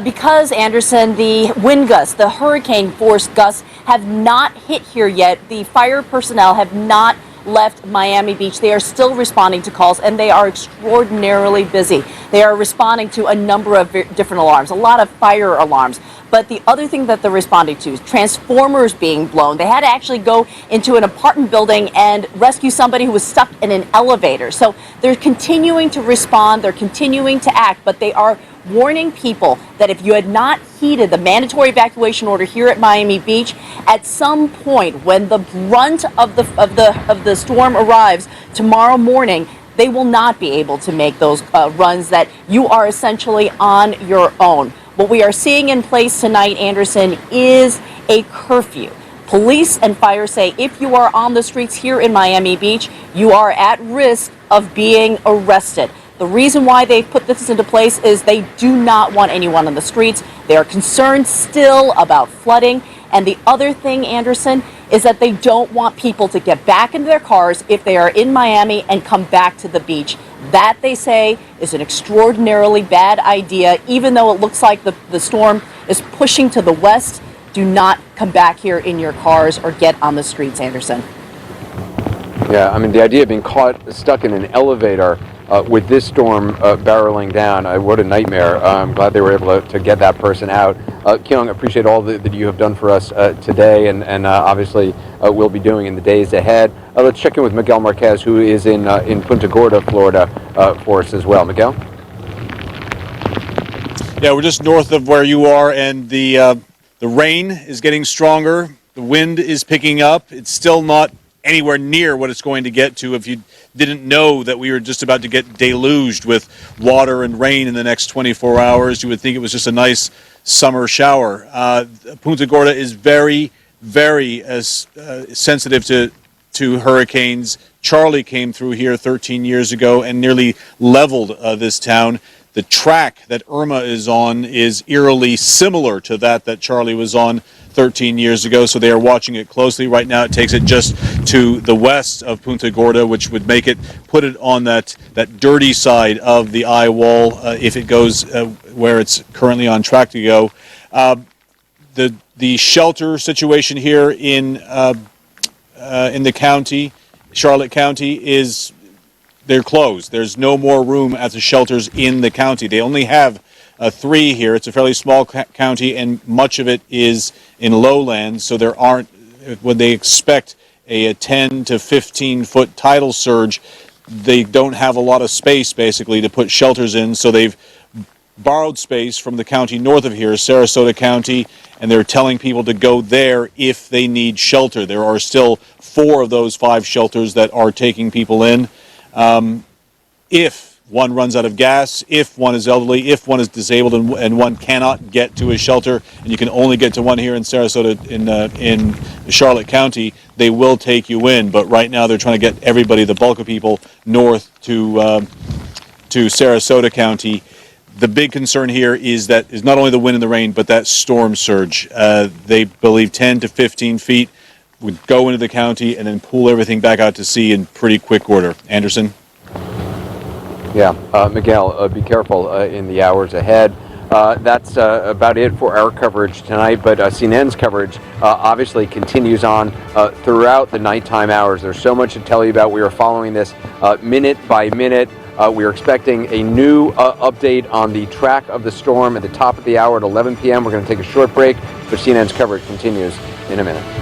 Speaker 20: Because, Anderson, the wind gusts, the hurricane force gusts have not hit here yet. The fire personnel have not left Miami Beach. They are still responding to calls, and they are extraordinarily busy. They are responding to a number of different alarms, a lot of fire alarms. But the other thing that they're responding to is transformers being blown. They had to actually go into an apartment building and rescue somebody who was stuck in an elevator. So they're continuing to respond, they're continuing to act, but they are warning people that if you had not heeded the mandatory evacuation order here at Miami Beach, at some point when the brunt of the storm arrives tomorrow morning, they will not be able to make those runs, that you are essentially on your own. What we are seeing in place tonight, Anderson, is a curfew. Police and fire say if you are on the streets here in Miami Beach, you are at risk of being arrested. The reason why they've put this into place is they do not want anyone on the streets. They are concerned still about flooding. And the other thing, Anderson, is that they don't want people to get back into their cars if they are in Miami and come back to the beach. That, they say, is an extraordinarily bad idea. Even though it looks like the storm is pushing to the west, do not come back here in your cars or get on the streets, Anderson.
Speaker 2: Yeah, I mean, the idea of being stuck in an elevator with this storm barreling down, what a nightmare. I'm glad they were able to get that person out. Kyung, appreciate all that you have done for us today, and obviously will be doing in the days ahead. Let's check in with Miguel Marquez, who is in Punta Gorda, Florida, for us as well. Miguel?
Speaker 1: Yeah, we're just north of where you are, and the rain is getting stronger. The wind is picking up. It's still not anywhere near what it's going to get to. If you didn't know that we were just about to get deluged with water and rain in the next 24 hours, you would think it was just a nice summer shower. Punta Gorda is very, very sensitive to hurricanes. Charlie came through here 13 years ago and nearly leveled this town. The track that Irma is on is eerily similar to that Charlie was on 13 years ago, so they are watching it closely. Right now it takes it just to the west of Punta Gorda, which would put it on that dirty side of the eye wall if it goes where it's currently on track to go. The shelter situation here in the county, Charlotte County, they're closed. There's no more room at the shelters in the county. They only have 3 here. It's a fairly small county, and much of it is in lowlands, so there aren't, when they expect a 10 to 15 foot tidal surge, they don't have a lot of space basically to put shelters in, so they've borrowed space from the county north of here, Sarasota County, and they're telling people to go there if they need shelter. There are still 4 of those 5 shelters that are taking people in. If one runs out of gas, if one is elderly, if one is disabled and one cannot get to a shelter, and you can only get to one here in Sarasota, in Charlotte County, they will take you in. But right now they're trying to get everybody, the bulk of people, north to Sarasota County. The big concern here is not only the wind and the rain, but that storm surge. They believe 10 to 15 feet would go into the county and then pull everything back out to sea in pretty quick order. Anderson?
Speaker 2: Yeah, Miguel, be careful in the hours ahead. That's about it for our coverage tonight, but CNN's coverage obviously continues on throughout the nighttime hours. There's so much to tell you about. We are following this minute by minute. We are expecting a new update on the track of the storm at the top of the hour at 11 p.m. We're going to take a short break, but CNN's coverage continues in a minute.